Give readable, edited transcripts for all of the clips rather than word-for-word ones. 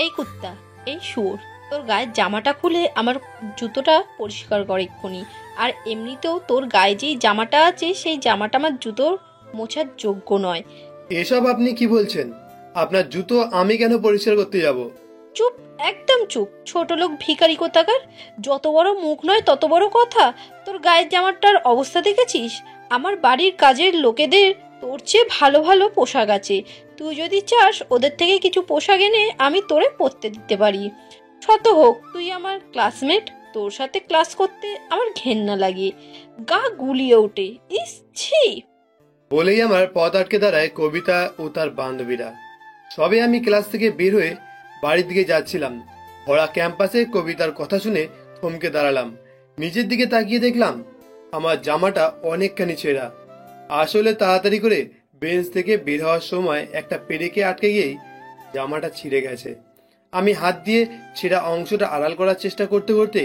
এই কুত্তা, এই শুয়োর, তোর গায়ের জামাটা খুলে আমার জুতোটা পরিষ্কার কর এক্ষুনি। আর এমনিতেও তোর গায়ে যেই জামাটা আছে সেই জামাটা আমার জুতোর মোছার যোগ্য নয়। এসব আপনি কি বলছেন? আপনার জুতো আমি কেন পরিষ্কার করতে যাব? চুপ, একদম চুপ, ছোট লোক ভিখারি কোথাকার। যত বড় মুখ নয় তত বড় কথা। তোর গায়ের জামাটার অবস্থা দেখেছিস? আমার বাড়ির কাজের লোকেদের তোর চেয়ে ভালো ভালো পোশাক আছে। তুই যদি চাস ওদের থেকে কিছু পোশাক এনে আমি তোরে পরতে দিতে পারি। শত হোক তুই আমার ক্লাসমেট, তোর সাথে ক্লাস করতে আমার ঘেন্না লাগে, গা গুলিয়ে ওঠে। ইস ছি! বলেই আমার পথ আটকে দাঁড়ায় কবিতা ও তার বান্ধবীরা। সবে আমি ক্লাস থেকে বের হয়ে বাড়ির দিকে যাচ্ছিলাম, ভরা ক্যাম্পাসে কবিতার কথা শুনে থমকে দাঁড়ালাম। নিজের দিকে তাকিয়ে দেখলাম আমার জামাটা অনেকখানি ছেঁড়া। আসলে তাড়াতাড়ি করে বেঞ্চ থেকে বের হওয়ার সময় একটা পেরেকে আটকে গিয়েই জামাটা ছিঁড়ে গেছে। আমি হাত দিয়ে ছেঁড়া অংশটা আড়াল করার চেষ্টা করতে করতে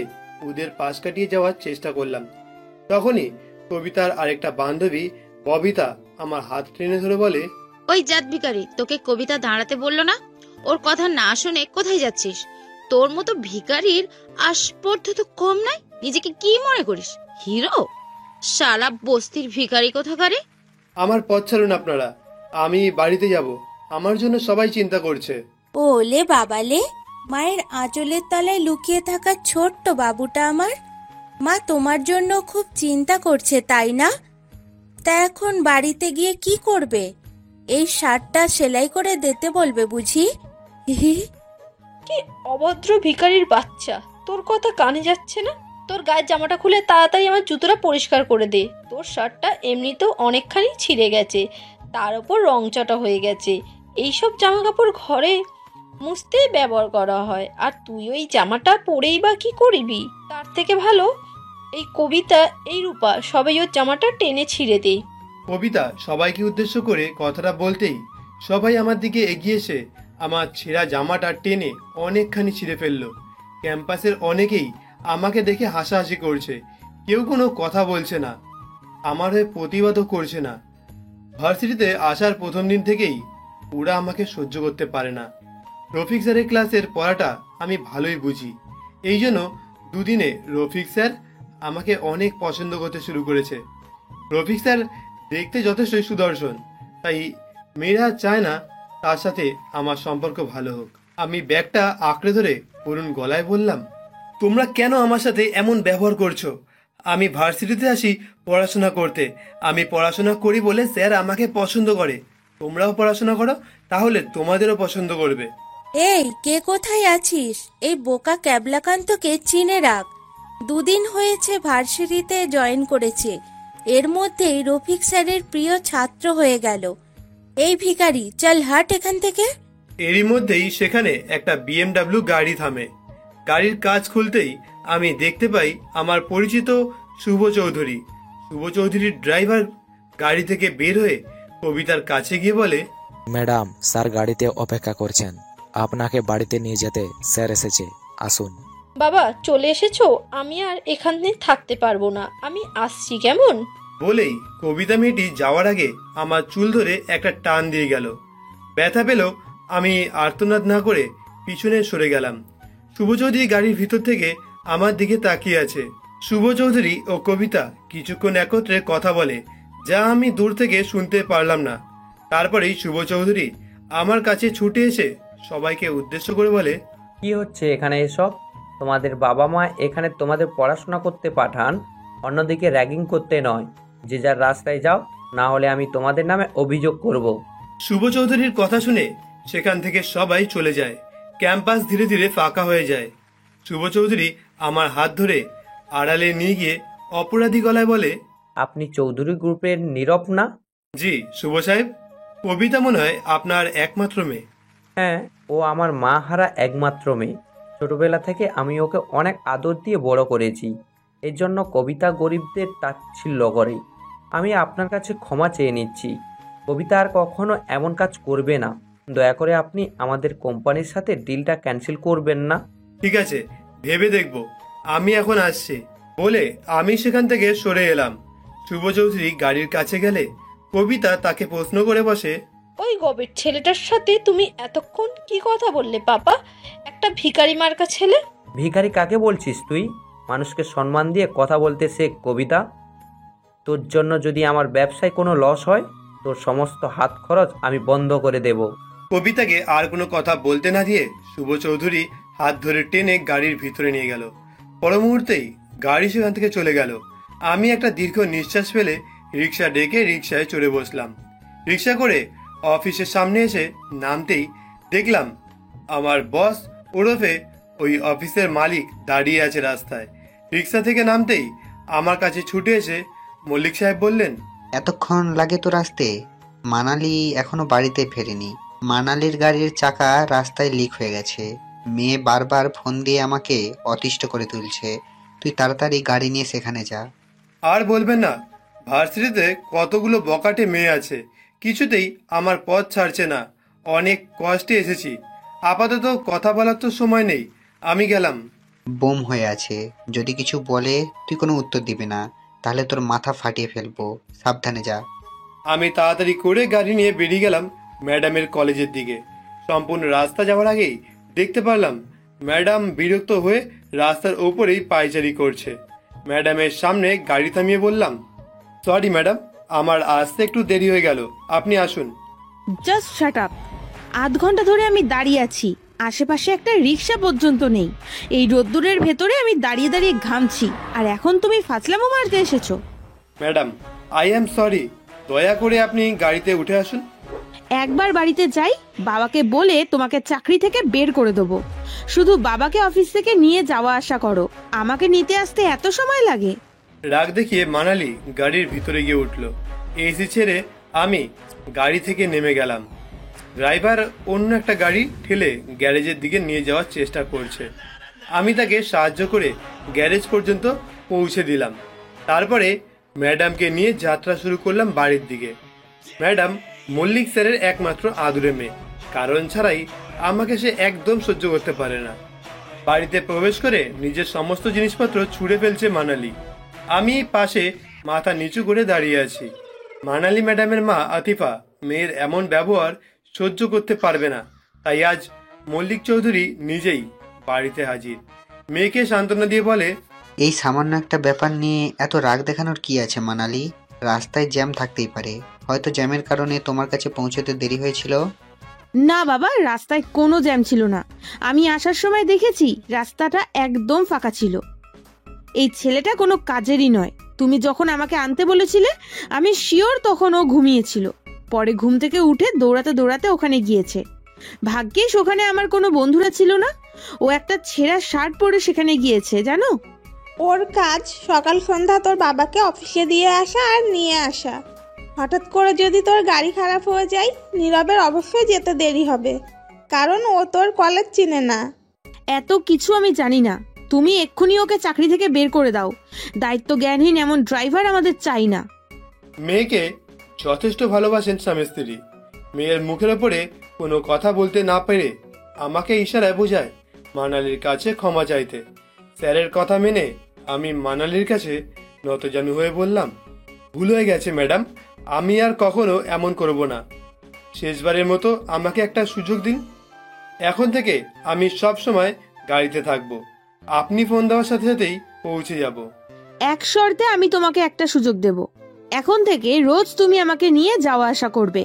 ওদের পাশ কাটিয়ে যাওয়ার চেষ্টা করলাম। তখনই কবিতার আরেকটা বান্ধবী ববিতা আমার হাত টেনে ধরে বলে, ওই জাত ভিখারি, তোকে কবিতা দাঁড়াতে বললো না? ওর কথা না শুনে কোথায় যাচ্ছিস? তোর মতো ভিখারির আসপর্ধ তো কম নাই। নিজেকে কি মনে করিস, হিরো? শালা বস্তির ভিখারি কোথাকারে। আমার পথ ছাড়ুন আপনারা, আমি বাড়িতে যাব। আমার জন্য সবাই চিন্তা করছে। ওলে বাবালে, মায়ের আঁচলের তলায় লুকিয়ে থাকা ছোট্ট বাবুটা আমার। মা তোমার জন্য খুব চিন্তা করছে, তাই না? তা এখন বাড়িতে গিয়ে কি করবে? এই শার্টটা সেলাই করে দিতে বলবে বুঝি? কি অভদ্র ভিখারির বাচ্চা, তোর কথা কানে যাচ্ছে না? তোর গায়ের জামাটা খুলে তাড়াতাড়ি আমার জুতোটা পরিষ্কার করে দে। তোর শার্টটা এমনিতেও অনেকখানি ছিঁড়ে গেছে, তার উপর রংচটা হয়ে গেছে। এইসব জামা কাপড় ঘরে মুছতেই ব্যবহার করা হয়, আর তুই ওই জামাটা পরেই বা কি করবি? তার থেকে ভালো এই কবিতা, এই রূপা সবাই ওর জামাটা টেনে ছিঁড়ে দে। কবিতা সবাইকে উদ্দেশ্য করে কথাটা বলতেই সবাই আমার দিকে এগিয়ে এসে আমার ছেঁড়া জামাটা টেনে অনেকখানি ছিঁড়ে ফেললো। ক্যাম্পাসের অনেকেই আমাকে দেখে হাসাহাসি করছে, কেউ কোনো কথা বলছে না, আমার হয়ে প্রতিবাদও করছে না। ভার্সিটিতে আসার প্রথম দিন থেকেই ওরা আমাকে সহ্য করতে পারে না। রফিক স্যারের ক্লাসের পড়াটা আমি ভালোই বুঝি, এই জন্য দুদিনে রফিক স্যার আমাকে অনেক পছন্দ করতে শুরু করেছে। রফিক স্যার দেখতে যথেষ্টই সুদর্শন, তাই মেয়েরা চায় না তার সাথে আমার সম্পর্ক ভালো হোক। আমি ব্যাগটা আঁকড়ে ধরে করুণ গলায় বললাম, তোমরা কেন আমার সাথে এমন ব্যবহার করছো? আমি ভার্সিটিতে আসি পড়াশোনা করতে, আমি পড়াশোনা করি বলে স্যার আমাকে পছন্দ করে। তোমরাও পড়াশোনা করো, তাহলে তোমাদেরও পছন্দ করবে। এই কে কোথায় আছিস? এই বোকা ক্যাবলাকান্তকে চিনে রাখ। দুদিন হয়েছে ভার্সিটিতে জয়েন করেছে, এর মধ্যেই রফিক স্যারের প্রিয় ছাত্র হয়ে গেল। এই ভিখারি, চল হাট এখান থেকে। এরই মধ্যেই সেখানে একটা BMW গাড়ি থামে। গাড়ির কাজ খুলতেই আমি দেখতে পাই আমার পরিচিত শুভ চৌধুরী। শুভ চৌধুরীর ড্রাইভার গাড়ি থেকে বের হয়ে কবিতার কাছে গিয়ে বলে, ম্যাডাম, স্যার গাড়িতে অপেক্ষা করছেন, আপনাকে বাড়িতে নিয়ে যেতে স্যার এসেছে, আসুন। বাবা চলে এসেছো? আমি আর এখানে থাকতে পারবো না, আমি আসছি, কেমন? বলেই কবিতা মেয়েটি যাওয়ার আগে আমার চুল ধরে একটা টান দিয়ে গেল। ব্যথা পেল, আমি আর্তনাদ না করে পিছনে সরে গেলাম। শুভ চৌধুরী গাড়ির ভিতর থেকে আমার দিকে তাকিয়ে আছে। শুভ চৌধুরী ও কবিতা কিছুক্ষণ একত্রে কথা বলে, যা আমি দূর থেকে শুনতে পারলাম না। তারপরেই শুভ চৌধুরী আমার কাছে ছুটে এসে সবাইকে উদ্দেশ্য করে বলে, কি হচ্ছে এখানে এসব? তোমাদের বাবা মা এখানে তোমাদের পড়াশোনা করতে পাঠান, অন্যদিকে র্যাগিং করতে নয়। যে যার রাস্তায় যাও, না হলে আমি তোমাদের নামে অভিযোগ করব। শুভ চৌধুরীর কথা শুনে সেখান থেকে সবাই চলে যায়। ক্যাম্পাস ধীরে ধীরে ফাঁকা হয়ে যায়। শুভ চৌধুরী আমার হাত ধরে আড়ালে নিয়ে গিয়ে অপরাধী গলায় বলে, আপনি চৌধুরী গ্রুপের নীরব না? জি শুভ সাহেব, কবিতা মনে হয় আপনার একমাত্র মেয়ে। হ্যাঁ, ও আমার মা হারা একমাত্র মেয়ে। ছোটবেলা থেকে আমি ওকে অনেক আদর দিয়ে বড় করেছি, এর জন্য কবিতা গরিবদের তাচ্ছিল্য করে। আমি আপনার কাছে ক্ষমা চেয়ে নিচ্ছি। কবিতা আর কখনো এমন কাজ করবে না। দয়া করে আপনি আমাদের কোম্পানির সাথে ডিলটা ক্যান্সেল করবেন না। ঠিক আছে, ভেবে দেখব, আমি এখন আসছি। বলে আমি সেখান থেকে সরে এলাম। শুভ চৌধুরী গাড়ির কাছে গেলে কবিতা তাকে প্রশ্ন করে বসে, ওই গবের ছেলেটার সাথে তুমি এতক্ষণ কি কথা বললে পাপা? একটা ভিখারি মার্কা ছেলে। ভিখারি কাকে বলছিস তুই? মানুষকে সম্মান দিয়ে কথা বলতে শেখ কবিতা। তোর জন্য যদি আমার ব্যবসায় কোনো লস হয়, তোর সমস্ত হাত খরচ আমি বন্ধ করে দেব। কবিতাকে আর কোনো কথা বলতে না দিয়ে শুভ চৌধুরী হাত ধরে টেনে গাড়ির ভিতরে নিয়ে গেল। পর মুহূর্তেই গাড়ি সেখান থেকে চলে গেল। আমি একটা দীর্ঘ নিঃশ্বাস ফেলে রিক্সা ডেকে রিক্সায় চড়ে বসলাম। রিক্সা করে অফিসের সামনে এসে নামতেই দেখলাম আমার বস ওরফে ওই অফিসের মালিক দাঁড়িয়ে আছে রাস্তায়। রিক্সা থেকে নামতেই আমার কাছে ছুটে এসে মল্লিক সাহেব বললেন, এতক্ষণ লাগে তোর আসতে? মানালি এখনো বাড়িতে ফেরেনি। মানালির গাড়ির চাকা রাস্তায় লিক হয়ে গেছে। মেয়ে বারবার ফোন দিয়ে আমাকে অতিষ্ঠ করে তুলছে। তুই তাড়াতাড়ি গাড়ি নিয়ে সেখানে যা। আর বলবেন না, ভার্সিটিতে কতগুলো বকাটে মেয়ে আছে, কিছুতেই আমার পথ ছাড়ছে না। অনেক কষ্টে এসেছি, আপাতত কথা বলার তো সময় নেই, আমি গেলাম। বোম হয়ে আছে, যদি কিছু বলে তুই কোনো উত্তর দিবি না, তাহলে তোর মাথা ফাটিয়ে ফেলবো। সাবধানে যা। আমি তাড়াতাড়ি করে গাড়ি নিয়ে বেরিয়ে গেলাম ম্যাডামের কলেজের দিকে। সম্পূর্ণ রাস্তা যাওয়ার আগেই দেখতে পারলাম ম্যাডাম বিরক্ত হয়ে রাস্তার ওপরেই পায়চারি করছে। ম্যাডামের সামনে গাড়ি থামিয়ে বললাম, সরি ম্যাডাম, আমার আসতে একটু দেরি হয়ে গেল, আপনি আসুন। Just shut up. আধ ঘন্টা ধরে আমি দাঁড়িয়ে আছি, আশেপাশে একটা রিক্সা পর্যন্ত নেই। এই রোদ্দুরের ভেতরে আমি দাঁড়িয়ে দাঁড়িয়ে ঘামছি, আর এখন তুমি ফাজলামো মারতে এসেছো। ম্যাডাম, আই অ্যাম সরি, দয়া করে আপনি গাড়িতে উঠে আসুন। একবার বাড়িতে যাই, বাবাকে বলে তোমাকে চাকরি থেকে বের করে দেবো। শুধু বাবাকে অফিস থেকে নিয়ে যাওয়া আসা করো, আমাকে নিতে আসতে এত সময় লাগে? রাগ দেখিয়ে মানালি গাড়ির ভিতরে গিয়ে উঠল। এসি ছেড়ে আমি গাড়ি থেকে নেমে গেলাম। ড্রাইভার অন্য একটা গাড়ি ঠেলে গ্যারেজের দিকে নিয়ে যাওয়ার চেষ্টা করছে। আমি তাকে সাহায্য করে গ্যারেজ পর্যন্ত পৌঁছে দিলাম। তারপরে ম্যাডামকে নিয়ে যাত্রা শুরু করলাম বাড়ির দিকে। ম্যাডাম মল্লিক স্যারের একমাত্র আদুরে মেয়ে, কারণ ছাড়াই আমাকে সে একদম সহ্য করতে পারে না। বাড়িতে প্রবেশ করে নিজের সমস্ত জিনিসপত্র ছুঁড়ে ফেলছে মানালি। আমি পাশে মাথা নিচু করে দাঁড়িয়ে আছি। মানালি ম্যাডামের মা আতিফা মেয়ের এমন ব্যবহার সহ্য করতে পারবে না, তাই আজ মল্লিক চৌধুরী নিজেই বাড়িতে হাজির। মেয়েকে সান্ত্বনা দিয়ে বলে, এই সামান্য একটা ব্যাপার নিয়ে এত রাগ দেখানোর কি আছে মানালি? রাস্তায় জ্যাম থাকতেই পারে, হয়তো জ্যামের কারণে তোমার কাছে পৌঁছতে দেরি হয়েছিল। না বাবা, রাস্তায় কোনো জ্যাম ছিল না। আমি আসার সময় দেখেছি রাস্তাটা একদম ফাঁকা ছিল। এই ছেলেটা কোনো কাজেরই নয়। তুমি যখন আমাকে আনতে বলেছিলে আমি শিওর তখন ও ঘুমিয়েছিল। পরে ঘুম থেকে উঠে দৌড়াতে দৌড়াতে ওখানে গিয়েছে। ভাগ্যিস ওখানে আমার কোনো বন্ধুরা ছিল না। ও একটা ছেঁড়া শার্ট পরে সেখানে গিয়েছে জানো। ওর কাজ সকাল সন্ধ্যা তোর বাবাকে অফিসে দিয়ে আসা আর নিয়ে আসা। হঠাৎ করে যদি তোর গাড়ি খারাপ হয়ে যায়, নীরবের অবশ্যই যেতে দেরি হবে, কারণ ও তোর কলেজ চিনে না। এত কিছু আমি জানি না। তুমি এক্ষুনি ওকে চাকরি থেকে বের করে দাও। দায়িত্ব জ্ঞানহীন এমন ড্রাইভার আমাদের চাই না। মেয়েকে যথেষ্ট ভালোবাসেন স্বামী স্ত্রী। মেয়ের মুখের ওপরে কোনো কথা বলতে না পেরে আমাকে ইশারায় বোঝায় মানালির কাছে ক্ষমা চাইতে। স্যারের কথা মেনে আমি মানালির কাছে নতজানু হয়ে বললাম, ভুল হয়ে গেছে ম্যাডাম, আমি আর কখনো এমন করব না। শেষবারের মতো আমাকে একটা সুযোগ দিন। এখন থেকে আমি সব সময় গাড়িতে থাকবো। আপনি ফোন দেওয়ার সাথে সাথেই পৌঁছে যাব। এক শর্তে আমি তোমাকে একটা সুযোগ দেব। এখন থেকে রোজ তুমি আমাকে নিয়ে যাওয়া আসা করবে,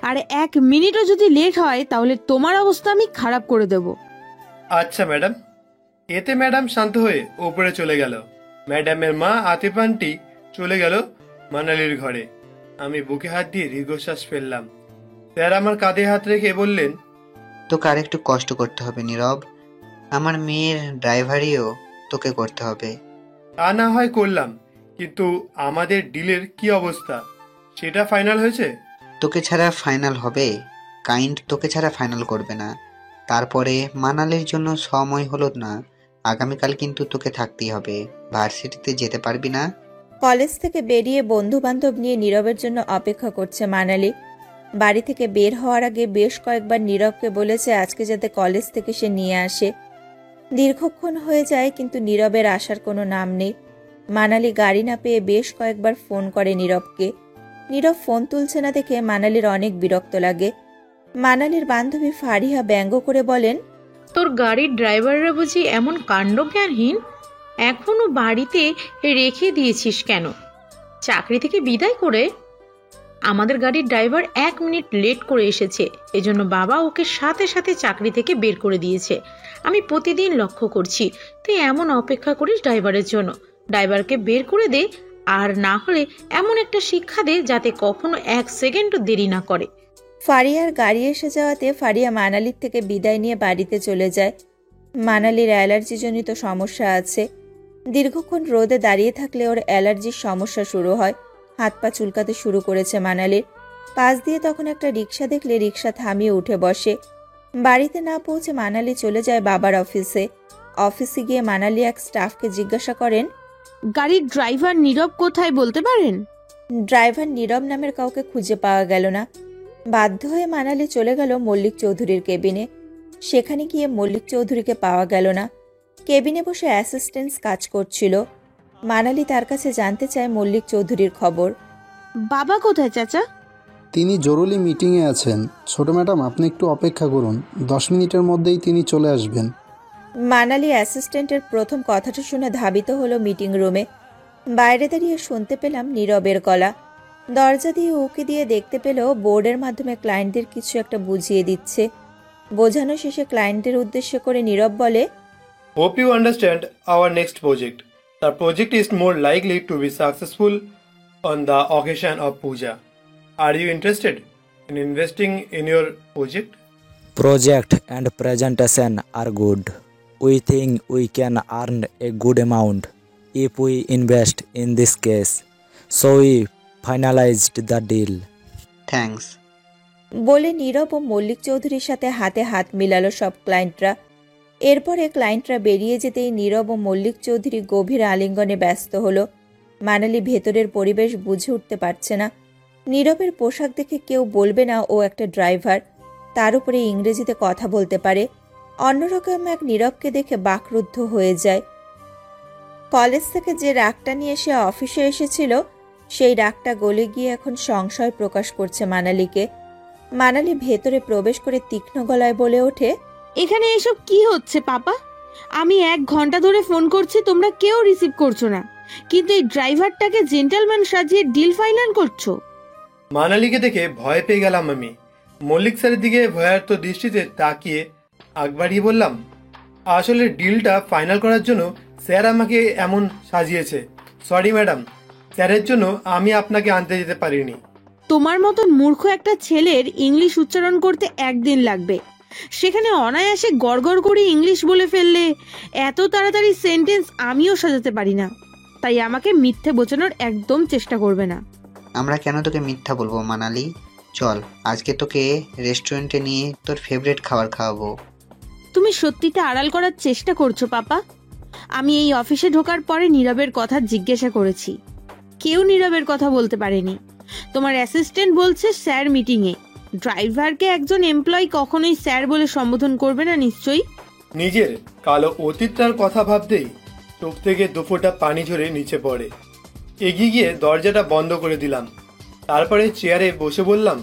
আর 1 মিনিটও যদি লেট হয় তাহলে তোমার অবস্থা আমি খারাপ করে দেব। আচ্ছা ম্যাডাম। এতে ম্যাডাম শান্ত হয়ে ওপরে চলে গেল। ম্যাডামের মা আতিফা আন্টি চলে গেল মানালির ঘরে। আমি বুকে হাত দিয়ে দীর্ঘশ্বাস ফেললাম। স্যার আমার কাঁধে হাত রেখে বললেন, তোকে আর একটু কষ্ট করতে হবে নীরব। আমার মেয়ের ড্রাইভারিও তোকে করতে হবে। তা না হয় করলাম, কিন্তু আমাদের ডিলের কি অবস্থা, সেটা ফাইনাল হয়েছে? তোকে ছাড়া ফাইনাল হবে? কাইন্ড তোকে ছাড়া ফাইনাল করবে না। তারপরে মানালির জন্য সময় হলো না। আগামীকাল কিন্তু তোকে থাকতেই হবে। ভার্সিটিতে যেতে পারবি না? কলেজ থেকে বেরিয়ে বন্ধু বান্ধব নিয়ে নীরবের জন্য অপেক্ষা করছে মানালি। বাড়ি থেকে বের হওয়ার আগে বেশ কয়েকবার নীরবকে বলেছে আজকে যাতে কলেজ থেকে সে নিয়ে আসে। দীর্ঘক্ষণ হয়ে যায় কিন্তু নীরবের আসার কোনো নাম নেই। মানালি গাড়ি না পেয়ে বেশ কয়েকবার ফোন করে নীরবকে, নীরব ফোন তুলছে না দেখে মানালির অনেক বিরক্ত লাগে। মানালির বান্ধবী ফারিহা ব্যঙ্গ করে বলেন, তোর গাড়ির ড্রাইভাররা বুঝি এমন কাণ্ডজ্ঞানহীন? এখনো বাড়িতে রেখে দিয়েছিস কেন? চাকরি থেকে বিদায় করে? আমাদের গাড়ির ড্রাইভার 1 মিনিট লেট করে এসেছে, এজন্য বাবা ওকে সাথে সাথে চাকরি থেকে বের করে দিয়েছে। আমি প্রতিদিন লক্ষ্য করছি তুই এমন অপেক্ষা করিস ড্রাইভারের জন্য। ড্রাইভারকে বের করে দে, আর না হলে এমন একটা শিক্ষা দে যাতে কখনো 1 সেকেন্ডও দেরি না করে। ফারিয়ার গাড়ি এসে যাওয়াতে ফারিয়া মানালির থেকে বিদায় নিয়ে বাড়িতে চলে যায়। মানালির অ্যালার্জিজনিত সমস্যা আছে। দীর্ঘক্ষণ রোদে দাঁড়িয়ে থাকলে ওর অ্যালার্জির সমস্যা শুরু হয়। হাত পা চুলকাতে শুরু করেছে মানালির। পাশ দিয়ে তখন একটা রিক্সা দেখলে রিক্সা থামিয়ে উঠে বসে। বাড়িতে না পৌঁছে মানালি চলে যায় বাবার অফিসে। অফিসে গিয়ে মানালি এক স্টাফকে জিজ্ঞাসা করেন, গাড়ির ড্রাইভার নীরব কোথায় বলতে পারেন? ড্রাইভার নীরব নামের কাউকে খুঁজে পাওয়া গেল না। বাধ্য হয়ে মানালি চলে গেল মল্লিক চৌধুরীর কেবিনে। সেখানে গিয়ে মল্লিক চৌধুরীকে পাওয়া গেল না। কেবিনে বসে অ্যাসিস্ট্যান্ট কাজ করছিল। মানালি তার কাছে জানতে চায় মল্লিক চৌধুরীর খবর। বাবা কোথায় চাচা? তিনি জরুরি মিটিংয়ে আছেন। ছোট ম্যাডাম, আপনি একটু অপেক্ষা করুন, 10 মিনিটের মধ্যেই তিনি চলে আসবেন। মানালি অ্যাসিস্ট্যান্টের প্রথম কথাটা শুনে ধাবিত হলো মিটিং রুমে। বাইরে দাঁড়িয়ে শুনতে পেলাম নীরবের গলা। দরজা দিয়ে উকি দিয়ে দেখতে পেল বোর্ডের মাধ্যমে ক্লায়েন্টদের কিছু একটা বুঝিয়ে দিচ্ছে। বোঝানো শেষে ক্লায়েন্টের উদ্দেশ্য করে নীরব বলে, Hope you understand our next project. The project is more likely to be successful on the occasion of Puja. Are you interested in investing in your project? Project and presentation are good. We think we can earn a good amount if we invest in this case. So we finalized the deal. Thanks. বলে নীরব ও মল্লিক চৌধুরীর সাথে হাতে হাত মিলালো সব ক্লায়েন্টরা। এরপরে ক্লায়েন্টরা বেরিয়ে যেতেই নীরব ও মল্লিক চৌধুরী গভীর আলিঙ্গনে ব্যস্ত হলো। মানালি ভেতরের পরিবেশ বুঝে উঠতে পারছে না। নীরবের পোশাক দেখে কেউ বলবে না ও একটা ড্রাইভার, তার উপরে ইংরেজিতে কথা বলতে পারে। অন্যরকম এক নীরবকে দেখে বাকরুদ্ধ হয়ে যায়। কলেজ থেকে যে রাগটা নিয়ে সে অফিসে এসেছিল, সেই রাগটা গলে গিয়ে এখন সংশয় প্রকাশ করছে মানালিকে। মানালি ভেতরে প্রবেশ করে তীক্ষ্ণ গলায় বলে ওঠে, এখানে এসব কি হচ্ছে পাপা? আমি 1 ঘন্টা ধরে ফোন করছি, তোমরা কেউ রিসিভ করছো না, কিন্তু এই ড্রাইভারটাকে জেন্টলম্যান সাজিয়ে ডিল ফাইনাল করছো। মানালিকে দেখে ভয় পেয়ে গেলাম আমি। মল্লিক স্যারের দিকে ভয়ার্ত দৃষ্টিতে তাকিয়ে আগ বাড়িয়ে বললাম, আসলে ডিলটা ফাইনাল করার জন্য স্যার আমাকে এমন সাজিয়েছে। সরি ম্যাডাম, স্যারের জন্য আমি আপনাকে আনতে যেতে পারিনি। তোমার মতন মূর্খ একটা ছেলের ইংলিশ উচ্চারণ করতে 1 দিন লাগবে, সেখানে অনায়াসে গড়গড় করে ইংলিশ বলে ফেললে এত তাড়াতাড়ি সেন্টেন্স আমিও সাজাতে পারি না। তাই আমাকে মিথ্যে বোঝানোর একদম চেষ্টা করবে না। আমরা কেন তোকে মিথ্যা বলবো মানালি? চল, আজকে তোকে রেস্টুরেন্টে নিয়ে তোর ফেভারিট খাবার খাওয়াবো। তুমি সত্যিটা আড়াল করার চেষ্টা করছো পাপা। আমি এই অফিসে ঢোকার পরে নীরবের কথা জিজ্ঞাসা করেছি, কেউ নীরবের কথা বলতে পারেনি। তোমার অ্যাসিস্ট্যান্ট বলছে স্যার মিটিংয়ে। ড্রাইভারকে একজন এমপ্লয়ি কখনোই স্যার বলে সম্বোধন করবে না নিশ্চয়ই। নিজের কালো অতীতটার কথা ভাবতেই চোখ থেকে দুফোঁটা পানি ঝরে নিচে পড়ে। এগিয়ে গিয়ে দরজাটা বন্ধ করে দিলাম। তারপরে চেয়ারে বসে বললাম,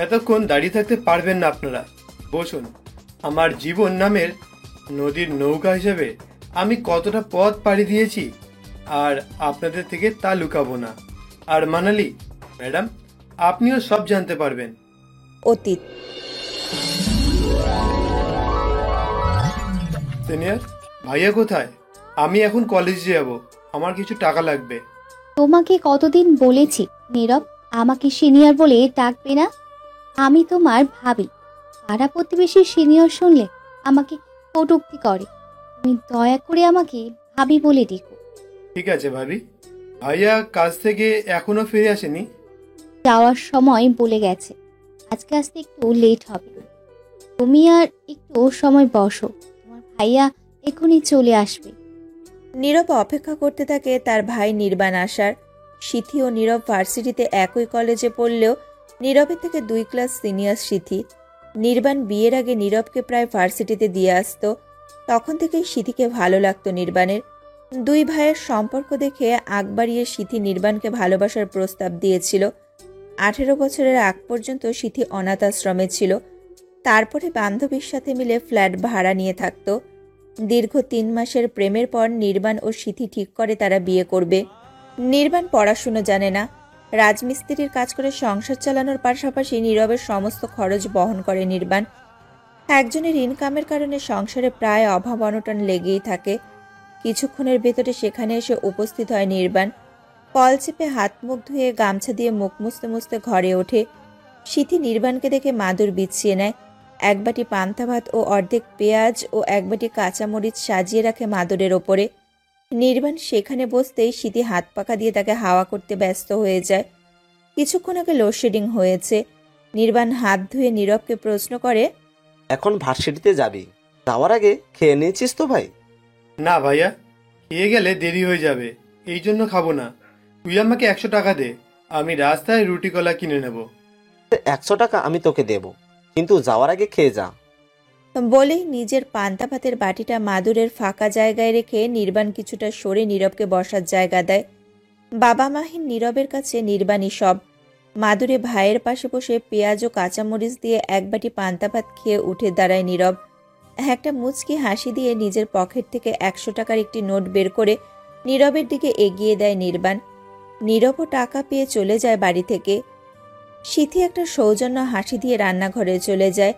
এতক্ষণ দাঁড়িয়ে থাকতে পারবেন না আপনারা, বসুন। আমার জীবন নামের নদীর নৌকা হিসেবে আমি কতটা পথ পাড়ি দিয়েছি, আর আপনাদের থেকে তা লুকাবো না। আর মানালি ম্যাডাম, আপনিও সব জানতে পারবেন। অতীত। সিনিয়র ভাইয়া কোথায়? আমি এখন কলেজে যাব, আমার কিছু টাকা লাগবে। তোমাকে কতদিন বলেছি নীরব, আমাকে সিনিয়র বলে ডাকবে না। আমি তোমার ভাবি। পাড়া প্রতিবেশী সিনিয়র শুনলে আমাকে কটূক্তি করে। তুমি দয়া করে আমাকে ভাবি বলে ডেকো। ঠিক আছে ভাবি। ভাইয়া কাজ থেকে এখনো ফিরে আসেনি? যাওয়ার সময় বলে গেছে আজকে আসতে একটু লেট হবে। তুমি আর একটু সময় বসো, তোমার ভাইয়া এখনই চলে আসবে। নীরব অপেক্ষা করতে থাকে তার ভাই নির্বাণ আসার। সিথি ও নীরব ভার্সিটিতে একই কলেজে পড়লেও নীরবের থেকে 2 ক্লাস সিনিয়র সিথি। নির্বাণ বিয়ের আগে নীরবকে প্রায় ভার্সিটিতে দিয়ে আসতো। তখন থেকেই সিথিকে ভালো লাগতো নির্বাণের। 2 ভাইয়ের সম্পর্ক দেখে আগ বাড়িয়ে সিথি নির্বাণকে ভালোবাসার প্রস্তাব দিয়েছিল। 18 বছরের আগ পর্যন্ত সিথি অনাথ আশ্রমে ছিল। তারপরে বান্ধবীর সাথে মিলে ফ্ল্যাট ভাড়া নিয়ে থাকত। দীর্ঘ 3 মাসের প্রেমের পর নির্বাণ ও সিথি ঠিক করে তারা বিয়ে করবে। নির্বাণ পড়াশুনো জানে না, রাজমিস্ত্রির কাজ করে সংসার চালানোর পাশাপাশি নীরবের সমস্ত খরচ বহন করে নির্বাণ। একজনের ইনকামের কারণে সংসারে প্রায় অভাব অনটন লেগেই থাকে। কিছুক্ষণের ভেতরে সেখানে এসে উপস্থিত হয় নির্বাণ। কল চেপে হাত মুখ ধুয়ে গামছা দিয়ে মুখ মুছতে মুছতে ঘরে ওঠে। সিথি নির্বাণকে দেখে মাদুর বিছিয়ে নেয়। এক বাটি পান্তা ভাত ও অর্ধেক পেঁয়াজ ও এক বাটি কাঁচামরিচ সাজিয়ে রাখে মাদুরের ওপরে। নির্বাণ সেখানে বসতেই সিথি হাত পাখা দিয়ে তাকে হাওয়া করতে ব্যস্ত হয়ে যায়। কিছুক্ষণ আগে লোডশেডিং হয়েছে। নির্বাণ হাত ধুয়ে নীরবকে প্রশ্ন করে, এখন ভার্সিটিতে যাবি, যাওয়ার আগে খেয়ে নিয়েছিস তো ভাই? না ভাইয়া, খেয়ে গেলে দেরি হয়ে যাবে, এই জন্য খাবো না। তুই আমাকে 100 টাকা দে, আমি রাস্তায় রুটি কলা কিনে নেব। 100 টাকা আমি তোকে দেব, কিন্তু যাওয়ার আগে খেয়ে যা। বলেই নিজের পান্তা ভাতের বাটিটা মাদুরের ফাঁকা জায়গায় রেখে নির্বাণ কিছুটা সরে নীরবকে বসার জায়গা দেয়। বাবা মাহীন নীরবের কাছে নির্বাণই সব। মাদুরে ভাইয়ের পাশে বসে পেঁয়াজ ও কাঁচামরিচ দিয়ে এক বাটি পান্তা ভাত খেয়ে উঠে দাঁড়ায় নীরব। একটা মুচকি হাসি দিয়ে নিজের পকেট থেকে 100 টাকার একটি নোট বের করে নীরবের দিকে এগিয়ে দেয় নির্বাণ। নীরবও টাকা পেয়ে চলে যায় বাড়ি থেকে। সিথি একটা সৌজন্য হাসি দিয়ে রান্নাঘরে চলে যায়।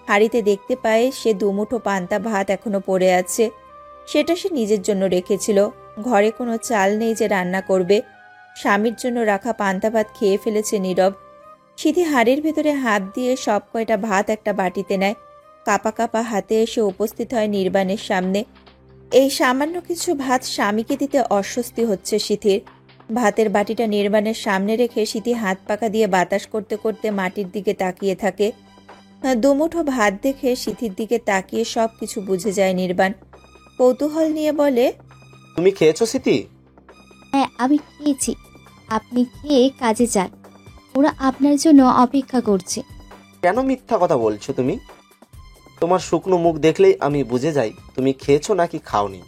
হাঁড়িতে দেখতে পায় সে 2 মুঠো পান্তা ভাত এখনো পড়ে আছে। সেটা সে নিজের জন্য রেখেছিল। ঘরে কোনো চাল নেই যে রান্না করবে। স্বামীর জন্য রাখা পান্তা ভাত খেয়ে ফেলেছে নীরব। সিথি হাঁড়ির ভেতরে হাত দিয়ে সব কয়টা ভাত একটা বাটিতে নেয়। কাপা কাপা হাতে এসে উপস্থিত হয় নির্বাণের সামনে। এই সামান্য কিছু ভাত স্বামীকে দিতে অস্বস্তি হচ্ছে সিথির। ভাতের বাটিটা নির্বাণের সামনে রেখে সিথি হাত পাকা দিয়ে বাতাস করতে করতে মাটির দিকে তাকিয়ে থাকে। 2 মুঠো ভাত দেখে সিথির দিকে তাকিয়ে সব কিছু বুঝে যায় নির্বাণ। কৌতূহল নিয়ে বলে, তুমি খেয়েছো সিথি? হ্যাঁ, আমি খেয়েছি। আপনি খেয়ে কাজে যান, ওরা আপনার জন্য অপেক্ষা করছে। কেন মিথ্যা কথা বলছো তুমি? তোমার শুকনো মুখ দেখলেই আমি বুঝে যাই তুমি খেয়েছো নাকি খাওনি।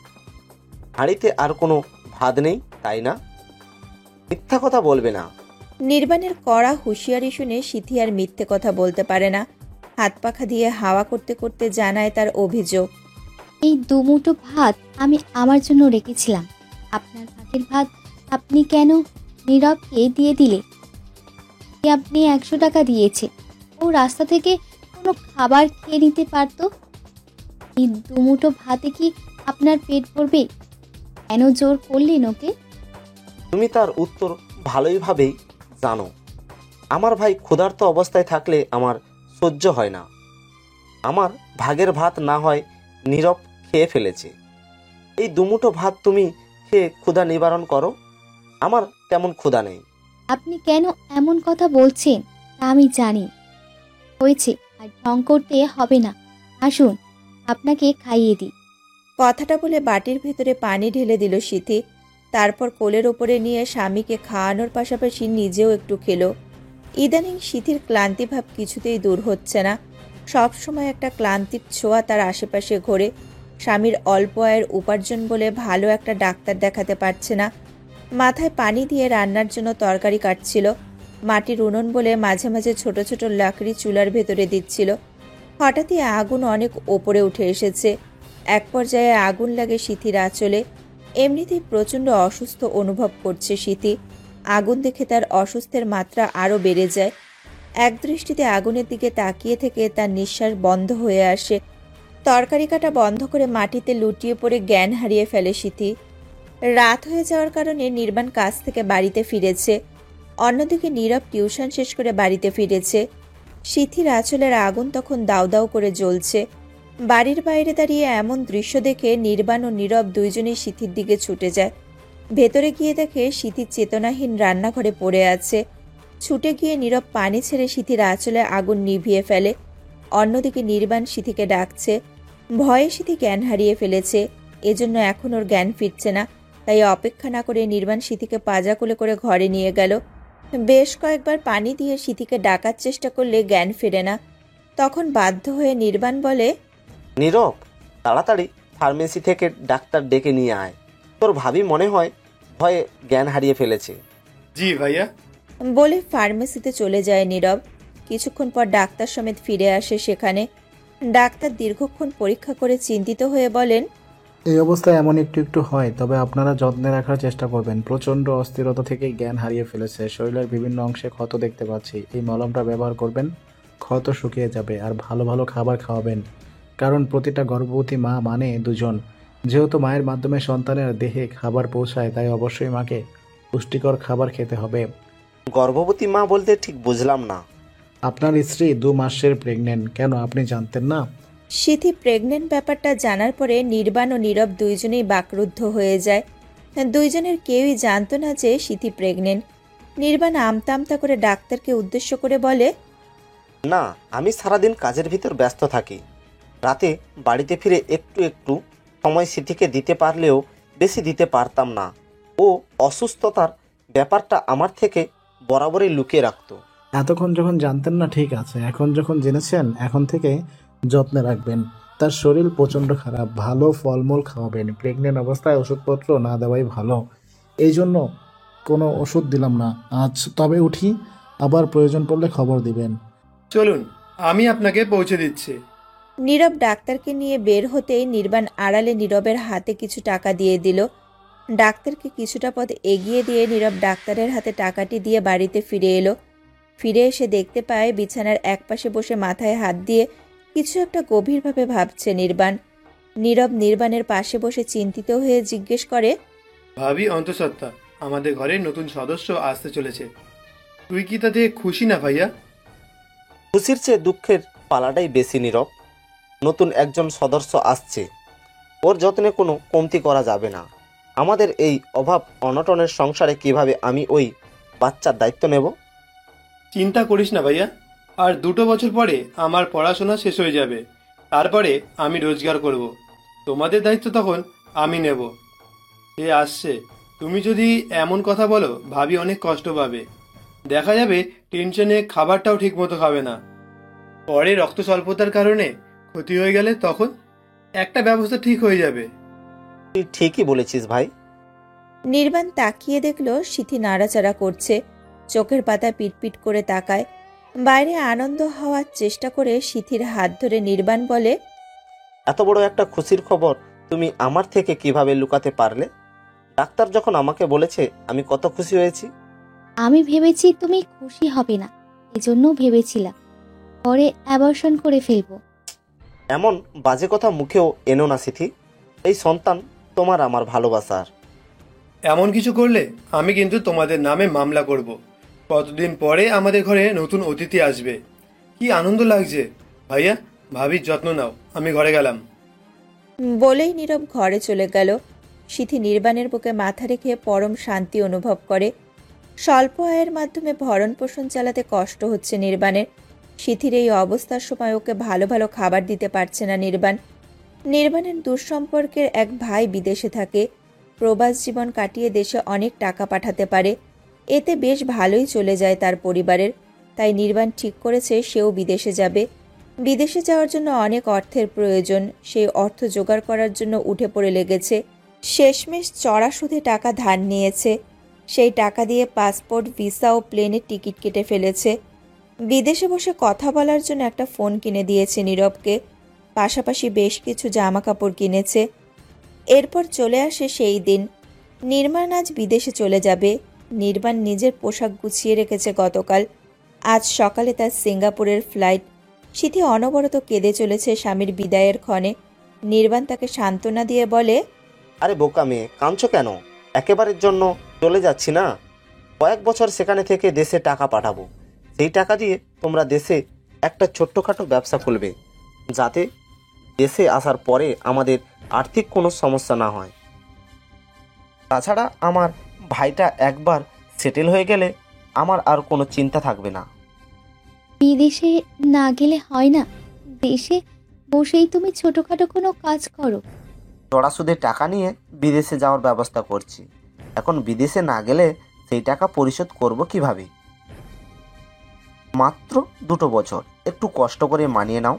হাঁড়িতে আর কোনো ভাত নেই, তাই না? মিথ্যা কথা বলবে না। নির্বাণের কড়া হুঁশিয়ারি শুনে সিথি আর মিথ্যে কথা বলতে পারে না। হাত পাখা দিয়ে হাওয়া করতে করতে জানায় তার অভিযোগ। এই 2 মুঠো ভাত আমি আমার জন্য রেখেছিলাম। আপনার ভাগের ভাত আপনি কেন নীরবকে দিয়ে দিলে? আপনি 100 টাকা দিয়েছে, ও রাস্তা থেকে কোনো খাবার খেয়ে নিতে পারতো। এই 2 মুঠো ভাতে কি আপনার পেট ভরবে? কেন জোর করলেন ওকে? তুমি তার উত্তর ভালোইভাবেই জানো। আমার ভাই ক্ষুধার্ত অবস্থায় থাকলে আমার সহ্য হয় না। আমার ভাগের ভাত না হয় নীরব খেয়ে ফেলেছে। এই 2 মুঠো ভাত তুমি খেয়ে ক্ষুধা নিবারণ করো। আমার তেমন ক্ষুধা নেই। আপনি কেন এমন কথা বলছেন তা আমি জানি। হয়েছে, আর ঢং করতে হবে না। আসুন, আপনাকে খাইয়ে দিই। কথাটা বলে বাটির ভেতরে পানি ঢেলে দিল সিথি। তারপর কোলের ওপরে নিয়ে স্বামীকে খাওয়ানোর পাশাপাশি নিজেও একটু খেলো। ইদানিং সিথির ক্লান্তিভাব কিছুতেই দূর হচ্ছে না। সব সময় একটা ক্লান্তির ছোঁয়া তার আশেপাশে ঘোরে। স্বামীর অল্প আয়ের উপার্জন বলে ভালো একটা ডাক্তার দেখাতে পারছে না। মাথায় পানি দিয়ে রান্নার জন্য তরকারি কাটছিল। মাটির উনুন বলে মাঝে মাঝে ছোট ছোট লাকড়ি চুলার ভেতরে দিচ্ছিল। হঠাৎই আগুন অনেক ওপরে উঠে এসেছে। এক পর্যায়ে আগুন লাগে সিথির আঁচলে। এমনিতেই প্রচণ্ড অসুস্থ অনুভব করছে সিথি। আগুন দেখে তার অসুস্থের মাত্রা আরও বেড়ে যায়। এক দৃষ্টিতে আগুনের দিকে তাকিয়ে থেকে তার নিঃশ্বাস বন্ধ হয়ে আসে। তরকারি কাটা বন্ধ করে মাটিতে লুটিয়ে পড়ে জ্ঞান হারিয়ে ফেলে সিথি। রাত হয়ে যাওয়ার কারণে নির্বাণ কাজ থেকে বাড়িতে ফিরেছে। অন্যদিকে নীরব টিউশন শেষ করে বাড়িতে ফিরেছে। সিথির আঁচলের আগুন তখন দাউ দাউ করে জ্বলছে। বাড়ির বাইরে দাঁড়িয়ে এমন দৃশ্য দেখে নির্বাণ ও নীরব দুইজনেই সিথির দিকে ছুটে যায়। ভেতরে গিয়ে দেখে সিথি চেতনাহীন রান্নাঘরে পড়ে আছে। ছুটে গিয়ে নীরব পানি ছেড়ে সিথির আঁচলে আগুন নিভিয়ে ফেলে। অন্যদিকে নির্বাণ সিথিকে ডাকছে। ভয়ে সিথি জ্ঞান হারিয়ে ফেলেছে, এজন্য এখন ওর জ্ঞান ফিরছে না। তাই অপেক্ষা না করে নির্বাণ সিথিকে পাজা কোলে করে ঘরে নিয়ে গেল। বেশ কয়েকবার পানি দিয়ে সিথিকে ডাকার চেষ্টা করলে জ্ঞান ফেরে না। তখন বাধ্য হয়ে নির্বাণ বলে, নীরব, তাড়াতাড়ি ফার্মেসি থেকে ডাক্তার ডেকে নিয়ে আয়। তোর ভাবি মনে হয় ভয়ে জ্ঞান হারিয়ে ফেলেছে। জি ভাইয়া। বলে ফার্মেসিতে চলে যায় নীরব। কিছুক্ষণ পর ডাক্তার সমেত ফিরে আসে সেখানে। ডাক্তার দীর্ঘক্ষণ পরীক্ষা করে চিন্তিত হয়ে বলেন, এই অবস্থায় এমন একটু একটু হয়, তবে আপনারা যত্নে রাখার চেষ্টা করবেন। প্রচণ্ড অস্থিরতা থেকে জ্ঞান হারিয়ে ফেলেছে, শরীরের বিভিন্ন অংশে ক্ষত দেখতে পাচ্ছি। এই মলমটা ব্যবহার করবেন, ক্ষত শুকিয়ে যাবে। আর ভালো ভালো খাবার খাওয়াবেন, কারণ প্রতিটা গর্ভবতী মা মানে দুজন। যেহেতু মায়ের মাধ্যমে সন্তানের দেহে খাবার পৌঁছায়, তাই অবশ্যই মাকে পুষ্টিকর খাবার খেতে হবে। গর্ভবতী মা বলতে ঠিক বুঝলাম না। আপনার স্ত্রী 2 মাসের প্রেগনেন্ট, কেন আপনি জানতেন না? সিথি প্রেগনেন্ট ব্যাপারটা জানার পরে নির্বাণ ও নীরব দুইজনেই বাকরুদ্ধ হয়ে যায়। দুইজনের কেউই জানতো না যে সিথি প্রেগনেন্ট। নির্বাণ আমতা আমতা করে ডাক্তারকে উদ্দেশ্য করে বলে, না, আমি সারাদিন কাজের ভিতর ব্যস্ত থাকি। রাতে বাড়িতে ফিরে একটু একটু সময় সিথিকে দিতে পারলেও বেশি দিতে পারতাম না। ও অসুস্থতার ব্যাপারটা আমার থেকে বরাবরই লুকিয়ে রাখতো। এতক্ষণ যখন জানতেন না ঠিক আছে, এখন যখন জেনেছেন এখন থেকে যত্নে রাখবেন। তার শরীর প্রচণ্ড খারাপ, ভালো ফলমূল খাওয়াবেন। প্রেগনেন্ট অবস্থায় ওষুধপত্র না দেওয়াই ভালো, এই জন্য কোনো ওষুধ দিলাম না আজ। তবে উঠি, আবার প্রয়োজন পড়লে খবর দিবেন। চলুন, আমি আপনাকে পৌঁছে দিচ্ছি। নীরব ডাক্তারকে নিয়ে বের হতেই নির্বাণ আড়ালে নীরবের হাতে কিছু টাকা দিয়ে দিল। ডাক্তারকে কিছুটা পথ এগিয়ে দিয়ে নীরব ডাক্তারের হাতে টাকাটি দিয়ে বাড়িতে ফিরে এলো। ফিরে এসে দেখতে পায় বিছানার একপাশে বসে মাথায় হাত দিয়ে কিছু একটা গভীরভাবে ভাবছে নির্বাণ। নীরব নির্বাণের পাশে বসে চিন্তিত হয়ে জিজ্ঞেস করে, ভাবি অন্তঃসত্ত্বা, আমাদের ঘরে নতুন সদস্য আসতে চলেছে। তুই কি তাতে খুশি না ভাইয়া? খুশির চেয়ে দুঃখের পালাটাই বেশি নীরব। নতুন একজন সদস্য আসছে, ওর যত্নে কোনো কমতি করা যাবে না। আমাদের এই অভাব অনটনের সংসারে কিভাবে আমি ওই বাচ্চার দায়িত্ব নেব? চিন্তা করিস না ভাইয়া, আর 2 বছর পরে আমার পড়াশোনা শেষ হয়ে যাবে। তারপরে আমি রোজগার করব। তোমাদের দায়িত্ব তখন আমি নেব। সে আসছে, তুমি যদি এমন কথা বলো ভাবি অনেক কষ্ট পাবে। দেখা যাবে টেনশনে খাবারটাও ঠিক মতো খাবে না। পরে রক্ত স্বল্পতার কারণে ক্ষতি হয়ে গেলে তখন একটা ব্যবস্থা ঠিক হয়ে যাবে। তুই ঠিকই বলেছিস ভাই। নির্বাণ তাকিয়ে দেখল সিথি নাড়াচাড়া করছে, চোখের পাতা পিটপিট করে তাকায়। বাইরে আনন্দ হওয়ার চেষ্টা করে সিথির হাত ধরে নির্বাণ বলে, এত বড় একটা খুশির খবর তুমি আমার থেকে কিভাবে লুকাতে পারলে? ডাক্তার যখন আমাকে বলেছে আমি কত খুশি হয়েছি। আমি ভেবেছি তুমি খুশি হবে না, এজন্য ভেবেছিলাম পরে অ্যাবর্শন করে ফেলবো। এমন বাজে কথা মুখেও এনো না সিথি। এই সন্তান তোমার আমার ভালোবাসার। এমন কিছু করলে আমি কিন্তু তোমাদের নামে মামলা করব। কতদিন পরে আমাদের ঘরে নতুন অতিথি আসবে, কি আনন্দ লাগছে। ভাইয়া, ভাবির যত্ন নাও, আমি ঘরে গেলাম। বলেই নীরব ঘরে চলে গেল। সিথি নির্বাণের বুকে মাথা রেখে পরম শান্তি অনুভব করে। স্বল্প আয়ের মাধ্যমে ভরণ পোষণ চালাতে কষ্ট হচ্ছে নির্বাণের। সিথির এই অবস্থার সময় ওকে ভালো ভালো খাবার দিতে পারছে না নির্বাণ। নির্বাণের দূরসম্পর্কের এক ভাই বিদেশে থাকে, প্রবাস জীবন কাটিয়ে দেশে অনেক টাকা পাঠাতে পারে। এতে বেশ ভালোই চলে যায় তার পরিবারের। তাই নির্বাণ ঠিক করেছে সেও বিদেশে যাবে। বিদেশে যাওয়ার জন্য অনেক অর্থের প্রয়োজন। সেই অর্থ জোগাড় করার জন্য উঠে পড়ে লেগেছে। শেষমেশ চড়া সুদে টাকা ধার নিয়েছে। সেই টাকা দিয়ে পাসপোর্ট, ভিসা ও প্লেনের টিকিট কেটে ফেলেছে। বিদেশে বসে কথা বলার জন্য একটা ফোন কিনে দিয়েছে নীরবকে, পাশাপাশি বেশ কিছু জামা কাপড় কিনেছে। এরপর চলে আসে সেই দিন। নির্বাণ আজ বিদেশে চলে যাবে। নির্বাণ নিজের পোশাক গুছিয়ে রেখেছে গতকাল। আজ সকালে তার সিঙ্গাপুরের ফ্লাইট। সিথি অনবরত কেঁদে চলেছে স্বামীর বিদায়ের ক্ষণে। নির্বাণ তাকে সান্ত্বনা দিয়ে বলে, আরে বোকা মেয়ে, কাঁদছো কেন? একেবারের জন্য চলে যাচ্ছি না, কয়েক বছর সেখানে থেকে দেশে টাকা পাঠাবো। সেই টাকা দিয়ে তোমরা দেশে একটা ছোট্টখাটো ব্যবসা খুলবে, যাতে দেশে আসার পরে আমাদের আর্থিক কোনো সমস্যা না হয়। তাছাড়া আমার ভাইটা একবার সেটেল হয়ে গেলে আমার আর কোনো চিন্তা থাকবে না। বিদেশে না গেলে হয় না, দেশে বসেই তুমি ছোটখাটো কোনো কাজ করো। চড়া সুদে টাকা নিয়ে বিদেশে যাওয়ার ব্যবস্থা করছি। এখন বিদেশে না গেলে সেই টাকা পরিশোধ করব কিভাবে? মাত্র 2 বছর, একটু কষ্ট করে মানিয়ে নাও।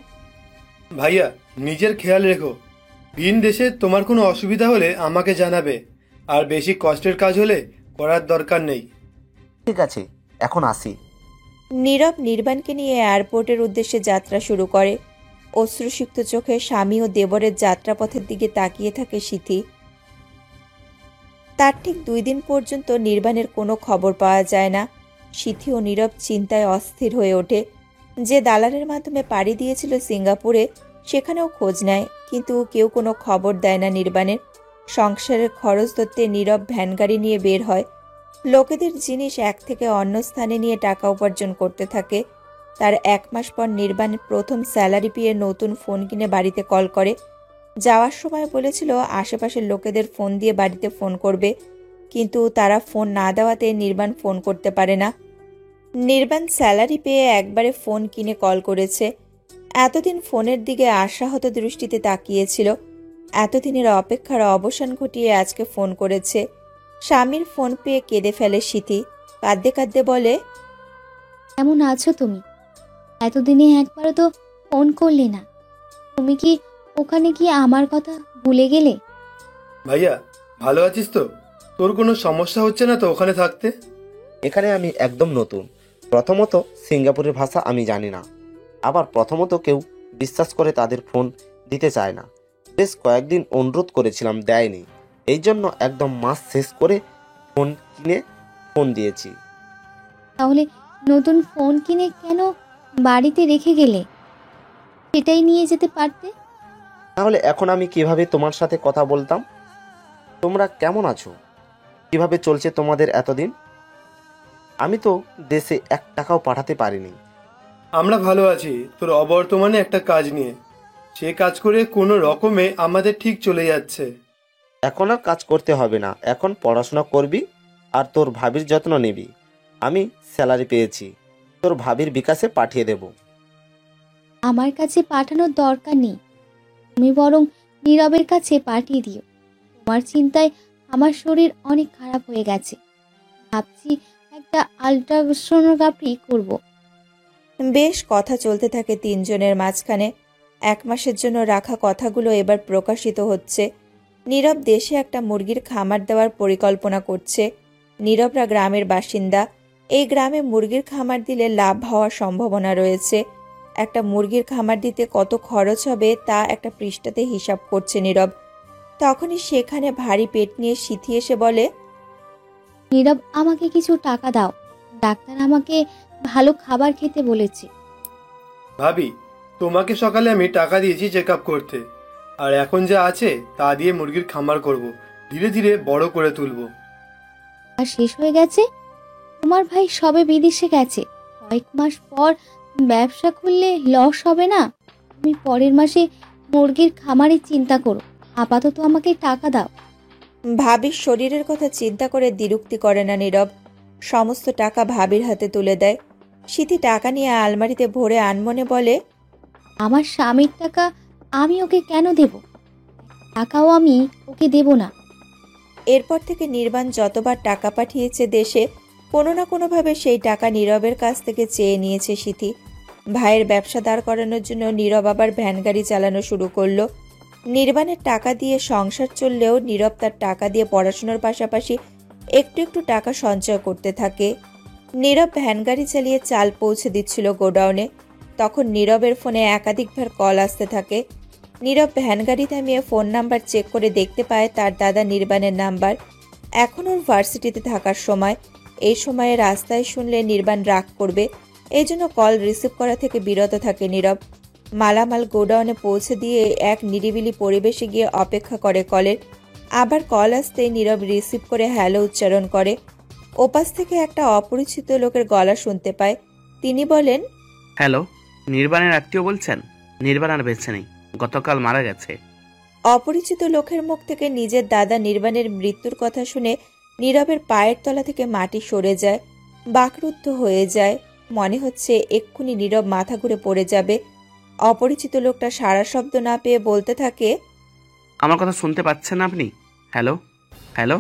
ভাইয়া, নিজের খেয়াল রেখো। ভিন দেশে তোমার কোনো অসুবিধা হলে আমাকে জানাবে। আর বেশি কষ্টের কাজ হলে করার দরকার নেই। ঠিক আছে, এখন আসি। নীরব নির্বাণকে নিয়ে এয়ারপোর্টের উদ্দেশ্যে যাত্রা শুরু করে। অশ্রুসিক্ত চোখে স্বামী ও দেবরের যাত্রাপথের দিকে তাকিয়ে থাকে সিথি। তার ঠিক 2 দিন পর্যন্ত নির্বাণের কোনো খবর পাওয়া যায় না। সিথি ও নীরব চিন্তায় অস্থির হয়ে ওঠে। যে দালালের মাধ্যমে পাড়ি দিয়েছিল সিঙ্গাপুরে, সেখানেও খোঁজ নেয়, কিন্তু কেউ কোনো খবর দেয় না নির্বাণের। সংসারের খরচ ধরতে নীরব ভ্যান গাড়ি নিয়ে বের হয়। লোকেদের জিনিস এক থেকে অন্য স্থানে নিয়ে টাকা উপার্জন করতে থাকে। তার 1 মাস পর নির্বাণ প্রথম স্যালারি পেয়ে নতুন ফোন কিনে বাড়িতে কল করে। যাওয়ার সময় বলেছিল আশেপাশের লোকেদের ফোন দিয়ে বাড়িতে ফোন করবে, কিন্তু তারা ফোন না দেওয়াতে নির্বাণ ফোন করতে পারে না। নির্বাণ স্যালারি পেয়ে একবারে ফোন কিনে কল করেছে। এতদিন ফোনের দিকে আশাহত দৃষ্টিতে তাকিয়েছিল। এতদিনের অপেক্ষার অবসান ঘটিয়ে আজকে ফোন করেছে। স্বামীর ফোন পেয়ে কেঁদে ফেলে সিথি। কাঁদতে কাঁদতে বলে, কেমন আছো তুমি? এতদিনে একবারও তো ফোন করলে না। তুমি কি ওখানে গিয়ে আমার কথা ভুলে গেলে? ভাইয়া ভালো আছিস তো? তোর কোনো সমস্যা হচ্ছে না তো ওখানে থাকতে? এখানে আমি একদম নতুন। প্রথমত সিঙ্গাপুরের ভাষা আমি জানি না, আবার প্রথমত কেউ বিশ্বাস করে তাদের ফোন দিতে চায় না। বেশ কয়েকদিন অনুরোধ করেছিলাম, দেয়নি। এই জন্য একদম মাস শেষ করে ফোন কিনে ফোন দিয়েছি। তাহলে নতুন ফোন কিনে কেন বাড়িতে রেখে গেলে? সেটাই নিয়ে যেতে পারতে। তাহলে এখন আমি কিভাবে তোমার সাথে কথা বলতাম? তোমরা কেমন আছো? কিভাবে চলছে তোমাদের এতদিন? আমি তো দেশে 1 টাকাও পাঠাতে পারিনি। আমরা ভালো আছি তোর অবর্তমানে একটা কাজ নিয়ে। সে কাজ করে কোনো রকমে আমাদের ঠিক চলে যাচ্ছে। এখন আর কাজ করতে হবে না, এখন পড়াশোনা করবি আর তোর ভাবির যত্ন নিবি। আমি স্যালারি পেয়েছি, তোর ভাবির বিকাশে পাঠিয়ে দেব। আমার কাছে পাঠানোর দরকার নেই, তুমি বরং নীরবের কাছে পাঠিয়ে দিও। তোমার চিন্তায় আমার শরীর অনেক খারাপ হয়ে গেছে। ভাবছি একটা আল্ট্রাসোনোগ্রাফি করব। বেশ কথা চলতে থাকে 3 জনের মাঝখানে। 1 মাসের জন্য রাখা কথাগুলো এবার প্রকাশিত হচ্ছে। নীরব দেশে একটা মুরগির খামার দেওয়ার পরিকল্পনা করছে। নীরবরা গ্রামের বাসিন্দা। এই গ্রামে মুরগির খামার দিলে লাভ হওয়ার সম্ভাবনা রয়েছে। একটা মুরগির খামার দিতে কত খরচ হবে তা একটা পৃষ্ঠাতে হিসাব করছে নীরব। তখনই সেখানে ভারী পেট নিয়ে সিথি এসে বলে, নীরব, আমাকে কিছু টাকা দাও। ডাক্তার আমাকে ভালো খাবার খেতে বলেছে। ভাবি, তোমাকে সকালে আমি টাকা দিয়েছি চেক আপ করতে, আর এখন যা আছে তা দিয়ে মুরগির খামার করব, ধীরে ধীরে বড় করে তুলব। আর শেষ হয়ে গেছে। তোমার ভাই সবে বিদেশে গেছে, কয়েক মাস পর ব্যবসা খুললে লস হবে না? তুমি পরের মাসে মুরগির খামারের চিন্তা করো, আপাতত আমাকে টাকা দাও। ভাবির শরীরের কথা চিন্তা করে দ্বিরুক্তি করে না নীরব। সমস্ত টাকা ভাবির হাতে তুলে দেয়। সিথি টাকা নিয়ে আলমারিতে ভরে আনমনে বলে, আমার স্বামীর টাকা আমি ওকে কেন দেব? টাকাও আমি ওকে দেব না। এরপর থেকে নির্বাণ যতবার টাকা পাঠিয়েছে দেশে, কোনো না কোনোভাবে সেই টাকা নীরবের কাছ থেকে চেয়ে নিয়েছে সিথি। ভাইয়ের ব্যবসা দাঁড় করানোর জন্য নীরব আবার ভ্যান গাড়ি চালানো শুরু করলো। নির্বাণের টাকা দিয়ে সংসার চললেও নীরব তার টাকা দিয়ে পড়াশোনার পাশাপাশি একটু একটু টাকা সঞ্চয় করতে থাকে। নীরব ভ্যান গাড়ি চালিয়ে চাল পৌঁছে দিচ্ছিল গোডাউনে। তখন নীরবের ফোনে একাধিকবার কল আসতে থাকে। নীরব ভ্যান গাড়ি থামিয়ে ফোন নাম্বার চেক করে দেখতে পায় তার দাদা নির্বাণের নাম্বার। এখন ওর ভার্সিটিতে থাকার সময়। এই সময়ে রাস্তায় শুনলে নির্বাণ রাগ করবে, এই জন্য কল রিসিভ করা থেকে বিরত থাকে নীরব। মালামাল গোডাউনে পৌঁছে দিয়ে এক নিরিবিলি পরিবেশে গিয়ে অপেক্ষা করে কলের। আবার কল আসতেই নীরব রিসিভ করে হ্যালো উচ্চারণ করে। ওপাশ থেকে একটা অপরিচিত লোকের গলা শুনতে পায়। তিনি বলেন, হ্যালো, নির্বাণের আত্মীয় বলছেন? নির্বাণ আর বেঁচে নেই, গতকাল মারা গেছে। অপরিচিত লোকের মুখ থেকে নিজের দাদা নির্বাণের মৃত্যুর কথা শুনে নীরবের পায়ের তলা থেকে মাটি সরে যায়, বাকরুদ্ধ হয়ে যায়। মনে হচ্ছে এক্ষুনি নীরব মাথা ঘুরে পড়ে যাবে। অপরিচিত লোকটা সারা শব্দ না পেয়ে বলতে থাকে, আমার কথা শুনতে পাচ্ছেন আপনি? হ্যালো হ্যালো,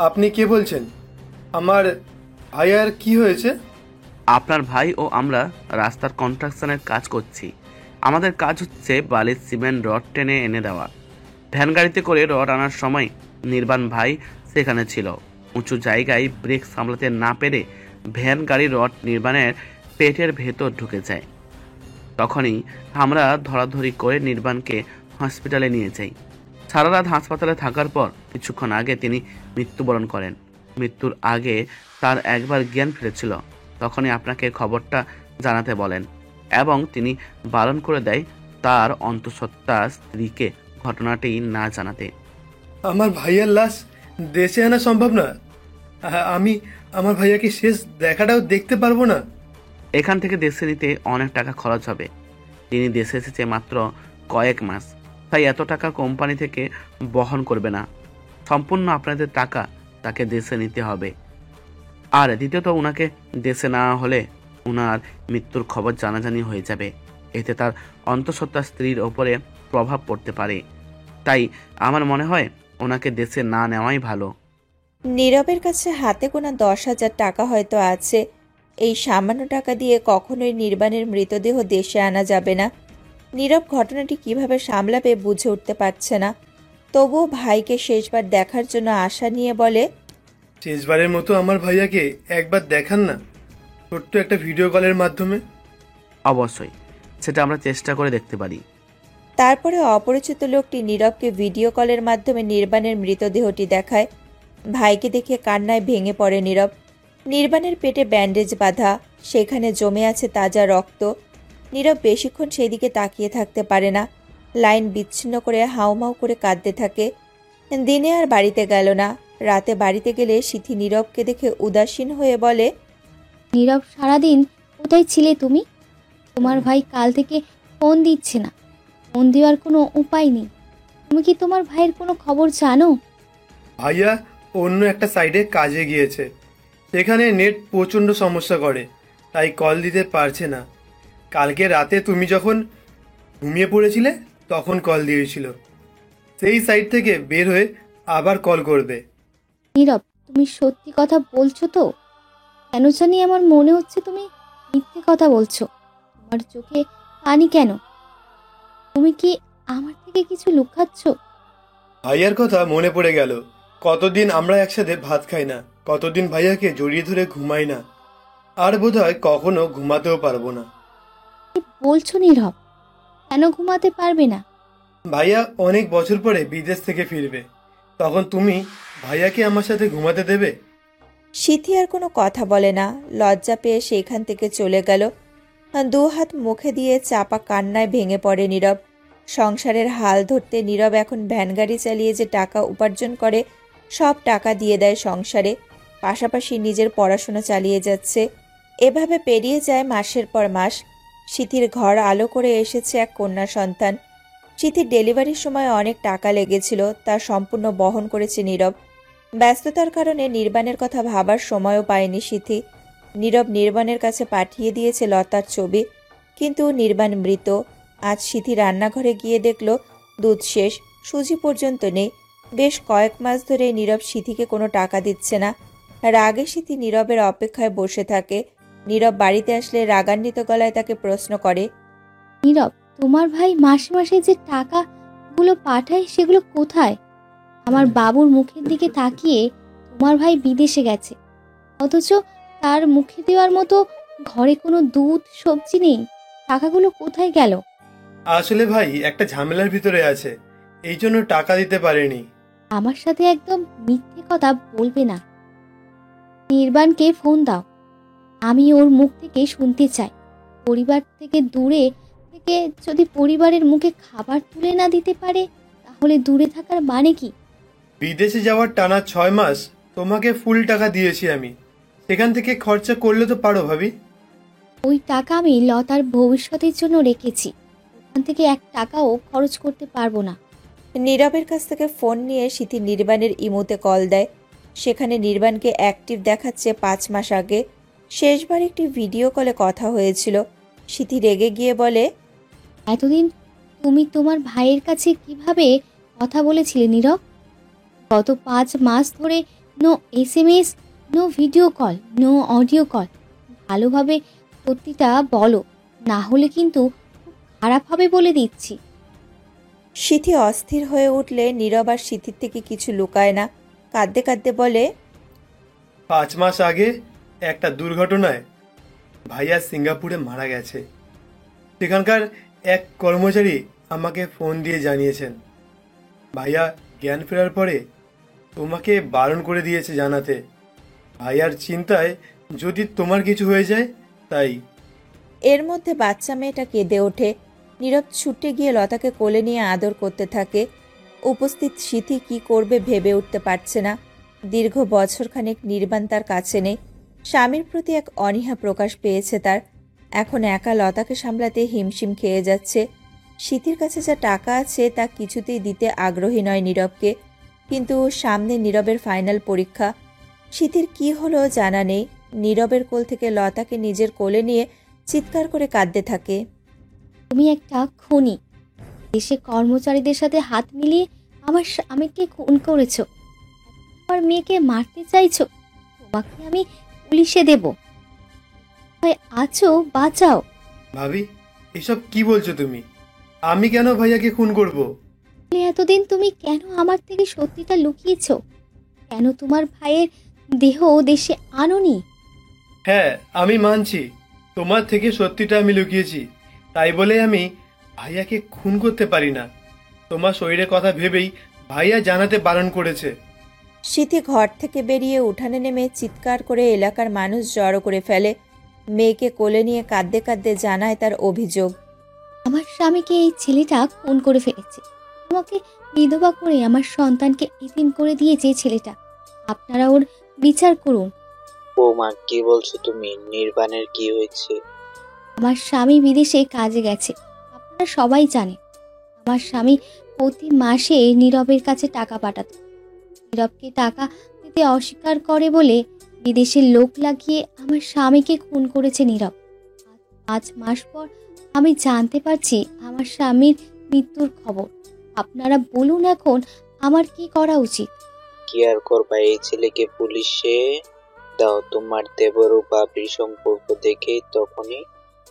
আপনি কে বলছেন? আমার ভাইয়ার কি হয়েছে? আপনার ভাই ও আমরা রাস্তার কনস্ট্রাকশনের কাজ করছি। আমাদের কাজ হচ্ছে বালির সিমেন্ট রড টেনে এনে দেওয়া। ভ্যান গাড়িতে করে রড আনার সময় নির্বাণ ভাই সেখানে ছিল। উঁচু জায়গায় ব্রেক সামলাতে না পেরে ভ্যান গাড়ি রড নির্বাণের পেটের ভেতর ঢুকে যায়। তখনই আমরা ধরাধরি করে নির্বাণকে হসপিটালে নিয়ে যাই। সারা রাত হাসপাতালে থাকার পর কিছুক্ষণ আগে তিনি মৃত্যুবরণ করেন। মৃত্যুর আগে তার একবার জ্ঞান ফিরেছিল, তখনই আপনাকে খবরটা জানাতে বলেন এবং তিনি বারণ করে দেয় তার অন্তঃসত্ত্বা স্ত্রীকে ঘটনাটি না জানাতে। আমার ভাইয়ার লাশ দেশে আনা সম্ভব না। আমি আমার ভাইয়াকে শেষ দেখাটাও দেখতে পারবো না। এখান থেকে দেশে নিতে অনেক টাকা খরচ হবে। তিনি দেশে এসেছে মাত্র কয়েক মাস, তাই এত টাকা কোম্পানি থেকে বহন করবে না। সম্পূর্ণ আপনাদের টাকা তাকে দেশে নিতে হবে। আর দ্বিতীয়ত, ওনাকে দেশে না হলে ওনার মৃত্যুর খবর জানাজানি হয়ে যাবে। এতে তার অন্তঃসত্ত্বা স্ত্রীর ওপরে প্রভাব পড়তে পারে। তাই আমার মনে হয় ওনাকে দেশে না নেওয়াই ভালো। নীরবের কাছে হাতে গোনা 10,000 টাকা হয়তো আছে। এই সামান্য টাকা দিয়ে কখনোই নির্বাণের মৃতদেহ দেশে আনা যাবে না। নীরব ঘটনাটি কিভাবে সামলাবে বুঝে উঠতে পারছে না। তবুও ভাইকে শেষবার দেখার জন্য আশা নিয়ে বলে, শেষবারের মতো আমার ভাইয়াকে একবার দেখান না, ছোট্ট একটা ভিডিও কলের মাধ্যমে। অবশ্যই, সেটা আমরা চেষ্টা করে দেখতে পারি। তারপরে অপরিচিত লোকটি নীরবকে ভিডিও কলের মাধ্যমে নির্বাণের মৃতদেহটি দেখায়। ভাইকে দেখে কান্নায় ভেঙে পড়ে নীরব। নির্বাণের পেটে ব্যান্ডেজ বাঁধা, সেখানে জমে আছে তাজা রক্ত। নীরব বেশিক্ষণ সেদিকে তাকিয়ে থাকতে পারে না। লাইন বিচ্ছিন্ন করে হাউমাউ করে কাঁদতে থাকে। দিনে আর বাড়িতে গেল না। রাতে বাড়িতে গেলে সিথি নীরবকে দেখে উদাসীন হয়ে বলে, নীরব, সারাদিন কোথায় ছিলে তুমি? তোমার ভাই কাল থেকে ফোন দিচ্ছে না। ফোন দেওয়ার কোনো উপায় নেই। তুমি কি তোমার ভাইয়ের কোনো খবর জানো? ভাইয়া অন্য একটা সাইডে কাজে গিয়েছে, সেখানে নেট প্রচণ্ড সমস্যা করে, তাই কল দিতে পারছে না। কালকে রাতে তুমি যখন ঘুমিয়ে পড়েছিলে তখন কল দিয়েছিল। সেই সাইড থেকে বের হয়ে আবার কল করবে। নীরব, তুমি সত্যি কথা বলছো তো? কেন জানি আমার মনে হচ্ছে তুমি মিথ্যে কথা বলছো। তোমার চোখে পানি কেন? তুমি কি আমার থেকে কিছু লুকাচ্ছ? ভাইয়ার কথা মনে পড়ে গেল। কতদিন আমরা একসাথে ভাত খাই না, কতদিন ভাইয়াকে জড়িয়ে ধরে ঘুমাই না, আর বোধহয় কখনো ঘুমাতেও পারবো না। কি বলছো নীরব? কেন ঘুমাতে পারবে না? ভাইয়া অনেক বছর পরে বিদেশ থেকে ফিরবে, তখন তুমি ভাইয়াকে আমার সাথে ঘুমাতে দেবে? সিথি আর কোনো কথা বলে না। লজ্জা পেয়ে সেখান থেকে চলে গেল। 2 হাত মুখে দিয়ে চাপা কান্নায় ভেঙে পড়ে নীরব। সংসারের হাল ধরতে নীরব এখন ভ্যান গাড়ি চালিয়ে যে টাকা উপার্জন করে সব টাকা দিয়ে দেয় সংসারে, পাশাপাশি নিজের পড়াশোনা চালিয়ে যাচ্ছে। এভাবে পেরিয়ে যায় মাসের পর মাস। সিথির ঘর আলো করে এসেছে এক কন্যা সন্তান। সিথির ডেলিভারির সময় অনেক টাকা লেগেছিল, তা সম্পূর্ণ বহন করেছে নীরব। ব্যস্ততার কারণে নির্বাণের কথা ভাবার সময়ও পায়নি সিথি। নীরব নির্বাণের কাছে পাঠিয়ে দিয়েছে লতার ছবি, কিন্তু নির্বাণ মৃত। আজ সিথি রান্নাঘরে গিয়ে দেখল দুধ শেষ, সুজি পর্যন্ত নেই। বেশ কয়েক মাস ধরে নীরব সিথিকে কোনো টাকা দিচ্ছে না। রাগে সিথি নীরবের অপেক্ষায় বসে থাকে। নীরব বাড়িতে আসলে রাগান্বিত গলায় তাকে প্রশ্ন করে, নীরব, তোমার ভাই মাসে মাসে যে টাকাগুলো পাঠায় সেগুলো কোথায়? আমার বাবুর মুখের দিকে তাকিয়ে তোমার ভাই বিদেশে গেছে, অথচ তার মুখে দেওয়ার মতো ঘরে কোনো দুধ সবজি নেই। টাকাগুলো কোথায় গেল? আসলে ভাই একটা ঝামেলার ভিতরে আছে, এই জন্য টাকা দিতে পারেনি। আমার সাথে একদম মিথ্যে কথা বলবে না। নির্বাণকে ফোন দাও, আমি ওর মুখ থেকে শুনতে চাই। পরিবার থেকে দূরে থেকে যদি পরিবারের মুখে খাবার তুলে না দিতে পারে, তাহলে দূরে থাকার মানে কি? বিদেশে যাওয়ার টানা 6 মাস তোমাকে ফুল টাকা দিয়েছি আমি, সেখান থেকে খরচা করলে তো পারো ভাবি। ওই টাকা আমি লতার ভবিষ্যতের জন্য রেখেছি, ওখান থেকে 1 টাকাও খরচ করতে পারবো না। নীরবের কাছ থেকে ফোন নিয়ে সিথি নির্বাণের ইমোতে কল দেয়। সেখানে নির্বাণকে অ্যাক্টিভ দেখাচ্ছে 5 মাস আগে। শেষবার একটি ভিডিও কলে কথা হয়েছিল। সিথি রেগে গিয়ে বলে, এতদিন তুমি তোমার ভাইয়ের কাছে কিভাবে কথা বলেছিলে নীরব? গত 5 মাস ধরে no SMS, no video call, no audio call. ভালোভাবে সত্যিটা বলো, না হলে কিন্তু খুব খারাপ হবে বলে দিচ্ছি। সিথি অস্থির হয়ে উঠলে নীরব আর সিথির থেকে কিছু লুকায় না। কাঁদতে কাঁদতে বলে, 5 মাস আগে একটা দুর্ঘটনায় ভাইয়া সিঙ্গাপুরে মারা গেছে। সেখানকার এক কর্মচারী আমাকে ফোন দিয়ে জানিয়েছেন ভাইয়া জ্ঞান ফেরার পরে তোমাকে বারণ করে দিয়েছে জানাতে। ভাইয়ার চিন্তায় যদি তোমার কিছু হয়ে যায় তাই। এর মধ্যে বাচ্চা মেয়েটা কেঁদে ওঠে। নীরব ছুটে গিয়ে লতাকে কোলে নিয়ে আদর করতে থাকে। উপস্থিত সিথি কি করবে ভেবে উঠতে পারছে না। দীর্ঘ বছরখানেক নির্বাণ তার কাছে নেই। স্বামীর প্রতি এক অনীহা প্রকাশ পেয়েছে তার। এখন একা লতাকে সামলাতে হিমশিম খেয়ে যাচ্ছে। সিথির কাছে যা টাকা আছে তা কিছুতেই দিতে আগ্রহী নয় নীরবকে। কিন্তু সামনে নীরবের ফাইনাল পরীক্ষা। সিথির কি হলো জানা নেই। নীরবের কোল থেকে লতাকে নিজের কোলে নিয়ে চিৎকার করে কাঁদতে থাকে। তুমি একটা খুনি, দেশে কর্মচারীদের সাথে হাত মিলিয়ে আমার স্বামীকে খুন করেছো, আমার মেয়েকে মারতে চাইছো। তোমাকে আমি পুলিশে দেব। আছো, বাঁচাও। ভাবি এসব কি বলছো তুমি? আমি কেন ভাইয়াকে খুন করব? এতদিন তুমি কেন আমার থেকে সত্যিটা লুকিয়েছো? কেন তোমার ভাইয়ের দেহ দেশে আনোনি? হ্যাঁ আমি মানছি তোমার থেকে সত্যিটা আমি লুকিয়েছি, তাই বলে আমি ভাইয়াকে খুন করতে পারি না। তোমার শরীরের কথা ভেবেই ভাইয়া জানাতে বারণ করেছে। সিথি ঘর থেকে বেরিয়ে উঠানে নেমে চিৎকার করে এলাকার মানুষ জড়ো করে ফেলে। মেয়েকে কোলে নিয়ে কাঁদতে কাঁদতে জানায় তার অভিযোগ। আমার স্বামীকে এই ছেলেটা খুন করে ফেলেছে। আমাকে বিধবা করে আমার সন্তানকে এতিম করে দিয়েছে এই ছেলেটা। আপনারা ওর বিচার করুন। বৌমা কি বলছো তুমি? নির্বাণের কি হয়েছে? আমার স্বামী বিদেশে কাজে গেছে, আপনারা সবাই জানেন। আমার স্বামী প্রতি মাসে নীরবের কাছে টাকা পাঠাতো। নীরবকে টাকা দিতে অস্বীকার করে বলে বিদেশের লোক লাগিয়ে আমার স্বামীকে খুন করেছে নীরব। 5 মাস পর আমি জানতে পারছি আমার স্বামীর মৃত্যুর খবর। আপনারা বলুন এখন আমার কি করা উচিত? কি আর করবা, এই ছেলেকে পুলিশে দাও। তোমার দেবর ও বাপির সম্পর্ক দেখে তখনই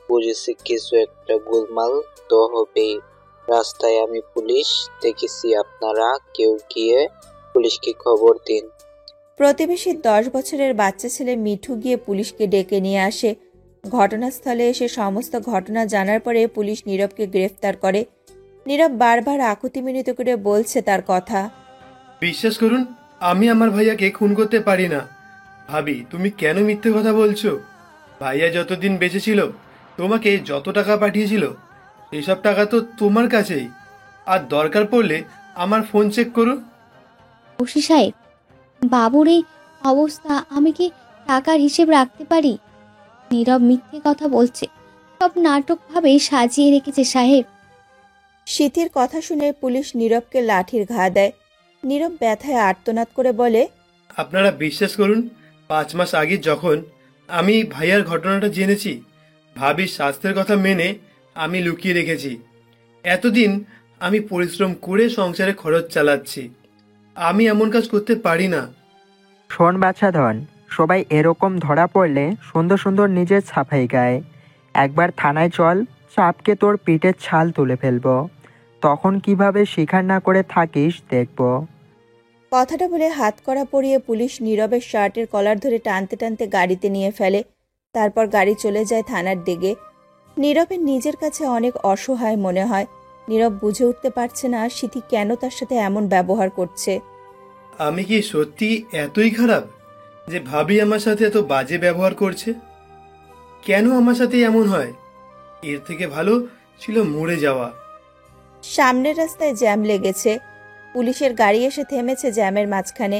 বুঝেছি কিছু একটা গোলমাল তো হবেই। রাস্তায় আমি পুলিশ দেখেছি, আপনারা কেউ গিয়ে পুলিশকে খবর দিন। প্রতিবেশী 10 বছরের বাচ্চা ছেলে মিঠু গিয়ে পুলিশকে ডেকে নিয়ে আসে। ঘটনাস্থলে এসে সমস্ত ঘটনা জানার পরে পুলিশ নীরবকে গ্রেফতার করে। নীরব বারবার আকুতি মিনতি করে বলছে তার কথা। বিশ্বাস করুন আমি আমার ভাইয়াকে খুন করতে পারি না। ভাবি তুমি কেন মিথ্যে কথা বলছো? ভাইয়া যতদিন বেঁচে ছিল তোমাকে যত টাকা পাঠিয়েছিল সেসব টাকা তো তোমার কাছেই। আর দরকার পড়লে আমার ফোন চেক করো। ওসি সাহেব, বাবুর এই অবস্থা, আমি কি টাকার হিসেব রাখতে পারি? নীরব মিথ্যে কথা বলছে, সব নাটকভাবে সাজিয়ে রেখেছে সাহেব। সিথির কথা শুনে পুলিশ নীরবকে লাঠির ঘা দেয়। নীরব ব্যথায় আর্তনাদ করে বলে, আপনারা বিশ্বাস করুন 5 মাস আগে যখন আমি ভাইয়ার ঘটনাটা জেনেছি, ভাবির স্বাস্থ্যের কথা মেনে আমি লুকিয়ে রেখেছি। এতদিন আমি পরিশ্রম করে সংসারে খরচ চালাচ্ছি। আমি এমন কাজ করতে পারি না। শোন বাছাধন, সবাই এরকম ধরা পড়লে সুন্দর সুন্দর নিজের ছাপাই গায়। একবার থানায় চল, চাপকে তোর পিঠের ছাল তুলে ফেলবো। তখন কিভাবে স্বীকার না করে থাকিস দেখব। কথাটা বলে হাত কড়া পরিয়ে পুলিশ নীরবের শার্টের কলার ধরে টানতে টানতে গাড়িতে নিয়ে ফেলে। তারপর গাড়ি চলে যায় থানার দিকে। নীরবের নিজের কাছে অনেক অসহায় মনে হয়। নীরব বুঝে উঠতে পারছে না সিথি কেন তার সাথে এমন ব্যবহার করছে। আমি কি সত্যি এতই খারাপ যে ভাবি আমার সাথে এত বাজে ব্যবহার করছে? কেন আমার সাথে এমন হয়? এর থেকে ভালো ছিল মরে যাওয়া। সামনের রাস্তায় জ্যাম লেগেছে। পুলিশের গাড়ি এসে থেমেছে জ্যামের মাঝখানে।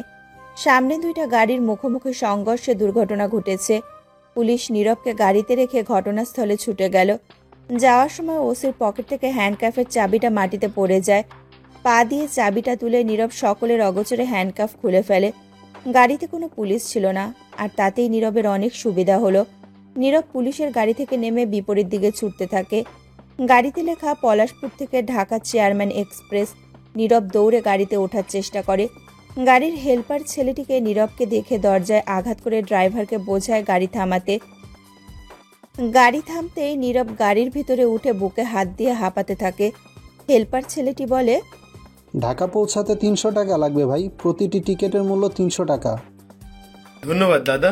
সামনে 2টা গাড়ির মুখোমুখি সংঘর্ষে দুর্ঘটনা ঘটেছে। পুলিশ নীরবকে গাড়িতে রেখে ঘটনাস্থলে ছুটে গেল। যাওয়ার সময় ওসির পকেট থেকে হ্যান্ডকাফের চাবিটা মাটিতে পড়ে যায়। পা দিয়ে চাবিটা তুলে নীরব সকলের অগোচরে হ্যান্ডকাফ খুলে ফেলে। গাড়িতে কোনো পুলিশ ছিল না, আর তাতেই নীরবের অনেক সুবিধা হলো। নীরব পুলিশের গাড়ি থেকে নেমে বিপরীত দিকে ছুটতে থাকে। গাড়িতে লেখা পলাশপুর থেকে ঢাকা চেয়ারম্যান এক্সপ্রেস। নীরব দৌড়ে গাড়িতে ওঠার চেষ্টা করে। গাড়ির হেল্পার ছেলেটিকে নীরবকে দেখে দরজায় আঘাত করে ড্রাইভারকে বোঝায় গাড়ি থামাতে। গাড়ি থামতেই নীরব গাড়ির ভিতরে উঠে বুকে হাত দিয়ে হাঁপাতে থাকে। হেল্পার ছেলেটি বলে, ঢাকা পৌঁছাতে 300 টাকা লাগবে ভাই, প্রতিটি টিকিটের মূল্য 300 টাকা। ধন্যবাদ দাদা,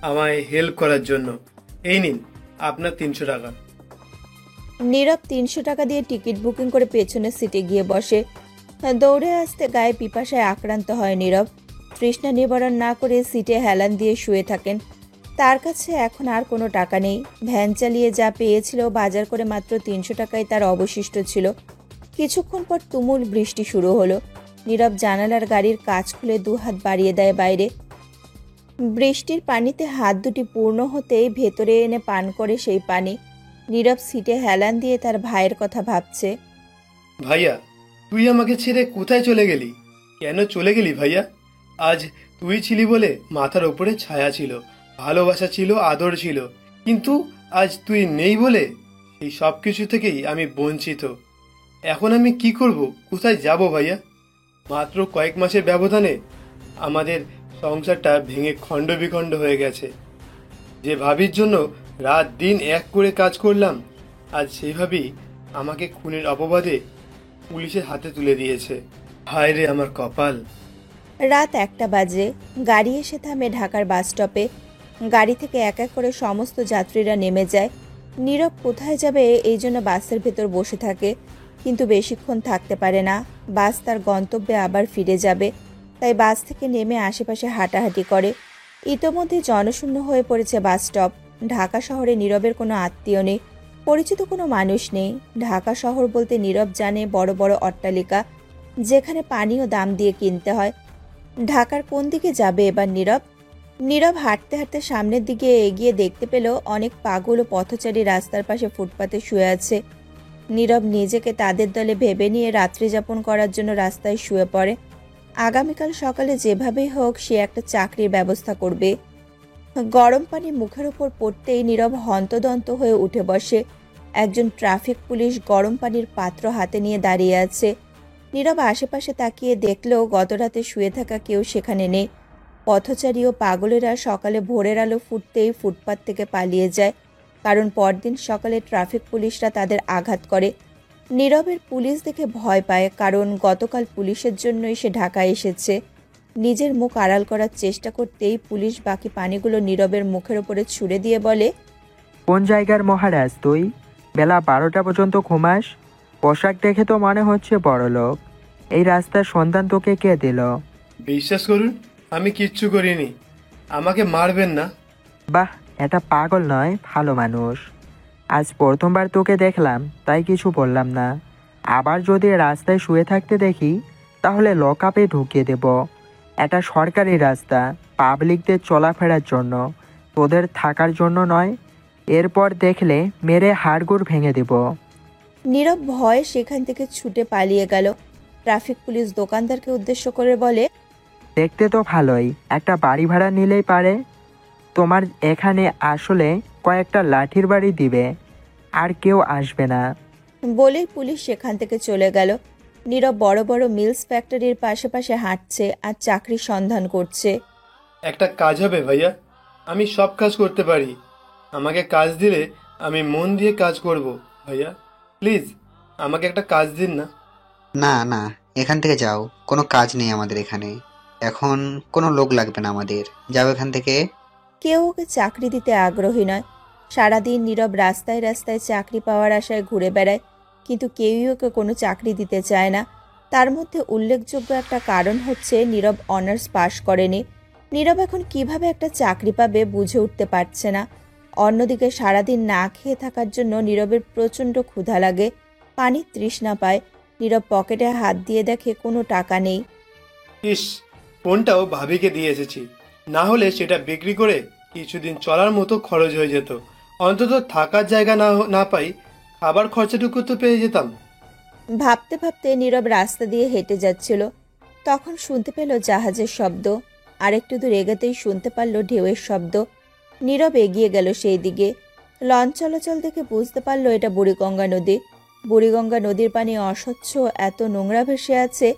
আমায় হেল্প করার জন্য। এই নিন আপনার 300 টাকা। নীরব 300 টাকা দিয়ে টিকিট বুকিং করে পেছনের সিটে গিয়ে বসে। দৌড়ে আসতে গায়ে পিপাসায় আক্রান্ত হয় নীরব। তৃষ্ণা নিবারণ না করে সিটে হেলান দিয়ে শুয়ে থাকেন। তার কাছে এখন আর কোনো টাকা নেই। ভ্যান চালিয়ে যা পেয়েছিল বাজার করে মাত্র 300 টাকায় তার অবশিষ্ট ছিল। কিছুক্ষণ পর তুমুল বৃষ্টি শুরু হলো। নীরব জানালার গাড়ির কাঁচ খুলে 2 হাত বাড়িয়ে দেয় বাইরে। বৃষ্টির পানিতে হাত দুটি পূর্ণ হতেই ভেতরে এনে পান করে সেই পানি। নীরব সিটে হেলান দিয়ে তার ভাইয়ের কথা ভাবছে। ভাইয়া, তুই আমাকে ছেড়ে কোথায় চলে গেলি? কেন চলে গেলি ভাইয়া? আজ তুই ছিলি বলে মাথার ওপরে ছায়া ছিল, ভালোবাসা ছিল, আদর ছিল। কিন্তু আজ তুই নেই বলে এই সব কিছু থেকেই আমি বঞ্চিত। এখন আমি কি করব, কোথায় যাব ভাইয়া? মাত্র কয়েক মাসের ব্যবধানে আমাদের সংসারটা ভেঙে খণ্ড বিখণ্ড হয়ে গেছে। যে ভাবির জন্য রাত দিন এক করে কাজ করলাম, আজ সেইভাবেই আমাকে খুনের অপবাদে পুলিশের হাতে তুলে দিয়েছে। হায় রে আমার কপাল। রাত 1টা বাজে। গাড়ি এসে থামে ঢাকার বাস স্টপে। গাড়ি থেকে এক এক করে সমস্ত যাত্রীরা নেমে যায়। নীরব কোথায় যাবে এই জন্য বাসের ভেতর বসে থাকে, কিন্তু বেশিক্ষণ থাকতে পারে না। বাস তার গন্তব্যে আবার ফিরে যাবে, তাই বাস থেকে নেমে আশেপাশে হাঁটাহাঁটি করে। ইতোমধ্যে জনশূন্য হয়ে পড়েছে বাস স্টপ। ঢাকা শহরে নীরবের কোনো আত্মীয় নেই, পরিচিত কোনো মানুষ নেই। ঢাকা শহর বলতে নীরব জানে বড় বড় অট্টালিকা, যেখানে পানিও দাম দিয়ে কিনতে হয়। ঢাকার কোন দিকে যাবে এবার নীরব? নীরব হাঁটতে হাঁটতে সামনের দিকে এগিয়ে দেখতে পেল অনেক পাগল ও পথচারী রাস্তার পাশে ফুটপাতে শুয়ে আছে। নীরব নিজেকে তাদের দলে ভেবে নিয়ে রাত্রি যাপন করার জন্য রাস্তায় শুয়ে পড়ে। আগামীকাল সকালে যেভাবেই হোক সে একটা চাকরির ব্যবস্থা করবে। গরম পানি মুখের উপর পড়তেই নীরব হন্তদন্ত হয়ে উঠে বসে। একজন ট্রাফিক পুলিশ গরম পানির পাত্র হাতে নিয়ে দাঁড়িয়ে আছে। নীরব আশেপাশে তাকিয়ে দেখলেও গতরাতে শুয়ে থাকা কেউ সেখানে নেই। পথচারী ও পাগলেরা সকালে ভোরের আলো ফুটতেই ফুটপাত থেকে পালিয়ে যায়, কারণ পরদিন সকালে ট্রাফিক পুলিশরা তাদের আঘাত করে। নীরবের পুলিশ দেখে ভয় পায়, কারণ গতকাল পুলিশের জন্যই সে ঢাকায় এসেছে। নিজের মুখ আড়াল করার চেষ্টা করতেই পুলিশ বাকি পানিগুলো নীরবের মুখের ওপরে ছুড়ে দিয়ে বলে, কোন জায়গার মহারাজ তুই? বেলা 12টা পর্যন্ত ঘুমাস? পোশাক দেখে তো মনে হচ্ছে বড়লোক। এই রাস্তার সন্ধান তোকে কে দিল? বিশ্বাস করুন, আমি কিচ্ছু করিনি। আমাকে মারবেন না। বাহ, এটা পাগল নয়, ভালো মানুষ। আজ প্রথমবার তোকে দেখলাম, তাই কিছু বললাম না। আবার যদি রাস্তায় শুয়ে থাকতে দেখি তাহলে লকআপে ঢুকিয়ে দেব। এটা সরকারি রাস্তা, পাবলিকদের চলাফেরার জন্য, তোদের থাকার জন্য নয়। এরপর দেখলে মেরে হাড়গোড় ভেঙে দেব। নীরব ভয়ে সেখান থেকে ছুটে পালিয়ে গেল। ট্রাফিক পুলিশ দোকানদারকে উদ্দেশ্য করে বলে, দেখতে তো ভালোই, একটা বাড়ি ভাড়া নিলেই পারে। তোমার এখানে আসলে কয়েকটা লাঠির বাড়ি দিবে, আর কেউ আসবে না। বলেই পুলিশ সেখান থেকে চলে গেল। নীরব বড় বড় মিলস ফ্যাক্টরির পাশে পাশে হাঁটছে আর চাকরির সন্ধান করছে। একটা কাজ হবে ভাইয়া, আমি সব কাজ করতে পারি। আমাকে কাজ দিলে আমি মন দিয়ে কাজ করব। ভাইয়া প্লিজ আমাকে একটা কাজ দিন না। না না, এখান থেকে যাও, কোনো কাজ নেই আমাদের এখানে। এখন কোনো লোক লাগবে না আমাদের, যাও এখান থেকে। কেউ ওকে চাকরি দিতে আগ্রহী নয়। সারাদিন নীরব রাস্তায় রাস্তায় চাকরি পাওয়ার আশায় ঘুরে বেড়ায়, কিন্তু কেউই ওকে কোনো চাকরি দিতে চায় না। তার মধ্যে উল্লেখযোগ্য একটা কারণ হচ্ছে নীরব অনার্স পাশ করেনি। নীরব এখন কিভাবে একটা চাকরি পাবে বুঝে উঠতে পারছে না। অন্যদিকে সারাদিন না খেয়ে থাকার জন্য নীরবের প্রচণ্ড ক্ষুধা লাগে, পানির তৃষ্ণা পায়। নীরব পকেটে হাত দিয়ে দেখে কোনো টাকা নেই। ইস, ফোনটাও ভাবিকে দিয়ে এসেছি, না হলে সেটা বিক্রি করে কিছুদিন চলার মতো খরচ হয়ে যেত। অন্তত থাকার জায়গা না পাই, খাবার খরচাটুকু তো পেয়ে যেতাম। ভাবতে ভাবতে নীরব রাস্তা দিয়ে হেঁটে যাচ্ছিল, তখন শুনতে পেল জাহাজের শব্দ। আরেকটু দূর এগোতেই শুনতে পারল ঢেউয়ের শব্দ। নীরব এগিয়ে গেল সেই দিকে। লঞ্চ চলাচল দেখে বুঝতে পারল এটা বুড়িগঙ্গা নদী। বুড়িগঙ্গা নদীর পানি অস্বচ্ছ, এত নোংরা ভেসে আছে।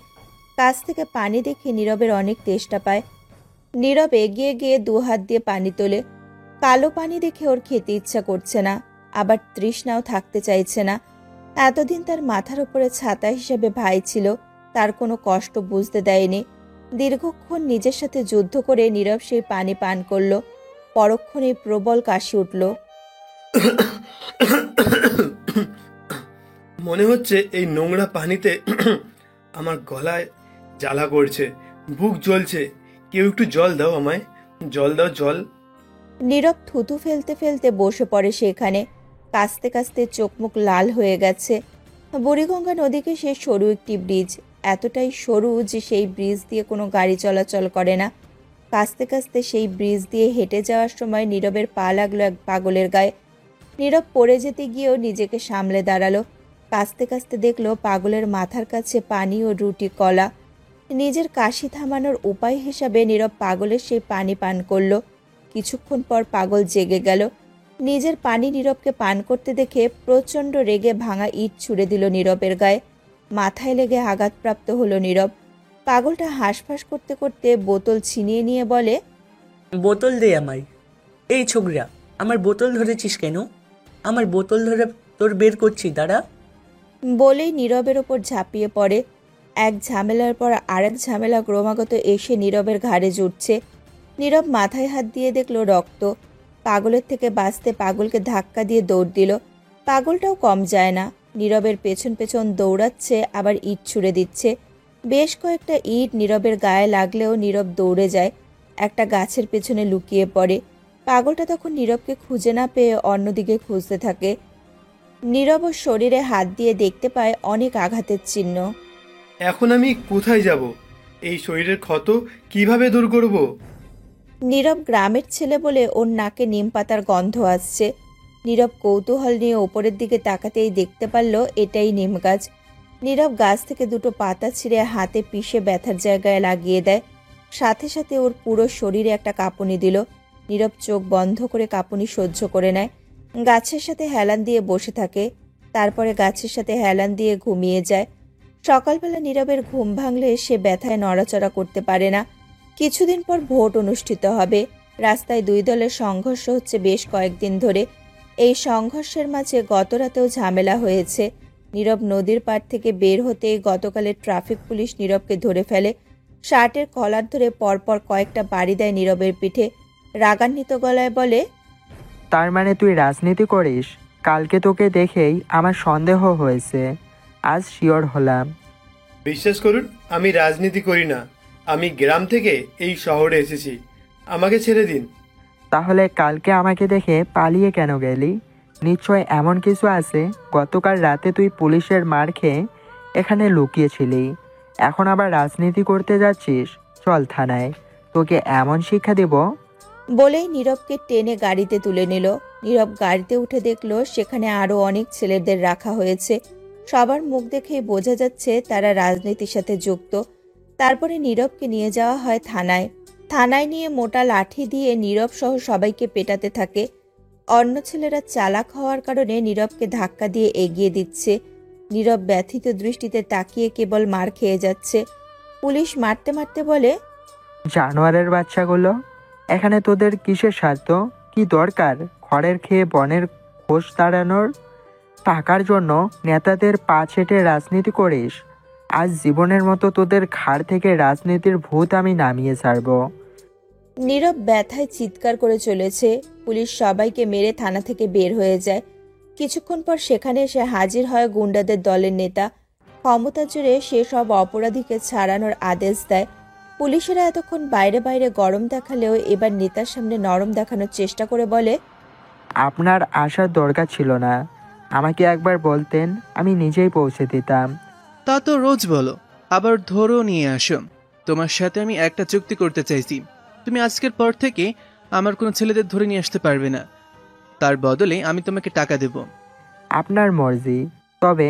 কাছ থেকে পানি দেখে নীরবের অনেক তেষ্টা পায়। নীরব এগিয়ে গিয়ে 2 হাত দিয়ে পানি তোলে। কালো পানি দেখে ওর খেতে ইচ্ছা করছে না, আবার তৃষ্ণাও থাকতে চাইছে না। এতদিন তার মাথার উপরে ছাতা হিসেবে ভাই ছিল, তার কোনো কষ্ট বুঝতে দেয়নি। দীর্ঘক্ষণ নিজের সাথে যুদ্ধ করে নীরব সেই পানি পান করল। পরক্ষণেই প্রবল কাশি উঠল। মনে হচ্ছে এই নোংরা পানিতে আমার গলায় জ্বালা করছে, বুক জ্বলছে। কেউ একটু জল দাও আমায়, জল দাও, জল। নীরব থুতু ফেলতে ফেলতে বসে পড়ে সেখানে। কাস্তে কাস্তে চোখ মুখ লাল হয়ে গেছে। বুড়িগঙ্গা নদীকে সে সরু একটি ব্রিজ, এতটাই সরু যে সেই ব্রিজ দিয়ে কোনো গাড়ি চলাচল করে না। কাস্তে কাস্তে সেই ব্রিজ দিয়ে হেঁটে যাওয়ার সময় নীরবের পা লাগলো এক পাগলের গায়ে। নীরব পড়ে যেতে গিয়েও নিজেকে সামলে দাঁড়ালো। কাস্তে কাস্তে দেখলো পাগলের মাথার কাছে পানি ও রুটি কলা। নিজের কাশি থামানোর উপায় হিসাবে নীরব পাগলের সেই পানি পান করলো। কিছুক্ষণ পর পাগল জেগে গেল। নিজের পানি নীরবকে পান করতে দেখে প্রচণ্ড রেগে ভাঙা ইট ছুঁড়ে দিল নীরবের গায়ে। মাথায় লেগে আঘাতপ্রাপ্ত হলো নীরব। পাগলটা হাঁসফাঁস করতে করতে বোতল ছিনিয়ে নিয়ে বলে, বোতল দে আমায়। এই ছোকরা, আমার বোতল ধরেছিস কেন? আমার বোতল ধরে তোর বের করছি, দাঁড়া। বলেই নীরবের ওপর ঝাঁপিয়ে পড়ে। এক ঝামেলার পর আরেক ঝামেলা ক্রমাগত এসে নীরবের ঘাড়ে জুটছে। নীরব মাথায় হাত দিয়ে দেখলো রক্ত। পাগলের থেকে বাঁচতে পাগলকে ধাক্কা দিয়ে দৌড় দিল। পাগলটাও কম যায় না, নীরবের পেছন পেছন দৌড়াচ্ছে, আবার ইট ছুঁড়ে দিচ্ছে। বেশ কয়েকটা ইট নীরবের গায়ে লাগলেও নীরব দৌড়ে যায়, একটা গাছের পেছনে লুকিয়ে পড়ে। পাগলটা তখন নীরবকে খুঁজে না পেয়ে অন্যদিকে খুঁজতে থাকে। নীরব ওর শরীরে হাত দিয়ে দেখতে পায় অনেক আঘাতের চিহ্ন। এখন আমি কোথায় যাব? এই শরীরের ক্ষত কিভাবে দূর করব? নীরব গ্রামের ছেলে বলে ওর নাকে নিম পাতার গন্ধ আসছে। নীরব কৌতূহল নিয়ে ওপরের দিকে তাকাতেই দেখতে পারল এটাই নিম গাছ। নীরব গাছ থেকে দুটো পাতা ছিঁড়ে হাতে পিষে ব্যথার জায়গায় লাগিয়ে দেয়। সাথে সাথে ওর পুরো শরীরে একটা কাঁপুনি দিল। নীরব চোখ বন্ধ করে কাঁপুনি সহ্য করে নেয়। গাছের সাথে হেলান দিয়ে বসে থাকে, তারপরে গাছের সাথে হেলান দিয়ে ঘুমিয়ে যায়। সকালবেলা নীরবের ঘুম ভাঙলে সে ব্যথায় নড়াচড়া করতে পারে না। কিছুদিন পর ভোট অনুষ্ঠিত হবে। রাস্তায় দুই দলের সংঘর্ষ হচ্ছে বেশ কয়েকদিন ধরে। এই সংঘর্ষের মাঝে গতরাতেও ঝামেলা হয়েছে। নীরব নদীর পাড় থেকে বের হতেই গতকালের ট্রাফিক পুলিশ নীরবকে ধরে ফেলে। শার্টের কলার ধরে পরপর কয়েকটা বাড়ি দেয় নীরবের পিঠে। রাগান্বিত গলায় বলে, তার মানে তুই রাজনীতি করিস? কালকে তোকে দেখেই আমার সন্দেহ হয়েছে, আজ শিওর হলাম। বিশ্বাস করুন, আমি রাজনীতি করি না। আমি গ্রাম থেকে এই শহরে এসেছি, আমাকে ছেড়ে দিন। তাহলে কালকে আমাকে দেখে পালিয়ে কেন গেলি? নিশ্চয় এমন কিছু আছে। গতকাল রাতে তুই পুলিশের মার খেয়ে এখানে লুকিয়েছিলি, এখন আবার রাজনীতি করতে যাচ্ছিস? চল থানায়, তোকে এমন শিক্ষা দেব। বলেই নীরবকে টেনে গাড়িতে তুলে নিল। নীরব গাড়িতে উঠে দেখলো সেখানে আরো অনেক ছেলেদের রাখা হয়েছে। সবার মুখ দেখেই বোঝা যাচ্ছে তারা রাজনীতির সাথে যুক্ত। তারপরে নীরবকে নিয়ে যাওয়া হয় থানায়। থানায় নিয়ে মোটা লাঠি দিয়ে নীরব সহ সবাইকে পেটাতে থাকে। অন্য ছেলেরা চালাক হওয়ার কারণে নীরবকে ধাক্কা দিয়ে এগিয়ে দিচ্ছে। নীরব ব্যথিত দৃষ্টিতে তাকিয়ে কেবল মার খেয়ে যাচ্ছে। পুলিশ মারতে মারতে বলে, জানোয়ারের বাচ্চাগুলো, এখানে তোদের কিসের স্বার্থ? কি দরকার খড়ের খেয়ে বনের খোঁজ দাঁড়ানোর? টাকার জন্য নেতাদের পা ছেটে রাজনীতি করিস? আজ জীবনের মতো তোদের ঘাড় থেকে রাজনীতির ভূত আমি নামিয়ে ছাড়ব। নীরব ব্যথায় চিৎকার করে চলেছে। পুলিশ সবাইকে মেরে থানা থেকে বের হয়ে যায়। কিছুক্ষণ পর সেখানে এসে হাজির হয় গুন্ডাদের দলের নেতা। ক্ষমতা জুড়ে সে সব অপরাধীকে ছাড়ানোর আদেশ দেয়। পুলিশেরা এতক্ষণ বাইরে বাইরে গরম দেখালেও এবার নেতার সামনে নরম দেখানোর চেষ্টা করে বলে, আপনার আসার দরকার ছিল না, আমাকে একবার বলতেন, আমি নিজেই পৌঁছে দিতাম। তা তো রোজ বলো, আবার ধরো নিয়ে আসো। তোমার সাথে আমি একটা চুক্তি করতে চাইছি। তুমি আজকের পর থেকে আমার কোনো ছেলেদের ধরে নিয়ে আসতে পারবে না, তার বদলে আমি তোমাকে টাকা দেব। আপনার মর্জি, তবে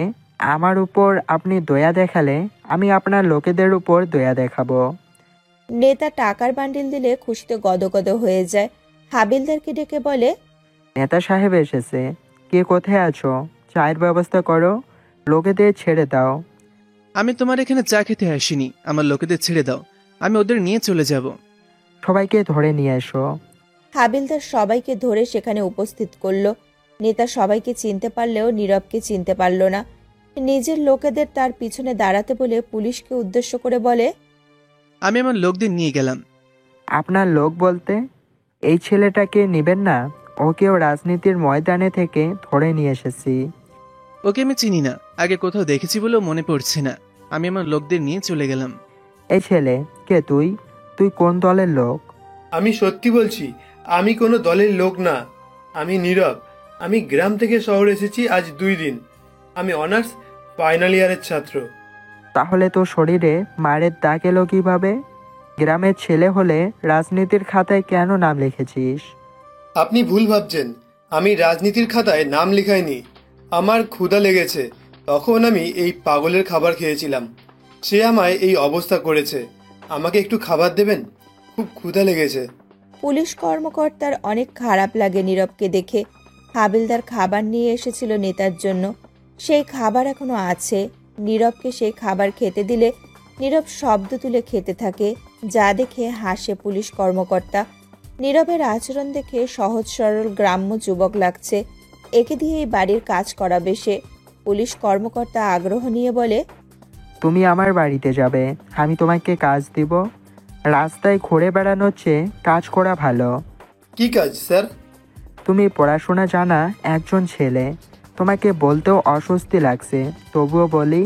আমার উপর আপনি দয়া দেখালে আমি আপনার লোকেদের উপর দয়া দেখাবো। নেতা টাকার বান্ডিল দিলে খুশিতে গদগদ হয়ে যায়। হাবিলদারকে ডেকে বলে, নেতা সাহেব এসেছে, কে কোথায় আছো? চায়ের ব্যবস্থা করো, লোকেদের ছেড়ে দাও। আমি তোমার এখানে চা খেতে আসিনি, আমার লোকেদের ছেড়ে দাও, আমি ওদের নিয়ে চলে যাব। সবাইকে ধরে নিয়ে এসো। হাবিলদার সবাইকে ধরে সেখানে উপস্থিত করলো। নেতা সবাইকে চিনতে পারলেও নীরবকে চিনতে পারল না। নিজের লোকেদের তার পিছনে দাঁড়াতে বলে পুলিশকে উদ্দেশ্য করে বলে, আমি আমার লোকদের নিয়ে গেলাম। আপনার লোক বলতে? এই ছেলেটাকে নেবেন না? ওকেও রাজনীতির ময়দানে থেকে ধরে নিয়ে এসেছি। ওকে আমি চিনি না, আগে কোথাও দেখেছি বলেও মনে পড়ছে না। আমি আমার লোকদের নিয়ে চলে গেলাম। এই ছেলে, কে তুই? তুই কোন দলের লোক? আমি সত্যি বলছি, আমি কোনো দলের লোক না। আমি নীরব। আমি গ্রাম থেকে শহরে এসেছি আজ 2 দিন। আমি অনার্স ফাইনাল ইয়ারের ছাত্র। তাহলে তো শরীরে মারের দাগ এলো কিভাবে? গ্রামের ছেলে হলে রাজনীতির খাতায় কেন নাম লিখেছিস? আপনি ভুল ভাবছেন, আমি রাজনীতির খাতায় নাম লেখাইনি। আমার ক্ষুধা লেগেছে, তখন আমি এই পাগলের খাবার খেয়েছিলাম। সে আমায় এই অবস্থা করেছে। আমাকে একটু খাবার দেবেন? খুব ক্ষুধা লেগেছে। পুলিশ কর্মকর্তার অনেক খারাপ লাগে নীরবকে দেখে। হাবিলদার খাবার নিয়ে এসেছিল নেতার জন্য, সেই খাবার এখনো আছে। নীরবকে সেই খাবার খেতে দিলে নীরব শব্দ তুলে খেতে থাকে, যা দেখে হাসে পুলিশ কর্মকর্তা। নীরবের আচরণ দেখে সহজ সরল গ্রাম্য যুবক লাগছে, একে দিয়ে এই বাড়ির কাজ করাবে সে। পুলিশ কর্মকর্তা আগ্রহ নিয়ে বলে, তুমি আমার বাড়িতে যাবে, আমি তোমাকে কাজ দিব। রাস্তায় ঘুরে বেড়ানোর চেয়ে কাজ করা ভালো। কি কাজ স্যার? তুমি পড়াশোনা জানা একজন ছেলে, তোমাকে বলতেও অস্বস্তি লাগছে, তবুও বলি,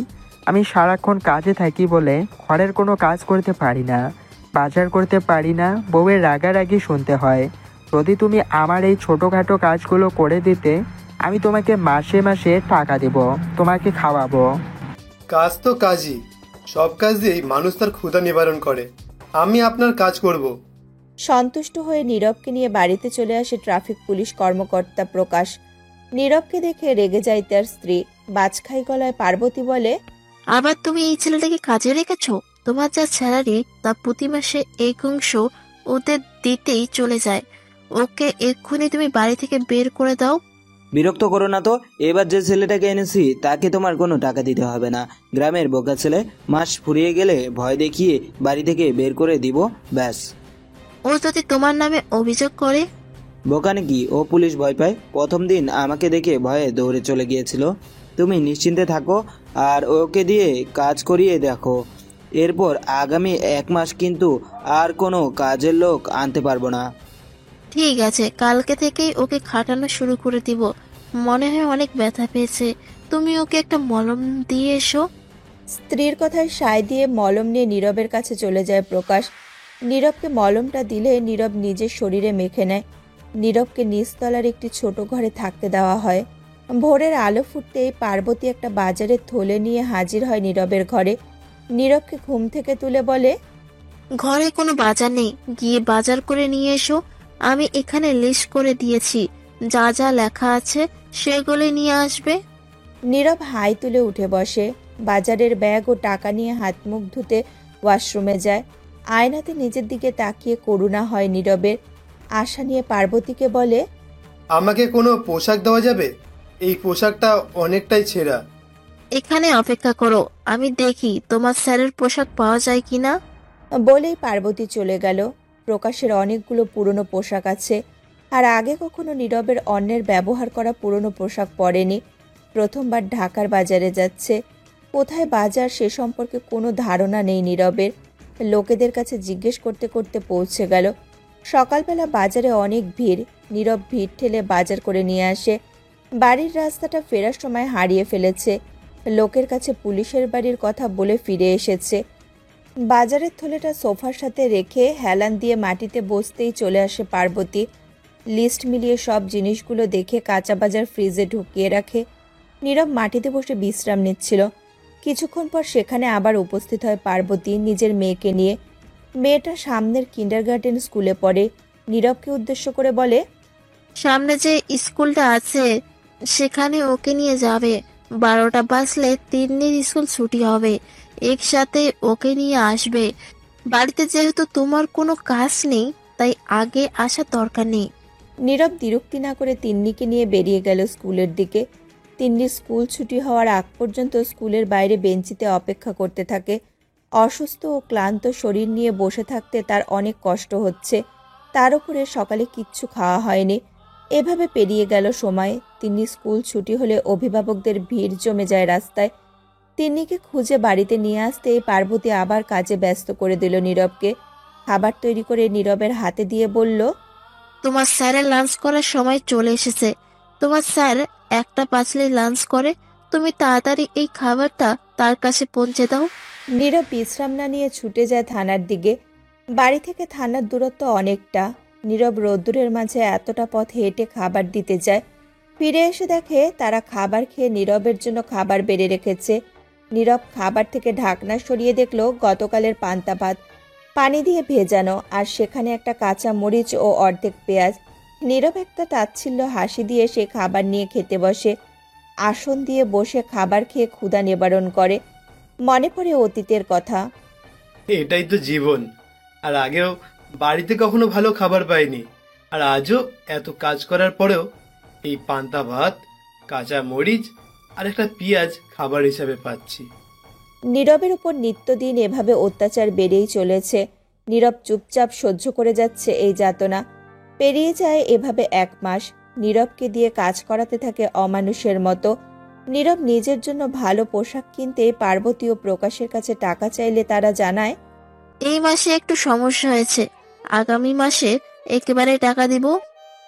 আমি সারাক্ষণ কাজে থাকি বলে ঘরের কোনো কাজ করতে পারি না, বাজার করতে পারি না, বউয়ের রাগারাগি শুনতে হয়। যদি তুমি আমার এই ছোটোখাটো কাজগুলো করে দিতে, আমি তোমাকে মাসে মাসে টাকা দেব, তোমাকে খাওয়াবো। কাজ তো কাজই, সব কাজ দিয়েই মানুষ তার ক্ষুধা নিবারণ করে। আমি আপনার কাজ করব। সন্তুষ্ট হয়ে নীরবকে নিয়ে বাড়িতে চলে আসে ট্রাফিক পুলিশ কর্মকর্তা প্রকাশ। নীরবকে দেখে রেগে যায় তার স্ত্রী। বাজখাই গলায় পার্বতী বলে, আবার তুমি এই ছেলেটাকে কাজে রেখেছো? তোমার যা স্যালারি তা প্রতি মাসে 1 ওদের দিতেই চলে যায়। ওকে এক্ষুনি তুমি বাড়ি থেকে বের করে দাও। বিরক্ত করো না তো, এবার যে ছেলেটাকে এনেছি তাকে তোমার কোনো টাকা দিতে হবে না। গ্রামের বোকা ছেলে, মাস ফুরিয়ে গেলে ভয় দেখিয়ে বাড়ি থেকে বের করে দিব, ব্যাস। ও যদি তোমার নামে অভিযোগ করে? বোকা নাকি? ও পুলিশ ভয় পায়? প্রথম দিন আমাকে দেখে ভয়ে দৌড়ে চলে গিয়েছিল। তুমি নিশ্চিন্তে থাকো আর ওকে দিয়ে কাজ করিয়ে দেখো। এরপর আগামী 1 মাস কিন্তু আর কোনো কাজের লোক আনতে পারবো না। ঠিক আছে, কালকে থেকেই ওকে খাটানো শুরু করে দিব। মনে হয় অনেক ব্যথা পেয়েছে, তুমি ওকে একটা মলম দিয়ে এসো। স্ত্রীর কথায় সায় দিয়ে মলম নিয়ে নীরবের কাছে চলে যায় প্রকাশ। নীরবকে মলমটা দিলে নীরব নিজের শরীরে মেখে নেয়। নীরবকে নিচতলার একটি ছোট ঘরে থাকতে দেওয়া হয়। ভোরের আলো ফুটতেই পার্বতী একটা বাজারের থলে নিয়ে হাজির হয় নীরবের ঘরে। নীরবকে ঘুম থেকে তুলে বলে, ঘরে কোনো বাজার নেই, গিয়ে বাজার করে নিয়ে এসো। আমি এখানে লিস্ট করে দিয়েছি, যা যা লেখা আছে সেগুলো নিয়ে আসবে। নীরব হাই তুলে উঠে বসে। বাজারের ব্যাগ ও টাকা নিয়ে হাত মুখ ধুতে ওয়াশরুমে যায়। আয়নাতে নিজের দিকে তাকিয়ে করুণা হয় নীরবের। আশা নিয়ে পার্বতীকে বলে, আমাকে কোনো পোশাক দেওয়া যাবে? এই পোশাকটা অনেকটাই ছেঁড়া। এখানে অপেক্ষা করো, আমি দেখি তোমার স্যারের পোশাক পাওয়া যায় কিনা। বলেই পার্বতী চলে গেল। প্রকাশের অনেকগুলো পুরনো পোশাক আছে, আর আগে কখনো নীরবের অন্যের ব্যবহার করা পুরনো পোশাক পরেনি। প্রথমবার ঢাকার বাজারে যাচ্ছে। কোথায় বাজার সে সম্পর্কে কোনো ধারণা নেই নীরবের। লোকেদের কাছে জিজ্ঞেস করতে করতে পৌঁছে গেল। সকালবেলা বাজারে অনেক ভিড়। নীরব ভিড় ঠেলে বাজার করে নিয়ে আসে। বাড়ির রাস্তাটা ফেরার সময় হারিয়ে ফেলেছে। লোকের কাছে পুলিশের বাড়ির কথা বলে ফিরে এসেছে। বাজারের থলেটা সোফার সাথে রেখে হেলান দিয়ে মাটিতে বসতেই চলে আসে পার্বতী। লিস্ট মিলিয়ে সব জিনিসগুলো দেখে কাঁচা বাজার ফ্রিজে ঢুকিয়ে রাখে। নীরব মাটিতে বসে বিশ্রাম নিচ্ছিল। কিছুক্ষণ পর সেখানে আবার উপস্থিত হয় পার্বতী নিজের মেয়েকে নিয়ে। মেয়েটা সামনের কিন্ডারগার্টেন স্কুলে পড়ে। নীরবকে উদ্দেশ্য করে বলে, সামনে যে স্কুলটা আছে সেখানে ওকে নিয়ে যাবে। 12টা বাজলে তিন্নির স্কুল ছুটি হবে, একসাথে ওকে নিয়ে আসবে। বাড়িতে যেহেতু তোমার কোনো কাজ নেই, তাই আগে আসার দরকার নেই। নীরব দ্বিরুক্তি না করে তিন্নিকে নিয়ে বেরিয়ে গেল স্কুলের দিকে। তিন্নির স্কুল ছুটি হওয়ার আগ পর্যন্ত স্কুলের বাইরে বেঞ্চিতে অপেক্ষা করতে থাকে। অসুস্থ ও ক্লান্ত শরীর নিয়ে বসে থাকতে তার অনেক কষ্ট হচ্ছে। তার উপরে সকালে কিচ্ছু খাওয়া হয়নি। এভাবে পেরিয়ে গেল সময়। তিন্নি স্কুল ছুটি হলে অভিভাবকদের ভিড় জমে যায় রাস্তায়। তিন্নিকে খুঁজে বাড়িতে নিয়ে আসতে পার্বতী আবার কাজে ব্যস্ত করে দিল নীরবকে। খাবার তৈরি করে নীরবের হাতে দিয়ে বলল, তোমার স্যারের লাঞ্চ করার সময় চলে এসেছে। তোমার স্যার 1:05 লাঞ্চ করে, তুমি তাড়াতাড়ি এই খাবারটা তার কাছে পৌঁছে দাও। নীরব বিশ্রাম না নিয়ে ছুটে যায় থানার দিকে। বাড়ি থেকে থানার দূরত্ব অনেকটা। নীরব রোদ্দুরের মাঝে এতটা পথ হেঁটে খাবার দিতে যায়। ফিরে এসে দেখে তারা খাবার খেয়ে নীরবের জন্য খাবার বেড়ে রেখেছে। নীরব খাবার থেকে ঢাকনা সরিয়ে দেখলো গতকালের পান্তা ভাত, পানি দিয়ে ভেজানো, আর সেখানে একটা কাঁচা মরিচ ও অর্ধেক পেঁয়াজ। নীরব একটা তাচ্ছিল্য হাসি দিয়ে সে খাবার নিয়ে খেতে বসে। আসন দিয়ে বসে খাবার খেয়ে ক্ষুধা নিবারণ করে। মনে পড়ে অতীতের কথা। এটাই তো জীবন। আর আগেও বাড়িতে কখনো ভালো খাবার পাইনি, আর আজও এত কাজ করার পরেও এই পান্তা ভাত, কাঁচা মরিচ আর একটা পেঁয়াজ খাবার হিসাবে পাচ্ছি। নীরবের উপর নিত্যদিন এভাবে অত্যাচার বেড়েই চলেছে। নীরব চুপচাপ সহ্য করে যাচ্ছে এই যাতনা। পেরিয়ে যায় এভাবে 1 মাস। নীরবকে দিয়ে কাজ করাতে থাকে অমানুষের মতো। নীরব নিজের জন্য ভালো পোশাক কিনতে পার্বতী ও প্রকাশের কাছে টাকা চাইলে তারা জানায়, এই মাসে একটু সমস্যা হয়েছে, আগামী মাসে একেবারে টাকা দিব।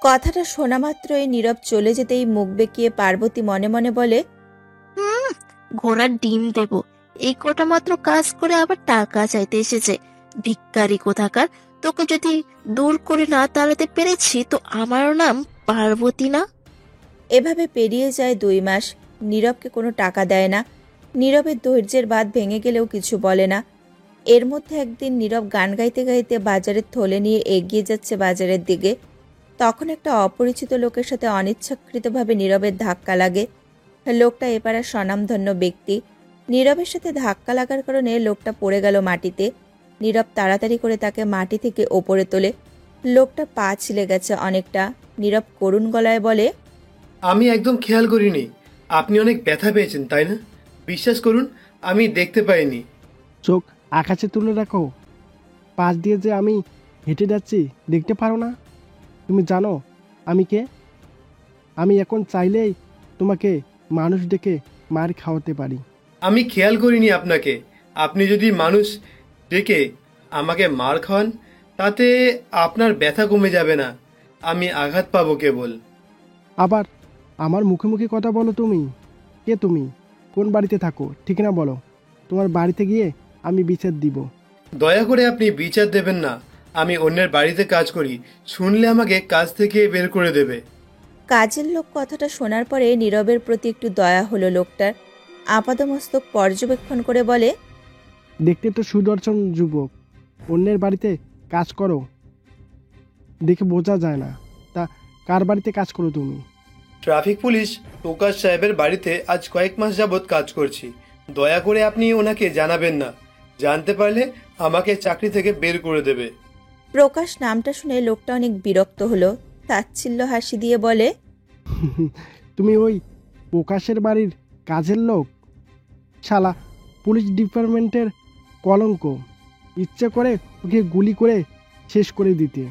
কথাটা শোনা মাত্রই নীরব চলে যেতেই মুখ বেঁকিয়ে পার্বতী মনে মনে বলে, ঘোড়ার ডিম দেব, এই কটা মাত্র কাজ করে আবার টাকা চাইতে এসেছে, ভিক্ষারি কোথাকার। তোকে যদি দূর করে না তাড়াতে পেরেছি তো আমারও নাম পার্বতী না। এভাবে পেরিয়ে যায় 2 মাস। নীরবকে কোনো টাকা দেয় না। নীরবের ধৈর্যের বাঁধ ভেঙে গেলেও কিছু বলে না। এর মধ্যে একদিন নীরব গান গাইতে গাইতে বাজারের থলে নিয়ে এগিয়ে যাচ্ছে বাজারের দিকে। তখন একটা অপরিচিত লোকের সাথে অনিচ্ছাকৃতভাবে নীরবের ধাক্কা লাগে। লোকটা এপাড়ার স্বনামধন্য ব্যক্তি। নীরবের সাথে ধাক্কা লাগার কারণে লোকটা পড়ে গেল মাটিতে। নীরব তাড়াতাড়ি করে তাকে মাটি থেকে ওপরে তোলে। লোকটা পা ছিলে গেছে অনেকটা। নীরব করুণ গলায় বলে, আমি একদম খেয়াল করিনি। আপনি অনেক ব্যথা পেয়েছেন তাই না? বিশ্বাস করুন, আমি দেখতে পাইনি। চোখ আকাশে তুলে রাখো। পাশ দিয়ে যে আমি হেঁটে যাচ্ছি দেখতে পারো না? তুমি জানো আমি কে? আমি এখন চাইলেই তোমাকে মানুষ ডেকে মার খাওয়াতে পারি। আমি খেয়াল করিনি আপনাকে। আপনি যদি মানুষ ডেকে আমাকে মার খাওয়ান, তাতে আপনার ব্যথা কমে যাবে না, আমি আঘাত পাবো কেবল। আবার আমার মুখে মুখে কথা বলো। তুমি কে? তুমি কোন বাড়িতে থাকো? ঠিক না বলো। তোমার বাড়িতে গিয়ে আমি বিচার দিব। দয়া করে আপনি বিচার দেবেন না। আমি অন্যের বাড়িতে কাজ করি, শুনলে আমাকে কাজ থেকে বের করে দেবে। কাজের লোক কথাটা শোনার পরে নীরবের প্রতি একটু দয়া হলো লোকটার। আপাদমস্তক পর্যবেক্ষণ করে বলে, দেখতে তো সুদর্শন যুবক, অন্যের বাড়িতে কাজ করো দেখে বোঝা যায় না। তা কার বাড়িতে কাজ করো তুমি? ট্রাফিক পুলিশ প্রকাশ সাহেবের বাড়িতে আজ কয়েক মাস যাবৎ কাজ করছি। দয়া করে আপনি ওনাকে জানাবেন না। জানতে পারলে আমাকে চাকরি থেকে বের করে দেবে। প্রকাশ নামটা শুনে লোকটা অনেক বিরক্ত হলো। তাচ্ছিল্য হাসি দিয়ে বলে, তুমি ওই প্রকাশের বাড়ির কাজের লোক? শালা পুলিশ ডিপার্টমেন্টের কলঙ্ক। ইচ্ছে করে ওকে গুলি করে শেষ করে দিতে।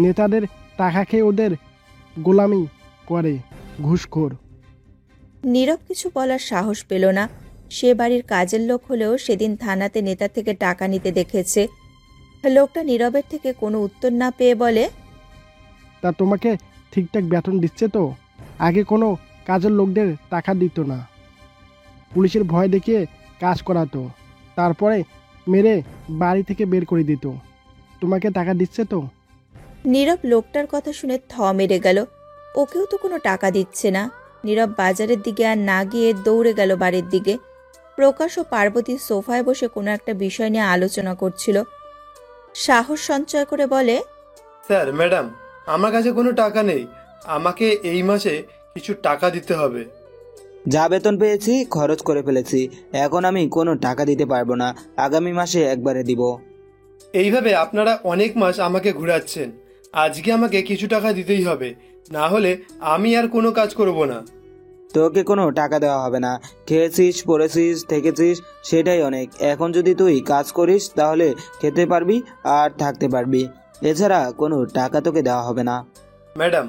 নেতাদের টাকা খেয়ে ওদের গোলামি করে ঘুষখোর। নীরব কিছু বলার সাহস পেল না। সে বাড়ির কাজের লোক হলেও সেদিন থানাতে নেতা থেকে টাকা নিতে দেখেছে। লোকটা নীরবের থেকে কোনো উত্তর না পেয়ে বলে, তা তোমাকে ঠিকঠাক বেতন দিচ্ছে তো? আগে কোনো কাজের লোকদের টাকা দিত না, পুলিশের ভয় দেখিয়ে কাজ করাতো, তারপরে মেরে বাড়ি থেকে বের করে দিত। তোমাকে টাকা দিচ্ছে তো? নীরব লোকটার কথা শুনে থ মেরে গেল। ওকেও তো কোনো টাকা দিচ্ছে না। নীরব বাজারের দিকে আর না গিয়ে দৌড়ে গেল বাড়ির দিকে। প্রকাশ ও পার্বতী সোফায় বসে কোনো একটা বিষয় নিয়ে আলোচনা করছিল। সাহস সঞ্চয় করে বলে, স্যার, ম্যাডাম, আমার কাছে কোনো টাকা নেই। আমাকে এই মাসে কিছু টাকা দিতে হবে। যা বেতন পেয়েছি খরচ করে ফেলেছি, এখন আমি কোনো টাকা দিতে পারবো না। আগামী মাসে একবারে দিব। এইভাবে আপনারা অনেক মাস আমাকে ঘুরাচ্ছেন। আজকে আমাকে কিছু টাকা দিতেই হবে, না হলে আমি আর কোনো কাজ করব না। তোকে কোনো টাকা দেওয়া হবে না। খেয়েছিস, পড়েছিস, থেকেছিস, সেটাই অনেক। এখন যদি তুই কাজ করিস তাহলে খেতে পারবি আর থাকতে পারবি, এছাড়া কোনো টাকা তোকে দেওয়া হবে না। ম্যাডাম,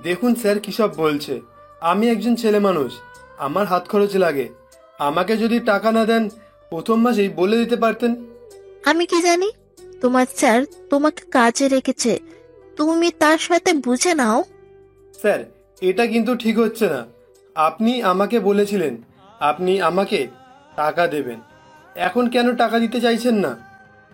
দেখুন স্যার কী সব বলছে। আমি একজন ছেলে মানুষ, আমার হাত খরচ লাগে। আমাকে যদি টাকা না দেন প্রথম মাসেই বলে দিতে পারতেন। আমি কি জানি? তোমার স্যার তোমাকে কাজে রেখেছে, তুমি তার সাথে বুঝে নাও। স্যার, এটা কিন্তু ঠিক হচ্ছে না। আপনি আমাকে বলেছিলেন আপনি আমাকে টাকা দেবেন, এখন কেন টাকা দিতে চাইছেন না?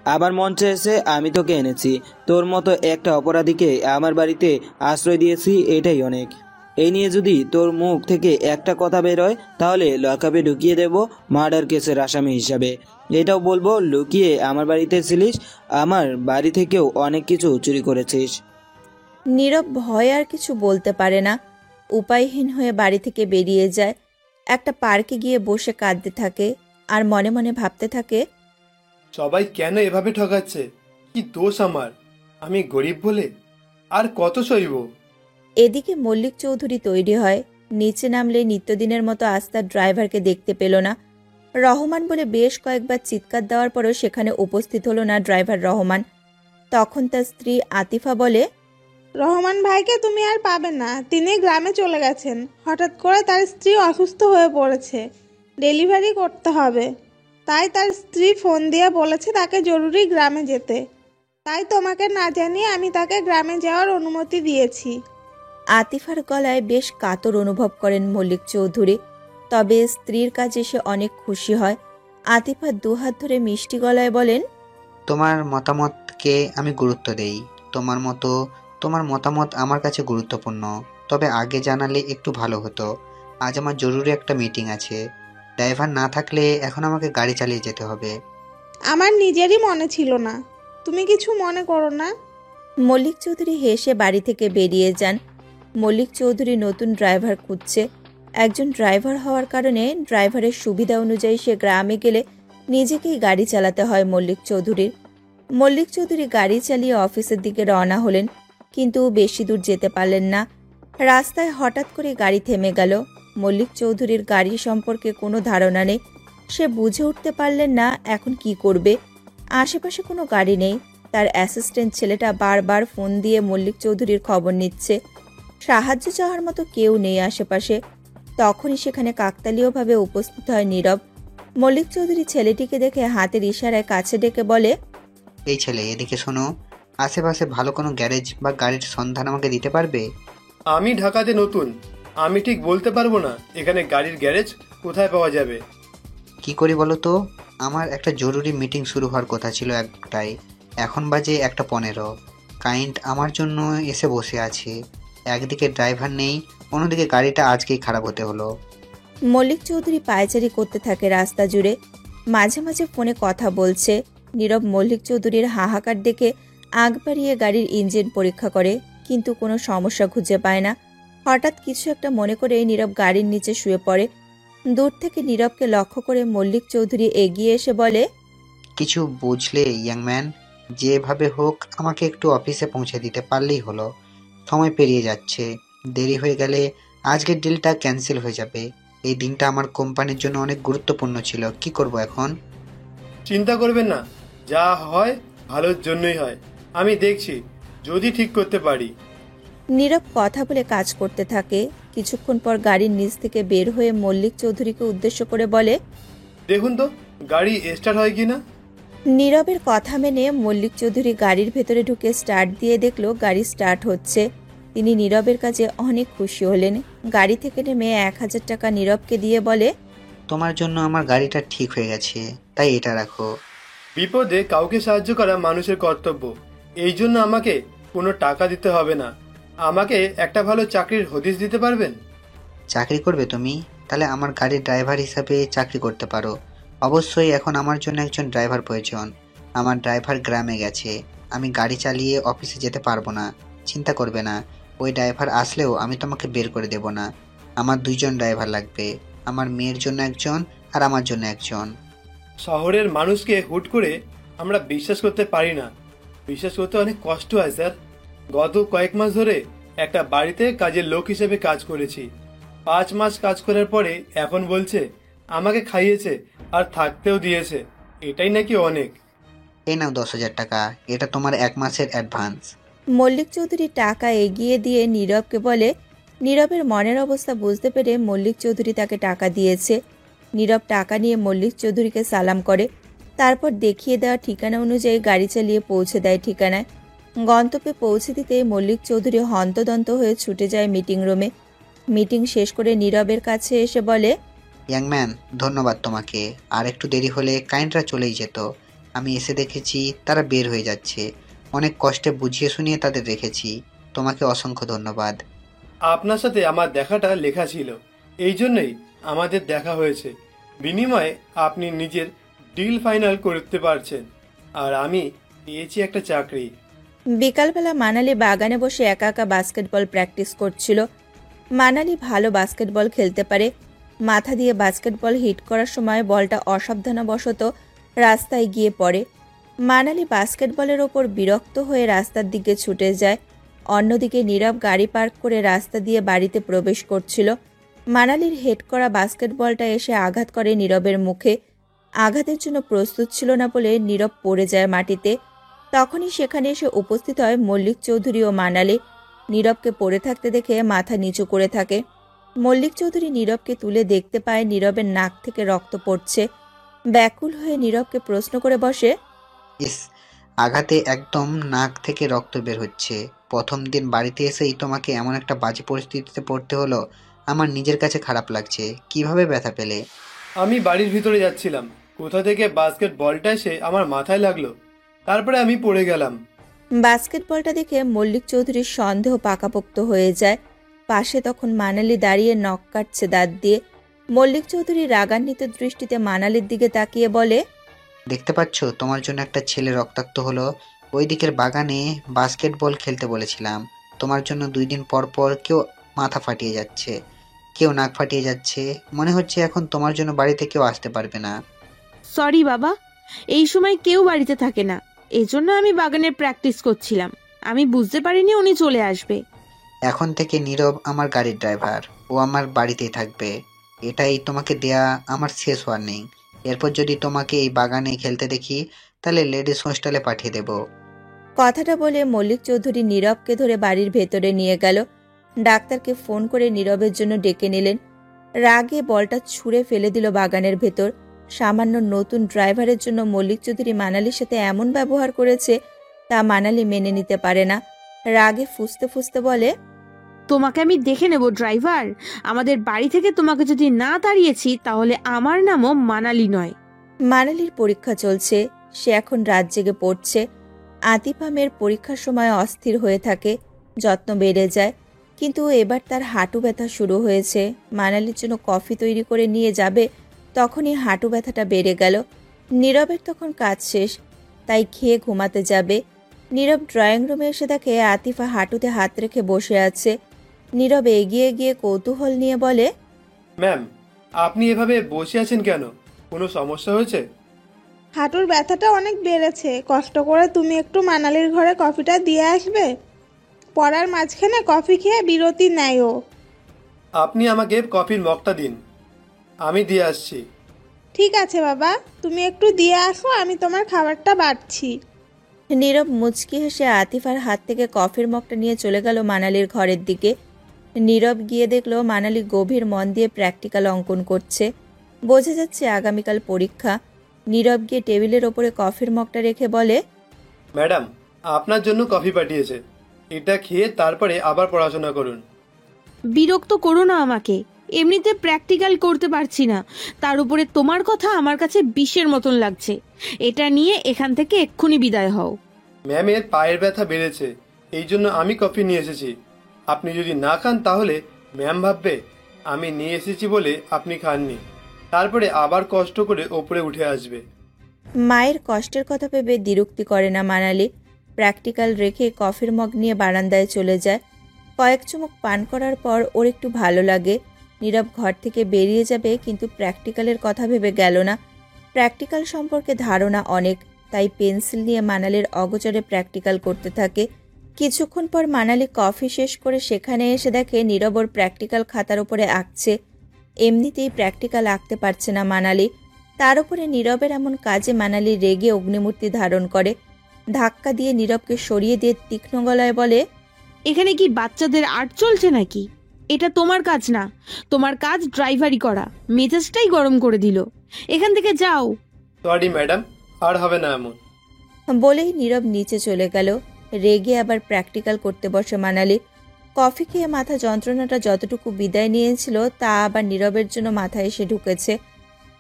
আবার মঞ্চে এসে আমি তোকে এনেছি, তোর মতো একটা অপরাধীকে আমার বাড়িতে আশ্রয় দিয়েছি, এটাই অনেক। এই নিয়ে যদি তোর মুখ থেকে একটা কথা বের হয় তাহলে লকআপে ঢুকিয়ে দেব মার্ডার কেসের আসামি হিসাবে। এটাও বলবো লুকিয়ে আমার বাড়িতে ছিলিস, আমার বাড়ি থেকেও অনেক কিছু চুরি করেছিস। নীরব ভয় আর কিছু বলতে পারে না, উপায়হীন হয়ে বাড়ি থেকে বেরিয়ে যায়। একটা পার্কে গিয়ে বসে কাঁদতে থাকে আর মনে মনে ভাবতে থাকে, সবাই কেন এভাবে ঠকাচ্ছে? কি দোষ আমার? আমি গরিব বলে? আর কত সইব? এদিকে মল্লিক চৌধুরী তৈরি হয়। নিচে নামলে নিত্যদিনের মতো আজ তার ড্রাইভারকে দেখতে পেল না। রহমান বলে বেশ কয়েকবার চিৎকার দেওয়ার পরও সেখানে উপস্থিত হলো না ড্রাইভার রহমান। তখন তার স্ত্রী আতিফা বলে, রহমান ভাইকে তুমি আর পাবে না, তিনি গ্রামে চলে গেছেন। হঠাৎ করে তার স্ত্রী অসুস্থ হয়ে পড়েছে, ডেলিভারি করতে হবে। তাই তার স্ত্রী ফোন দিয়ে বলেছে তাকে জরুরি গ্রামে যেতে। তাই তোমাকে না জানিয়ে আমি তাকে গ্রামে যাওয়ার অনুমতি দিয়েছি। আতিফার গলায় বেশ কাতর অনুভব করেন মল্লিক চৌধুরী, তবে স্ত্রীর কাজে সে অনেক খুশি হয়। আতিফা দুহাত ধরে মিষ্টি গলায় বলেন, তোমার মতামতকে আমি গুরুত্ব দেই। তোমার মতামত আমার কাছে গুরুত্বপূর্ণ, তবে আগে জানালে একটু ভালো হতো। আজ আমার জরুরি একটা মিটিং আছে, ড্রাইভার না থাকলে এখন আমাকে গাড়ি চালিয়ে যেতে হবে। আমার নিজেরই মনে ছিল না, তুমি কিছু মনে করো না। মল্লিক চৌধুরী হেসে বাড়ি থেকে বেরিয়ে যান। মল্লিক চৌধুরী নতুন ড্রাইভার খুঁজছে। একজন ড্রাইভার হওয়ার কারণে ড্রাইভারের সুবিধা অনুযায়ী সে গ্রামে গেলে নিজেকেই গাড়ি চালাতে হয় মল্লিক চৌধুরীর। মল্লিক চৌধুরী গাড়ি চালিয়ে অফিসের দিকে রওনা হলেন, কিন্তু বেশি দূর যেতে পারলেন না। রাস্তায় হঠাৎ করে গাড়ি থেমে গেল। মল্লিক চৌধুরীর গাড়ি সম্পর্কে কোনো ধারণা নেই। সে বুঝে উঠতে পারলেন না এখন কি করবে। আশেপাশে কোনো গাড়ি নেই। তার অ্যাসিস্ট্যান্ট ছেলেটা বারবার ফোন দিয়ে মল্লিক চৌধুরীর খবর নিচ্ছে। সাহায্য চাওয়ার মতো কেউ নেই আশেপাশে। তখনই সেখানে কাকতালীয়ভাবে উপস্থিত হয় নীরব। মল্লিক চৌধুরী ছেলেটিকে দেখে হাতের ইশারায় কাছে ডেকে বলে, এই ছেলে, এদিকে শোনো, আশেপাশে ভালো কোনো গ্যারেজ বা গাড়ির সন্ধান আমাকে দিতে পারবে? আমি ঢাকাতে নতুন, আমি ঠিক বলতে পারবো না এখানে গাড়ির গ্যারেজ কোথায় পাওয়া যাবে। কি করি বলো তো, আমার একটা জরুরি মিটিং শুরু হওয়ার কথা ছিল একটাই, এখন বাজে 1:15। ক্লায়েন্ট আমার জন্য এসে বসে আছে। একদিকে ড্রাইভার নেই, অন্যদিকে গাড়িটা আজকেই খারাপ হতে হলো। মল্লিক চৌধুরী পায়চারি করতে থাকে রাস্তা জুড়ে, মাঝে মাঝে ফোনে কথা বলছে। নীরব মল্লিক চৌধুরীর হাহাকার দেখে আগ বাড়িয়ে গাড়ির ইঞ্জিন পরীক্ষা করে, কিন্তু কোনো সমস্যা খুঁজে পায় না। হঠাৎ কিছু একটা মনে করে নীরব গাড়ির নিচে শুয়ে পড়ে। দূর থেকে নীরবকে লক্ষ্য করে মল্লিক চৌধুরী এগিয়ে এসে বলে, কিছু বুঝলে ইয়াংম্যান? যেভাবে হোক আমাকে একটু অফিসে পৌঁছে দিতে পারলেই হলো। সময় পেরিয়ে যাচ্ছে, দেরি হয়ে গেলে আজকের ডিলটা ক্যান্সেল হয়ে যাবে। এই দিনটা আমার কোম্পানির জন্য অনেক গুরুত্বপূর্ণ ছিল। কি করব এখন? চিন্তা করবেন না, যা হয় ভালোর জন্যই হয়। আমি দেখছি যদি ঠিক করতে পারি। নীরব কথা বলে কাজ করতে থাকে। কিছুক্ষণ পর গাড়ির নিচ থেকে বের হয়ে মল্লিক চৌধুরীকে উদ্দেশ্য করে বলে, দেখুন তো গাড়ি স্টার্ট হয় কিনা। নীরবের কথা মেনে মল্লিক চৌধুরী গাড়ির ভেতরে ঢুকে স্টার্ট দিয়ে দেখলো গাড়ি স্টার্ট হচ্ছে। তিনি নীরবের কাছে অনেক খুশি হলেন। গাড়ি থেকে নেমে 1000 টাকা নীরবকে দিয়ে বলে, তোমার জন্য আমার গাড়িটা ঠিক হয়ে গেছে, তাই এটা রাখো। বিপদে কাউকে সাহায্য করা মানুষের কর্তব্য, এই জন্য আমাকে কোনো টাকা দিতে হবে না। আমাকে একটা ভালো চাকরির হদিশ দিতে পারবেন? চাকরি করবে তুমি? তাহলে আমার গাড়ির ড্রাইভার হিসাবে চাকরি করতে পারো। অবশ্যই এখন আমার জন্য একজন ড্রাইভার প্রয়োজন। আমার ড্রাইভার গ্রামে গেছে, আমি গাড়ি চালিয়ে অফিসে যেতে পারবো না। চিন্তা করবে না, ওই ড্রাইভার আসলেও আমি তোমাকে বের করে দেব না। আমার 2 জন ড্রাইভার লাগবে, আমার মেয়ের জন্য একজন আর আমার জন্য একজন। শহরের মানুষকে হুট করে আমরা বিশ্বাস করতে পারি না। বিশ্বাস করতে অনেক কষ্ট হয় স্যার। গত কয়েক মাস ধরে একটা বাড়িতে কাজের লোক হিসেবে কাজ করেছি। 5 মাস কাজ করার পরে এখন বলছে আমাকে খাইয়েছে আর থাকতেও দিয়েছে, এটাই নাকি অনেক। এই নাও 10,000 টাকা, এটা তোমার 1 মাসের অ্যাডভান্স। মল্লিক চৌধুরী টাকা এগিয়ে দিয়ে নীরবকে বলে। নীরবের মনের অবস্থা বুঝতে পেরে মল্লিক চৌধুরী তাকে টাকা দিয়েছে। নীরব টাকা নিয়ে মল্লিক চৌধুরীকে সালাম করে, তারপর দেখিয়ে দেওয়া ঠিকানা অনুযায়ী গাড়ি চালিয়ে পৌঁছে দেয় ঠিকানায়। গন্তব্যে পৌঁছে দিতে মল্লিক চৌধুরী হন্তদন্ত হয়ে ছুটে যায় মিটিং রুমে। মিটিং শেষ করে নীরবের কাছে এসে বলে, ইয়াংম্যান, ধন্যবাদ তোমাকে। আর একটু দেরি হলে ক্লায়েন্টরা চলেই যেত। আমি এসে দেখেছি তারা বের হয়ে যাচ্ছে। অনেক কষ্টে বুঝিয়ে শুনিয়ে তাদের রেখেছি। তোমাকে অসংখ্য ধন্যবাদ। আপনার সাথে আমার দেখাটা লেখা ছিল, এই জন্যই আমাদের দেখা হয়েছে। বিনিময়ে আপনি নিজের ডিল ফাইনাল করতে পারছেন, আর আমি পেয়েছি একটা চাকরি। বিকালবেলা মানালি বাগানে বসে একা একা বাস্কেটবল প্র্যাকটিস করছিল। মানালি ভালো বাস্কেটবল খেলতে পারে। মাথা দিয়ে বাস্কেটবল হিট করার সময় বলটা অসাবধানবশত রাস্তায় গিয়ে পড়ে। মানালি বাস্কেটবলের ওপর বিরক্ত হয়ে রাস্তার দিকে ছুটে যায়। অন্যদিকে নীরব গাড়ি পার্ক করে রাস্তা দিয়ে বাড়িতে প্রবেশ করছিল। মানালির হেড করা বাস্কেটবলটা এসে আঘাত করে নীরবের মুখে। আঘাতের জন্য প্রস্তুত ছিল না বলে নীরব পড়ে যায় মাটিতে। তখনই সেখানে এসে উপস্থিত হয় মল্লিক চৌধুরী ও মানালি। নীরবকে পড়ে থাকতে দেখে মাথা নিচু করে থাকে। মল্লিক চৌধুরী নীরবকে তুলে দেখতে পায় নীরবের নাক থেকে রক্ত পড়ছে। ব্যাকুল হয়ে নীরবকে প্রশ্ন করে বসে, ইস, আঘাতে একদম নাক থেকে রক্ত বের হচ্ছে। প্রথম দিন বাড়িতে এসেই তোমাকে এমন একটা বাজে পরিস্থিতিতে পড়তে হলো। আমার নিজের কাছে খারাপ লাগছে। কিভাবে ব্যথা পেলে? আমি বাড়ির ভিতরে যাচ্ছিলাম, কোথা থেকে বাস্কেট বলটা এসে আমার মাথায় লাগলো, তারপরে আমি পড়ে গেলাম। বাস্কেটবলটা দেখে মল্লিক চৌধুরীর সন্দেহ পাকাপোক্ত হয়ে যায়। পাশে তখন মানালি দাঁড়িয়ে নখ কাটছে দাঁত দিয়ে। মল্লিক চৌধুরী রাগান্বিত দৃষ্টিতে মানালির দিকে তাকিয়ে বলে, দেখতে পাচ্ছ তোমার জন্য একটা ছেলে রক্তাক্ত হলো। ওই দিকের বাগানে বাস্কেটবল খেলতে বলেছিলাম। তোমার জন্য 2 দিন পর পর কেউ মাথা ফাটিয়ে যাচ্ছে, কেউ নাক ফাটিয়ে যাচ্ছে। মনে হচ্ছে এখন তোমার জন্য বাড়িতে কেউ আসতে পারবে না। সরি বাবা, এই সময় কেউ বাড়িতে থাকে না, এজন্য আমি বাগানের প্র্যাকটিস করছিলাম। আমি বুঝতে পারিনি উনি চলে আসবে। এখন থেকে নীরব আমার গাড়ির ড্রাইভার, ও আমার বাড়িতেই থাকবে। এটাই তোমাকে দেয়া আমার শেষ ওয়ার্নিং। এরপর যদি তোমাকে এই বাগানে খেলতে দেখি তাহলে লেডিস হোস্টেলে পাঠিয়ে দেব। কথাটা বলে মল্লিক চৌধুরী নীরবকে ধরে বাড়ির ভেতরে নিয়ে গেল। ডাক্তারকে ফোন করে নীরবের জন্য ডেকে নিলেন। রাগে বলটা ছুঁড়ে ফেলে দিল বাগানের ভেতর। সামান্য নতুন ড্রাইভারের জন্য মল্লিক চৌধুরী মানালির সাথে এমন ব্যবহার করেছে তা মানালি মেনে নিতে পারে না। রাগে ফুঁসতে ফুঁসতে বলে, তোমাকে আমি দেখে নেব ড্রাইভার। আমাদের বাড়ি থেকে তোমাকে যদি না তাড়িয়েছি তাহলে আমার নামও মানালি নয়। মানালির পরীক্ষা চলছে, সে এখন রাত জেগে পড়ছে। আতিফা মেয়ের পরীক্ষার সময় অস্থির হয়ে থাকে, যত্ন বেড়ে যায়। কিন্তু এবার তার হাঁটু ব্যথা শুরু হয়েছে। মানালির জন্য কফি তৈরি করে নিয়ে যাবে, তখনই হাঁটু ব্যথাটা বেড়ে গেল। নীরবের তখন কাজ শেষ, তাই খেয়ে ঘুমাতে যাবে। নীরব ড্রয়িং রুমে এসে দেখে আতিফা হাঁটুতে হাত রেখে বসে আছে। নীরব এগিয়ে গিয়ে কৌতূহল নিয়ে বলে, ম্যাম, আপনি এভাবে বসে আছেন কেন? কোনো সমস্যা হয়েছে? হাঁটুর ব্যথাটা অনেক বেড়েছে। কষ্ট করে তুমি একটু মানালির ঘরে কফিটা দিয়ে আসবে। পড়ার মাঝখানে কফি খেয়ে বিরতি নেয় ও। আপনি আমাকে কফির মগটা দিন, আমি দিয়ে আসছি। ঠিক আছে বাবা, তুমি একটু দিয়ে আসো, আমি তোমার খাবারটা বাড়ছি। নীরব মুচকি হেসে আতিফার হাত থেকে কফির মগটা নিয়ে চলে গেল মানালির ঘরের দিকে। নীরব গিয়ে দেখলো মানালি গভীর মন দিয়ে প্র্যাকটিক্যাল অঙ্কন করছে। বোঝা যাচ্ছে আগামীকাল পরীক্ষা। নীরব গিয়ে টেবিলের ওপরে কফির মগটা রেখে বলে, ম্যাডাম, আপনার জন্য কফি পাঠিয়েছে, এটা খেয়ে তারপরে আবার পড়াশোনা করুন। বিরক্ত করো না আমাকে, এমনিতে প্র্যাকটিক্যাল করতে পারছি না, তার উপরে তোমার কথা আমার কাছে বিষের মতন লাগছে। এটা নিয়ে এখান থেকে এক্ষুনি বিদায় হও। ম্যামের পায়ের ব্যথা বেড়েছে, এই জন্য আমি কফি নিয়ে এসেছি। আপনি যদি না খান তাহলে ম্যাম ভাববে আমি নিয়ে এসেছি বলে আপনি খাননি, তারপরে আবার কষ্ট করে ওপরে উঠে আসবে। মায়ের কষ্টের কথা ভেবে দ্বিরুক্তি করে না মানালি। প্র্যাকটিক্যাল রেখে কফির মগ নিয়ে বারান্দায় চলে যায়। কয়েক চুমুক পান করার পর ওর একটু ভালো লাগে। নীরব ঘর থেকে বেরিয়ে যাবে, কিন্তু প্র্যাকটিক্যালের কথা ভেবে গেল না। প্র্যাকটিক্যাল সম্পর্কে ধারণা অনেক, তাই পেন্সিল নিয়ে মানালির অগোচরে প্র্যাকটিক্যাল করতে থাকে। কিছুক্ষণ পর মানালি কফি শেষ করে সেখানে এসে দেখে নীরব ওর প্র্যাকটিক্যাল খাতার উপরে আঁকছে। এমনিতেই প্র্যাকটিক্যাল আঁকতে পারছে না মানালি, তার উপরে নীরবের এমন কাজে মানালি রেগে অগ্নিমূর্তি ধারণ করে। ধাক্কা দিয়ে নীরবকে সরিয়ে দিয়ে তীক্ষ্ণ গলায় বলে, এখানে কি বাচ্চাদের আর্ট চলছে নাকি? এটা তোমার কাজ না, তোমার কাজ ড্রাইভারি করা। মেজাজটাই গরম করে দিল, এখান থেকে যাও। সরি ম্যাডাম, আর হবে না এমন। বলেই নীরব নিচে চলে গেল। রেগে আবার প্র্যাকটিক্যাল করতে বসে মানালি। কফি খেয়ে মাথা যন্ত্রণাটা যতটুকু বিদায় নিয়েছিল তা আবার নীরবের জন্য মাথায় এসে ঢুকেছে।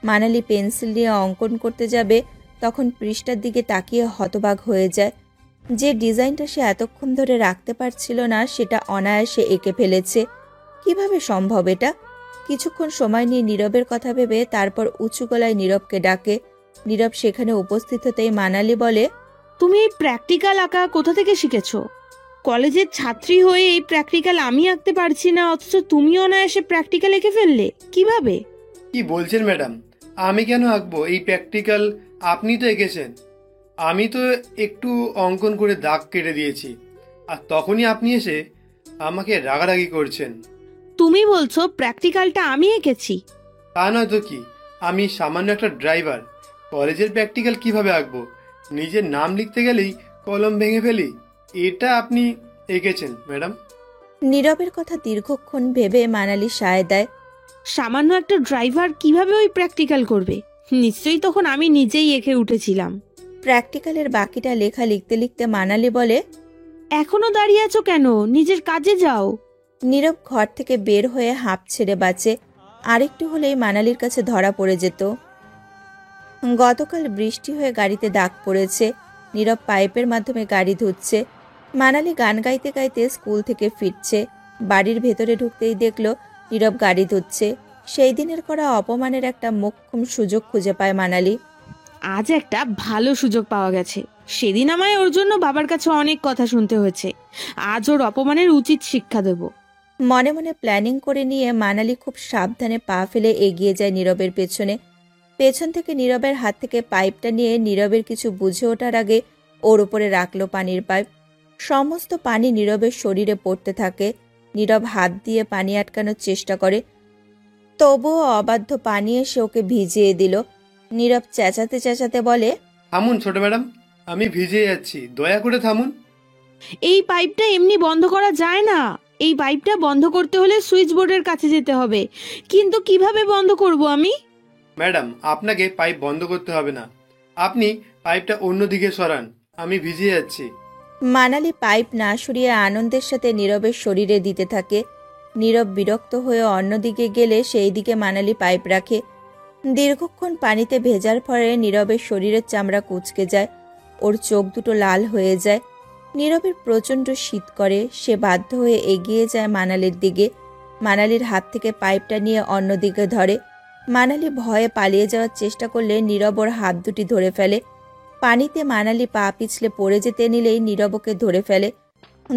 মানালি পেন্সিল নিয়ে অঙ্কন করতে যাবে, তখন পৃষ্ঠার দিকে তাকিয়ে হতবাক হয়ে যায়। যে ডিজাইনটা সে এতক্ষণ ধরে রাখতে পারছিল না সেটা অনায়াসে এঁকে ফেলেছে। কিভাবে সম্ভব এটা? কিছুক্ষণ সময় নিয়ে নীরবের কথা ভেবে তারপর উঁচু গলায় নীরবকে ডাকে। নীরব সেখানে উপস্থিত হতেই মানালি বলে, তুমি এই প্র্যাকটিক্যাল আঁকা কোথা থেকে শিখেছো? কলেজের ছাত্রী হয়ে এই প্র্যাকটিক্যাল আমি আঁকতে পারছি না, অথচ তুমি অনায়াসে প্র্যাকটিক্যাল এঁকে ফেললে কিভাবে? কি বলছেন ম্যাডাম? আমি কেন আঁকবো? এই প্র্যাকটিক্যাল আপনি তো এঁকেছেন। আমি তো একটু অঙ্কন করে দাগ কেটে দিয়েছি, আর তখনই আপনি এসে আমাকে রাগারাগি করছেন। তুমি বলছো প্র্যাকটিক্যালটা আমি এঁকেছি? তা নয় তো কি, আমি সামান্য একটা ড্রাইভার, কলেজের প্র্যাকটিক্যাল কিভাবে আঁকবো? নিজের নাম লিখতে গেলেই কলম ভেঙে ফেলি। এটা আপনি এঁকেছেন ম্যাডাম। নীরবের কথা দীর্ঘক্ষণ ভেবে মানালি সায় দেয়। সামান্য একটা ড্রাইভার কিভাবে ওই প্র্যাকটিক্যাল করবে? নিশ্চয়ই তখন আমি নিজেই এঁকে উঠেছিলাম। প্র্যাকটিক্যালের বাকিটা লেখা লিখতে লিখতে মানালি বলে, এখনো দাঁড়িয়ে আছো কেন? নিজের কাজে যাও। নীরব ঘর থেকে বের হয়ে হাঁপ ছেড়ে বাঁচে। আরেকটু হলেই মানালির কাছে ধরা পড়ে যেত। গতকাল বৃষ্টি হয়ে গাড়িতে দাগ পড়েছে। নীরব পাইপের মাধ্যমে গাড়ি ধুচ্ছে। মানালি গান গাইতে গাইতে স্কুল থেকে ফিরছে। বাড়ির ভেতরে ঢুকতেই দেখল নীরব গাড়ি ধুচ্ছে। সেই দিনের করা অপমানের একটা মোক্ষম সুযোগ খুঁজে পায় মানালি। আজ একটা ভালো সুযোগ পাওয়া গেছে। সেদিন আমায় ওর জন্য বাবার কাছে অনেক কথা শুনতে হয়েছে। আজ ওর অপমানের উচিত শিক্ষা দেব। মনে মনে প্ল্যানিং করে নিয়ে মানালি খুব সাবধানে পা ফেলে এগিয়ে যায় নীরবের পেছনে। পেছন থেকে নীরবের হাত থেকে পাইপটা নিয়ে নীরবের কিছু বুঝে ওঠার আগে ওর উপরে রাখলো পানির পাইপ। সমস্ত পানি নীরবের শরীরে পড়তে থাকে। নীরব হাত দিয়ে পানি আটকানোর চেষ্টা করে, তবুও অবাধ্য পানি এসে ওকে ভিজিয়ে দিল। নীরব চেঁচাতে চেঁচাতে বলে, থামুন ছোট ম্যাডাম, আমি ভিজে যাচ্ছি, দয়া করে থামুন। এই পাইপটা এমনি বন্ধ করা যায় না। এই পাইপটা বন্ধ করতে হলে সুইচ বোর্ডের কাছে যেতে হবে। কিন্তু কিভাবে বন্ধ করব আমি? ম্যাডাম, আপনাকে পাইপ বন্ধ করতে হবে না, আপনি পাইপটা অন্যদিকে সরান, আমি ভিজে যাচ্ছি। মানালি পাইপ না সরিয়ে আনন্দের সাথে নীরবের শরীরে দিতে থাকে। নীরব বিরক্ত হয়ে অন্যদিকে গেলে সেই দিকে মানালি পাইপ রাখে। দীর্ঘক্ষণ পানিতে ভেজার ফলে নীরবের শরীরের চামড়া কুঁচকে যায়। ওর চোখ দুটো লাল হয়ে যায়। নীরবের প্রচণ্ড শীত করে। সে বাধ্য হয়ে এগিয়ে যায় মানালির দিকে। মানালির হাত থেকে পাইপটা নিয়ে অন্যদিকে ধরে। মানালি ভয়ে পালিয়ে যাওয়ার চেষ্টা করলে নীরব ওর হাত দুটি ধরে ফেলে। পানিতে মানালি পা পিছলে পড়ে যেতে নিলেই নীরব ওকে ধরে ফেলে।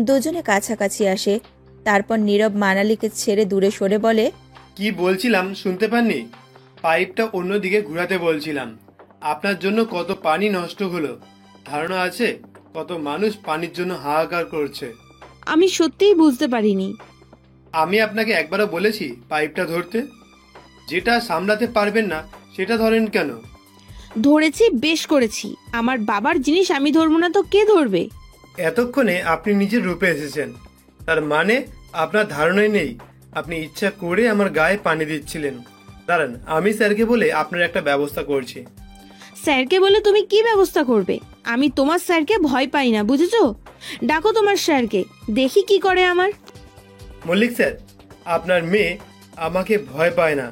দুজনে কাছাকাছি আসে। তারপর নীরব মানালিকে ছেড়ে দূরে সরে বলে, কি বলছিলাম শুনতে পাননি? পাইপটা অন্যদিকে ঘোরাতে বলছিলাম। আপনার জন্য কত পানি নষ্ট হলো, ধারণা আছে? কত মানুষ পানির জন্য হাহাকার করছে। আমি সত্যিই বুঝতে পারিনি। আমি আপনাকে একবারও বলেছি পাইপটা ধরতে? যেটা সামলাতে পারবেন না সেটা ধরেন কেন? ধরেছি, বেশ করেছি। আমার বাবার জিনিস আমি ধরবো না তো কে ধরবে? এতক্ষণে আপনি নিজের রূপে এসেছেন, তার মানে আপনার ধারণাই নেই আপনি ইচ্ছা করে আমার গায়ে পানি দিচ্ছিলেন। দাঁড়ান, আমি স্যারকে বলে আপনার একটা ব্যবস্থা করছি। স্যারকে বলে তুমি কি ব্যবস্থা করবে? আমি তোমার স্যারকে ভয় পাই না, বুঝেছো? ডাকো তোমার স্যারকে, দেখি কি করে আমার। মল্লিক স্যার, আপনার মেয়ে আমাকে ভয় পায় না।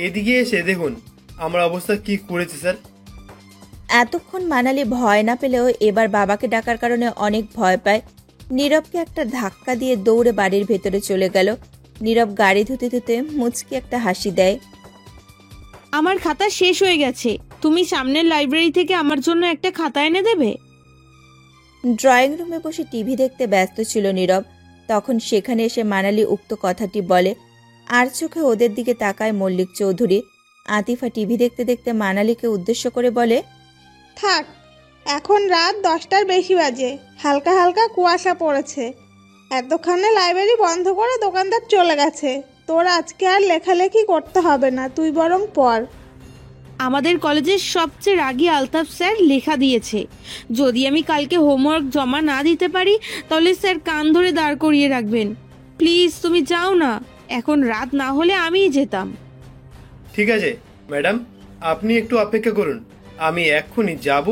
এদিকে এসে দেখুন আমার অবস্থা কি করেছে স্যার। এতক্ষণ মানালি ভয় না পেলেও এবার বাবাকে ডাকার কারণে অনেক ভয় পায়। নীরবকে একটা ধাক্কা দিয়ে দৌড়ে বাড়ির ভেতরে চলে গেল। নীরব গাড়ি ধুতে ধুতে মুচকি একটা হাসি দেয়। আমার খাতা শেষ হয়ে গেছে, তুমি সামনের লাইব্রেরি থেকে আমার জন্য একটা খাতা এনে দেবে? ড্রয়িং রুমে বসে টিভি দেখতে ব্যস্ত ছিল নীরব। তখন সেখানে এসে মানালি উক্ত কথাটি বলে। আর চোখে ওদের দিকে তাকায় মল্লিক চৌধুরী। আতিফা টিভি দেখতে দেখতে মানালিকে উদ্দেশ্য করে বলে, থাক, এখন রাত 10টার বেশি বাজে, হালকা হালকা কুয়াশা পড়েছে। এতক্ষণে লাইব্রেরি বন্ধ করে দোকানদার চলে গেছে। তোর আজকে আর লেখালেখি করতে হবে না, তুই বরং পড়। আমাদের কলেজের সবচেয়ে রাগী আলতাফ স্যার লেখা দিয়েছে, যদি আমি কালকে হোমওয়ার্ক জমা না দিতে পারি তাহলে স্যার কান ধরে দাঁড় করিয়ে রাখবেন। প্লিজ তুমি যাও না, এখন রাত না হলে আমিই যেতাম। ঠিক আছে ম্যাডাম, আপনি একটু অপেক্ষা করুন, আমি এক্ষুনি যাব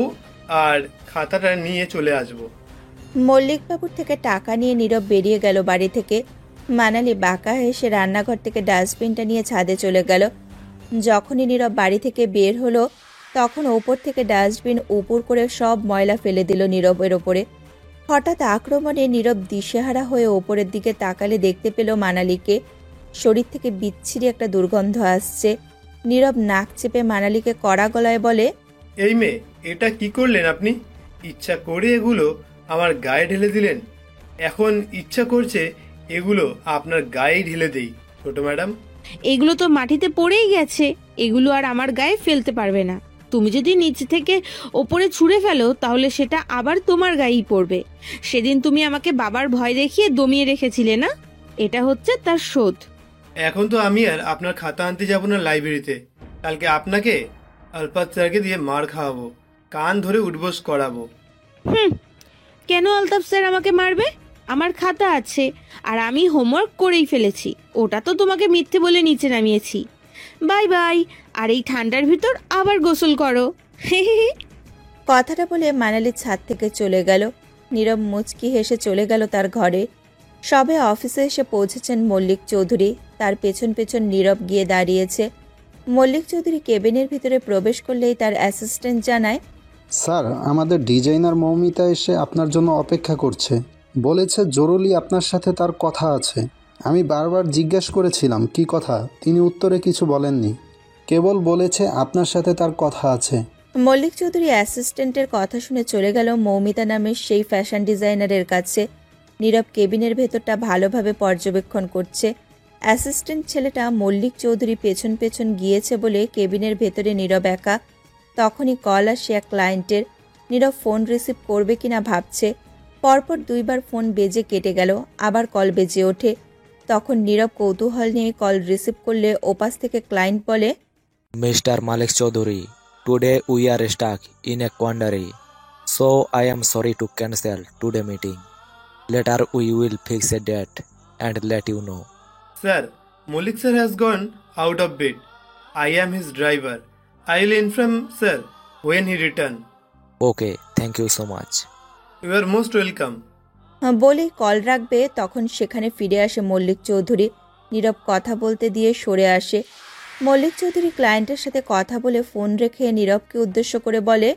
আর খাতাটা নিয়ে চলে আসব। মল্লিকবাবুর থেকে টাকা নিয়ে নীরব বেরিয়ে গেল বাড়ি থেকে। মানালি বাঁকা হেসে রান্নাঘর থেকে ডাস্টবিনটা নিয়ে ছাদে চলে গেল। যখনই নীরব বাড়ি থেকে বের হলো তখন ওপর থেকে ডাস্টবিন উপর করে সব ময়লা ফেলে দিল নীরবের ওপরে। হঠাৎ আক্রমণে নীরব দিশেহারা হয়ে ওপরের দিকে তাকালে দেখতে পেল মানালিকে। শরীর থেকে বিচ্ছিরি একটা দুর্গন্ধ আসছে। নীরব নাক চেপে মানালিকে কড়া গলায় বলে, এই মেয়ে, এটা কি করলেন আপনি? ইচ্ছা করে এগুলো আমার গায়ে ঢেলে দিলেন। এখন ইচ্ছা করছে এগুলো আপনার গায়ে ঢেলে দেই। ছোট ম্যাডাম, এগুলো তো মাটিতে পড়েই গেছে, এগুলো আর আমার গায়ে ফেলতে পারবে না। তুমি যদি নিচে থেকে ওপরে ছুঁড়ে ফেলো তাহলে সেটা আবার তোমার গায়েই পড়বে। সেদিন তুমি আমাকে বাবার ভয় দেখিয়ে দমিয়ে রেখেছিলে না, এটা হচ্ছে তার শোধ। এখন তো আমি আর আপনার খাতা আনতে যাব না লাইব্রেরিতে। কালকে আপনাকে আলফাজ স্যারকে দিয়ে মার খাওয়াবো, কান ধরে উঠবোস করাবো। কেন আলতাফ স্যার আমাকে মারবে? আমার খাতা আছে আর আমি হোমওয়ার্ক করেই ফেলেছি। ওটা তো তোমাকে মিথ্যে বলে নিচে নামিয়েছি। বাই বাই, আর এই ঠান্ডার ভিতর আবার গোসল করো। কথাটা বলে মানালি ছাদ থেকে চলে গেল। নীরব মুচকি হেসে চলে গেল তার ঘরে। সবে অফিসে এসে পৌঁছেছেন মল্লিক চৌধুরী। তার পেছন পেছন নীরব গিয়ে দাঁড়িয়েছে। মল্লিক চৌধুরী কেবিনের ভিতরে প্রবেশ করলেই তার অ্যাসিস্ট্যান্ট জানায়, স্যার, আমাদের ডিজাইনার মৌমিতা এসে আপনার জন্য অপেক্ষা করছে। বলেছে জরুরি আপনার সাথে তার কথা আছে। আমি বারবার জিজ্ঞেস করেছিলাম কি কথা, তিনি উত্তরে কিছু বলেননি, কেবল বলেছে আপনার সাথে তার কথা আছে। মল্লিক চৌধুরী অ্যাসিস্ট্যান্টের কথা শুনে চলে গেল মৌমিতা নামের সেই ফ্যাশন ডিজাইনারের কাছে। নীরব কেবিনের ভেতরটা ভালোভাবে পর্যবেক্ষণ করছে। অ্যাসিস্ট্যান্ট ছেলেটা মল্লিক চৌধুরী পেছন পেছন গিয়েছে বলে কেবিনের ভেতরে নীরব একা। তখনই কল আসে এক ক্লায়েন্টের। নীরব ফোন রিসিভ করবে কিনা ভাবছে। পরপর 2 বার ফোন বেজে কেটে গেল, আবার কল বেজে ওঠে। তখন নীরব কৌতূহল নিয়ে কল রিসিভ করলে ওপাশ থেকে ক্লায়েন্ট বলে, Mr. Malik Chaudhary, today we are stuck in a quandary, so I am sorry to cancel today meeting. Later we will fix a date and let you know. Sir, Malik sir has gone out of bed. I am his driver. I will inform sir when he return. Okay, thank you so much. You are most welcome. বলেই call রাখবে তখন সেখানে ফিরে আসে মল্লিক চৌধুরী। নীরব কথা বলতে দিয়ে সরে আসে। মল্লিক চৌধুরী ক্লায়েন্টের সাথে কথা বলে ফোন রেখে নীরবকে উদ্দেশ্য করে বলে,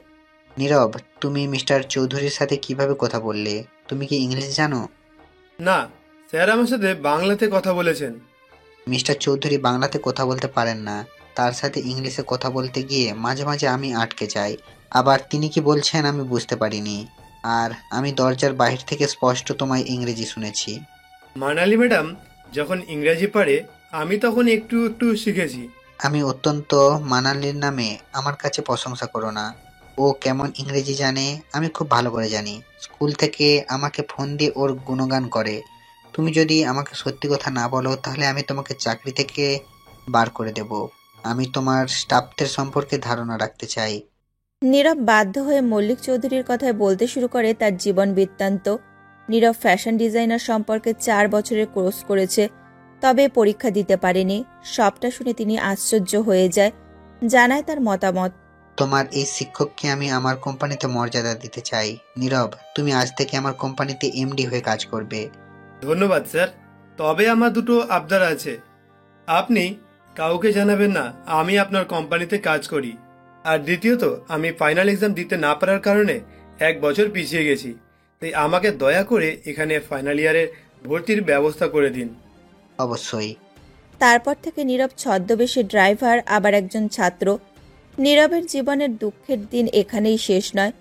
নীরব, তুমি মিস্টার চৌধুরীর সাথে কিভাবে কথা বললে? তুমি কি ইংলিশ জানো? না, স্যার আমার সাথে বাংলাতে কথা বলেছেন। মিস্টার চৌধুরী বাংলাতে কথা বলতে পারেন না। তার সাথে ইংলিশে কথা বলতে গিয়ে মাঝে মাঝে আমি আটকে যাই। আবার তিনি কি বলছেন আমি বুঝতে পারিনি। আর আমি দরজার বাহির থেকে স্পষ্ট তোমায় ইংরেজি শুনেছি। মানালি ম্যাডাম যখন ইংরেজি পারে আমি তখন একটু একটু শিখেছি। আমি অত্যন্ত মানালির নামে আমার কাছে প্রশংসা করো না। ও কেমন ইংরেজি জানে আমি খুব ভালো করে জানি। স্কুল থেকে আমাকে ফোন দিয়ে ওর গুণগান করে। তুমি যদি আমাকে সত্যি কথা না বলো তাহলে আমি তোমাকে চাকরি থেকে বার করে দেব। আমি তোমার স্টাফদের সম্পর্কে ধারণা রাখতে চাই। নীরব বাধ্য হয়ে মল্লিক চৌধুরীর কথায় বলতে শুরু করে তার জীবন বৃত্তান্ত। নীরব ফ্যাশন ডিজাইনার সম্পর্কে 4 বছরের কোর্স করেছে, তবে পরীক্ষা দিতে পারেনি। সবটা শুনে তিনি আশ্চর্য হয়ে যায়, জানায় তার মতামত। তোমার এই শিক্ষককে আমি আমার কোম্পানিতে মর্যাদা দিতে চাই। নীরব, তুমি আজ থেকে আমার কোম্পানিতে এমডি হয়ে কাজ করবে। ধন্যবাদ স্যার, তবে আমার দুটো আবদার আছে। আপনি কাউকে জানাবেন না আমি আপনার কোম্পানিতে কাজ করি। আর দ্বিতীয়ত, আমি ফাইনাল এক্সাম দিতে না পারার কারণে 1 বছর পিছিয়ে গেছি। তাই আমাকে দয়া করে এখানে ফাইনাল ইয়ারের ভর্তির ব্যবস্থা করে দিন। অবশ্যই। তারপর থেকে নীরব ছদ্মবেশে ড্রাইভার, আবার একজন ছাত্র। নীরবের জীবনের দুঃখের দিন এখানেই শেষ নয়।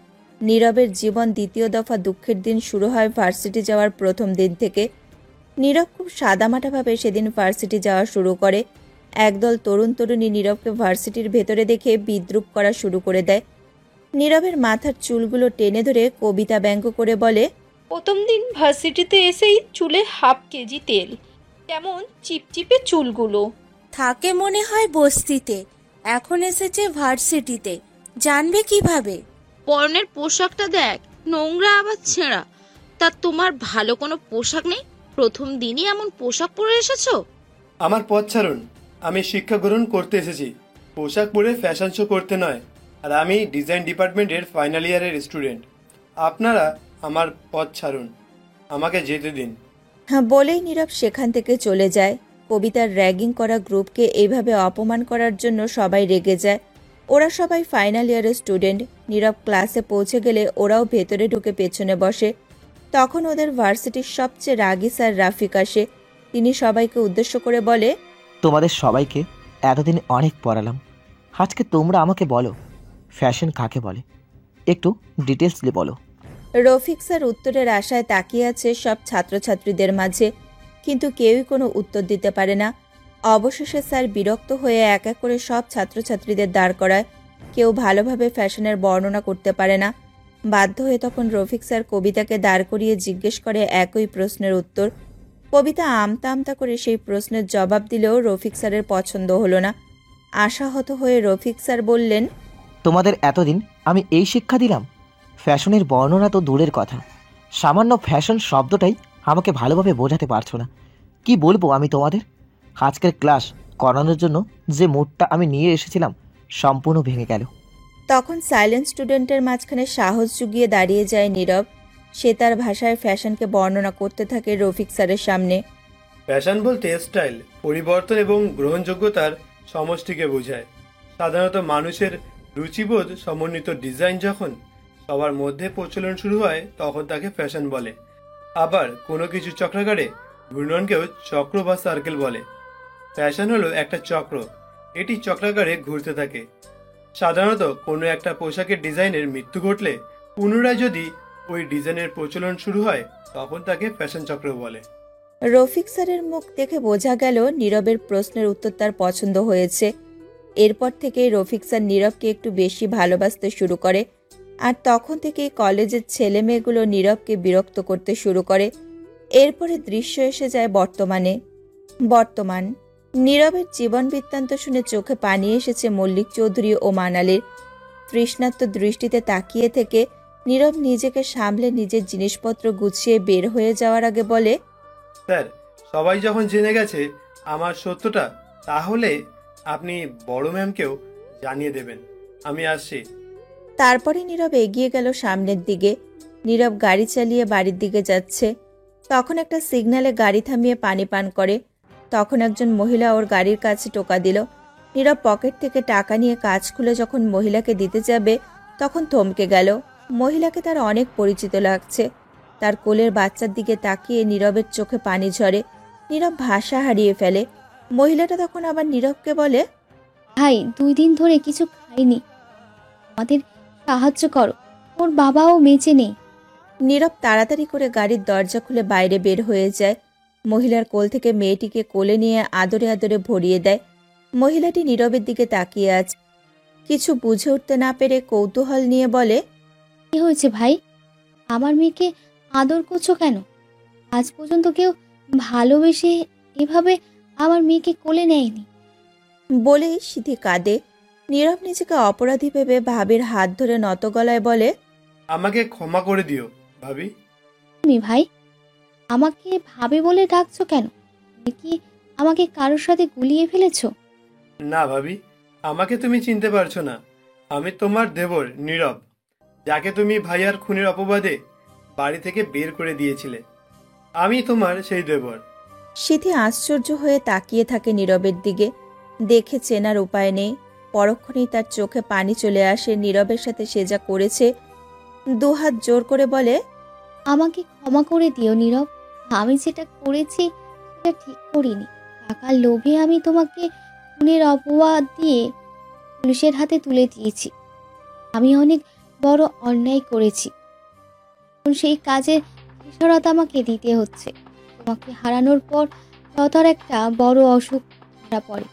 নীরবের জীবন দ্বিতীয় দফা দুঃখের দিন শুরু হয় ভার্সিটি যাওয়ার প্রথম দিন থেকে। নীরব খুব সাদামাটাভাবে সেদিন ভার্সিটি যাওয়া শুরু করে। একদল তরুণ তরুণী নীরবকে ভার্সিটির ভেতরে দেখে বিদ্রূপ করা শুরু করে দেয়। নীরবের মাথার চুলগুলো টেনে ধরে কবিতা ব্যঙ্গ করে বলে, প্রথম দিন ভার্সিটিতে এসেই চুলে ½ কেজি তেল, কেমন চিপচিপে চুলগুলো। থাকে মনে হয় বস্তিতে, এখন এসেছে ভার্সিটিতে, জানবে কিভাবে? পরনের পোশাকটা দেখ, নোংরা আবার ছেঁড়া। তা তোমার ভালো কোনো পোশাক নেই? প্রথম দিনই এমন পোশাক পরে এসেছো? আমার পথ ছাড়ুন, আমি শিক্ষা গ্রহণ করতে এসেছি, পোশাক পরে ফ্যাশন শো করতে নয়। আর আমি ডিজাইন ডিপার্টমেন্টের ফাইনাল ইয়ারের স্টুডেন্ট। আপনারা আমার পথ ছাড়ুন, আমাকে যেতে দিন। হ্যাঁ বলেই নীরব সেখান থেকে চলে যায়। কবিতার র্যাগিং করা গ্রুপকে এইভাবে অপমান করার জন্য সবাই রেগে যায়। ওরা সবাই ফাইনাল ইয়ারের স্টুডেন্ট। নীরব ক্লাসে পৌঁছে গেলে ওরাও ভেতরে ঢুকে পেছনে বসে। তখন ওদের ভার্সিটির সবচেয়ে রাগী স্যার রাফিক আসে। তিনি সবাইকে উদ্দেশ্য করে বলে, তোমাদের সবাইকে এতদিন অনেক পড়ালাম, আজকে তোমরা আমাকে বলো ফ্যাশন কাকে বলে, একটু ডিটেলসলি বলো। রফিক স্যার উত্তরের আশায় তাকিয়ে আছে সব ছাত্রছাত্রীদের মাঝে, কিন্তু কেউই কোনো উত্তর দিতে পারে না। অবশেষে স্যার বিরক্ত হয়ে এক এক করে সব ছাত্রছাত্রীদের দাঁড় করায়। কেউ ভালোভাবে ফ্যাশনের বর্ণনা করতে পারে না। বাধ্য হয়ে তখন রফিক স্যার কবিতাকে দাঁড় করিয়ে জিজ্ঞেস করে একই প্রশ্নের উত্তর। কবিতা আমতা আমতা করে সেই প্রশ্নের জবাব দিলেও রফিক স্যারের পছন্দ হলো না। আশাহত হয়ে রফিক স্যার বললেন, তোমাদের এতদিন আমি এই শিক্ষা দিলাম, ফ্যাশনের বর্ণনা তো দূরের কথা, সামান্য ফ্যাশন শব্দটাই আমাকে ভালোভাবে বোঝাতে পারছো না। কি বলবো আমি তোমাদের? আজকের ক্লাস করানোর জন্য যে মুডটা আমি নিয়ে এসেছিলাম সম্পূর্ণ ভেঙে গেল। তখন সাইলেন্ট স্টুডেন্টের মাঝখানে সাহস জুগিয়ে দাঁড়িয়ে যায় নীরব। সে তার ভাষায় ফ্যাশনকে বর্ণনা করতে থাকে রফিক স্যারের সামনে। ফ্যাশন বলতে স্টাইল, পরিবর্তন এবং গ্রহণযোগ্যতার সমষ্টিকে বোঝায়। সাধারণত মানুষের রুচিবোধ সমন্বিত ডিজাইন যখন সবার মধ্যে প্রচলন শুরু হয় তখন তাকে ফ্যাশন বলে। আবার কোনো কিছু চক্রাকারে ঘূর্ণনকেও চক্র বা সার্কেল বলে। ফ্যাশন হলো একটা চক্র, এটি চক্রাকারে ঘুরতে থাকে। সাধারণত কোনো একটা পোশাকের ডিজাইনের মৃত্যু ঘটলে পুনরায় যদি ওই ডিজাইনের প্রচলন শুরু হয় তখন তাকে ফ্যাশন চক্র বলে। রফিক স্যারের মুখ দেখে বোঝা গেল নীরবের প্রশ্নের উত্তর তার পছন্দ হয়েছে। এরপর থেকেই রফিক স্যার নীরবকে একটু বেশি ভালোবাসতে শুরু করে। আর তখন থেকেই কলেজের ছেলে মেয়েগুলো নীরবকে বিরক্ত করতে শুরু করে। এরপরে দৃশ্য এসে যায় বর্তমান। নীরবের জীবন বৃত্তান্ত শুনে চোখে পানি এসেছে মল্লিক চৌধুরী ও মানালির। তৃষ্ণার্ত দৃষ্টিতে তাকিয়ে থেকে নীরব নিজেকে সামলে নিজের জিনিসপত্র গুছিয়ে বের হয়ে যাওয়ার আগে বলে, স্যার, সবাই যখন জেনে গেছে আমার সত্যটা, তাহলে আপনি বড় ম্যামকেও জানিয়ে দেবেন। আমি আসছি। তারপরে নীরব এগিয়ে গেল সামনের দিকে। নীরব গাড়ি চালিয়ে বাড়ির দিকে যাচ্ছে। তখন একটা সিগন্যালে গাড়ি থামিয়ে পানি পান করে। তখন একজন মহিলা ওর গাড়ির কাছে টোকা দিল। নীরব পকেট থেকে টাকা নিয়ে কাজ খুলে যখন মহিলাকে দিতে যাবে তখন থমকে গেল। মহিলাকে তার অনেক পরিচিত লাগছে। তার কোলের বাচ্চার দিকে তাকিয়ে নীরবের চোখে পানি ঝরে। নীরব ভাষা হারিয়ে ফেলে। মহিলাটা তখন আবার নীরবকে বলে, ভাই 2 দিন ধরে কিছু খাইনি, আমাদের সাহায্য করো, ওর বাবাও বেঁচে নেই। নীরব তাড়াতাড়ি করে গাড়ির দরজা খুলে বাইরে বের হয়ে যায়। মহিলার কোল থেকে মেয়েটিকে কোলে নিয়ে আদরে আদরে ভরিয়ে দেয়। মহিলাটি নীরবের দিকে তাকিয়ে আছে। কিছু বুঝে উঠতে না পেরে কৌতূহল নিয়ে বলে, কি হয়েছে ভাই? আমার মেয়েকে আদর করছো কেন? আজ পর্যন্ত কেউ ভালোবেসে এভাবে আমার মেয়েকে কোলে নেয়নি। বলেই সিধি কাঁদে। নীরব নিজেকে অপরাধী ভেবে ভাবির হাত ধরে নত গলায় বলে, আমাকে ক্ষমা করে দিও ভাবি। তুমি ভাই আমাকে ভাবে বলে ডাকছো কেন? তুমি কি আমাকে কারোর সাথে গুলিয়ে ফেলেছো? না ভাবি, আমাকে তুমি চিনতে পারছো না। আমি তোমার দেবর নীরব, যাকে তুমি ভাইয়ার খুনের অপবাদে বাড়ি থেকে বের করে দিয়েছিলে। আমি তোমার সেই দেবর। সিধি আশ্চর্য হয়ে তাকিয়ে থাকে নীরবের দিকে। দেখে চেনার উপায় নেই। পরক্ষণেই তার চোখে পানি চলে আসে। নীরবের সাথে সে যা করেছে, 2 হাত জোর করে বলে, আমাকে ক্ষমা করে দিও নীরব, আমি যেটা করেছি সেটা ঠিক করিনি। টাকার লোভে আমি তোমাকে খুনের অপবাদ দিয়ে পুলিশের হাতে তুলে দিয়েছি। আমি অনেক বড় অন্যায় করেছি। সেই কাজের খেসারত আমাকে দিতে হচ্ছে। তোমাকে হারানোর পর লতার একটা বড় অসুখ ধরা পড়ে।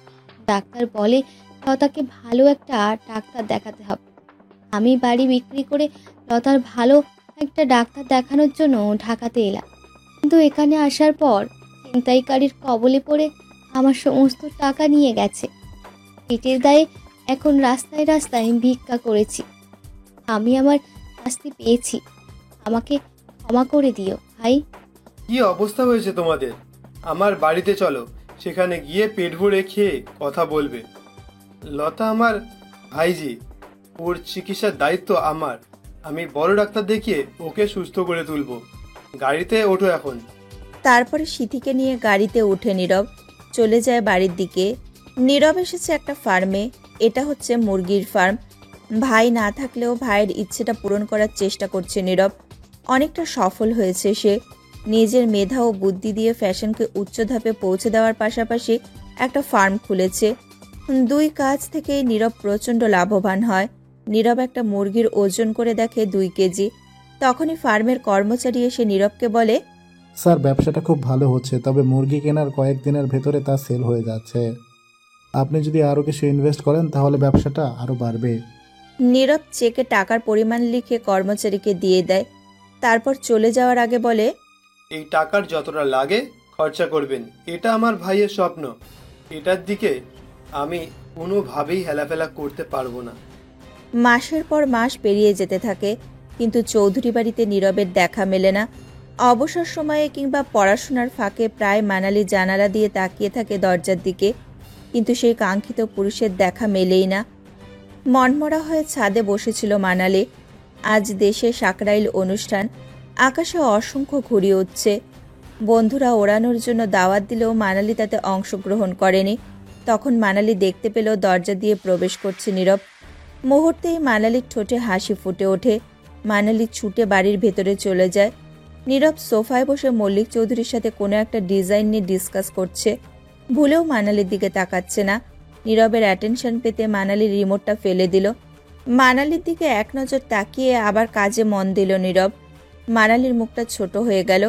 ডাক্তার বলে লতাকে ভালো একটা ডাক্তার দেখাতে হবে। আমি বাড়ি বিক্রি করে লতার ভালো একটা ডাক্তার দেখানোর জন্য ঢাকাতে এলাম, কিন্তু এখানে আসার পর ছিনতাইকারীর কবলে পড়ে আমার সমস্ত টাকা নিয়ে গেছে। পেটের দায়ে এখন রাস্তায় রাস্তায় ভিক্ষা করেছি। আমি আমার শাস্তি পেয়েছি, আমাকে ক্ষমা করে দিও ভাই। কি অবস্থা হয়েছে তোমাদের? আমার বাড়িতে চলো, সেখানে গিয়ে পেট ভরে খেয়ে কথা বলবে। লতা আমার ভাইজি, ওর চিকিৎসার দায়িত্ব আমার। আমি বড় ডাক্তার দেখিয়ে ওকে সুস্থ করে তুলবো। গাড়িতে ওঠো এখন। তারপরে সিথিকে নিয়ে গাড়িতে উঠে নীরব চলে যায় বাড়ির দিকে। নীরব এসেছে একটা ফার্মে। এটা হচ্ছে মুরগির ফার্ম। ভাই না থাকলেও ভাইয়ের ইচ্ছেটা পূরণ করার চেষ্টা করছে নীরব। অনেকটা সফল হয়েছে সে। নিজের মেধা ও বুদ্ধি দিয়ে ফ্যাশনকে উচ্চ ধাপে পৌঁছে দেওয়ার পাশাপাশি একটা ফার্ম খুলেছে। দুই কাজ থেকে নীরব প্রচণ্ড লাভবান হয়। নীরব একটা মুরগির ওজন করে দেখে 2 কেজি। তখনই ফার্মের কর্মচারী এসে নীরবকে বলে, স্যার ব্যবসাটা খুব ভালো হচ্ছে, তবে মুরগি কেনার কয়েকদিনের ভেতরে তা সেল হয়ে যাচ্ছে। আপনি যদি আরও কিছু ইনভেস্ট করেন তাহলে ব্যবসাটা আরও বাড়বে। নীরব চেকে টাকার পরিমাণ লিখে কর্মচারীকে দিয়ে দেয়। তারপর চলে যাওয়ার আগে বলে, এই টাকার যতটা লাগে খরচা করবেন। এটা আমার ভাইয়ের স্বপ্ন। এটার দিকে আমি কোনোভাবেই হেলাফেলা করতে পারবো না। মাসের পর মাস পেরিয়ে যেতে থাকে, কিন্তু চৌধুরী বাড়িতে নীরবের দেখা মেলে না। অবসর সময়ে কিংবা পড়াশোনার ফাঁকে প্রায় মানালি জানালা দিয়ে তাকিয়ে থাকে দরজার দিকে, কিন্তু সেই কাঙ্ক্ষিত পুরুষের দেখা মেলেই না। মনমরা হয়ে ছাদে বসেছিল মানালি। আজ দেশে সাকরাইল অনুষ্ঠান। আকাশে অসংখ্য ঘুড়ি উঠছে। বন্ধুরা ওড়ানোর জন্য দাওয়াত দিলেও মানালি তাতে অংশগ্রহণ করেনি। তখন মানালি দেখতে পেল দরজা দিয়ে প্রবেশ করছে নীরব। মুহূর্তেই মানালির ঠোঁটে হাসি ফুটে ওঠে। মানালি ছুটে বাড়ির ভেতরে চলে যায়। নীরব সোফায় বসে মল্লিক চৌধুরীর সাথে কোনো একটা ডিজাইন নিয়ে ডিসকাস করছে। ভুলেও মানালির দিকে তাকাচ্ছে না। নীরবের অ্যাটেনশন পেতে মানালি রিমোটটা ফেলে দিল। মানালির দিকে এক নজর তাকিয়ে আবার কাজে মন দিল নীরব। মানালির মুখটা ছোট হয়ে গেল।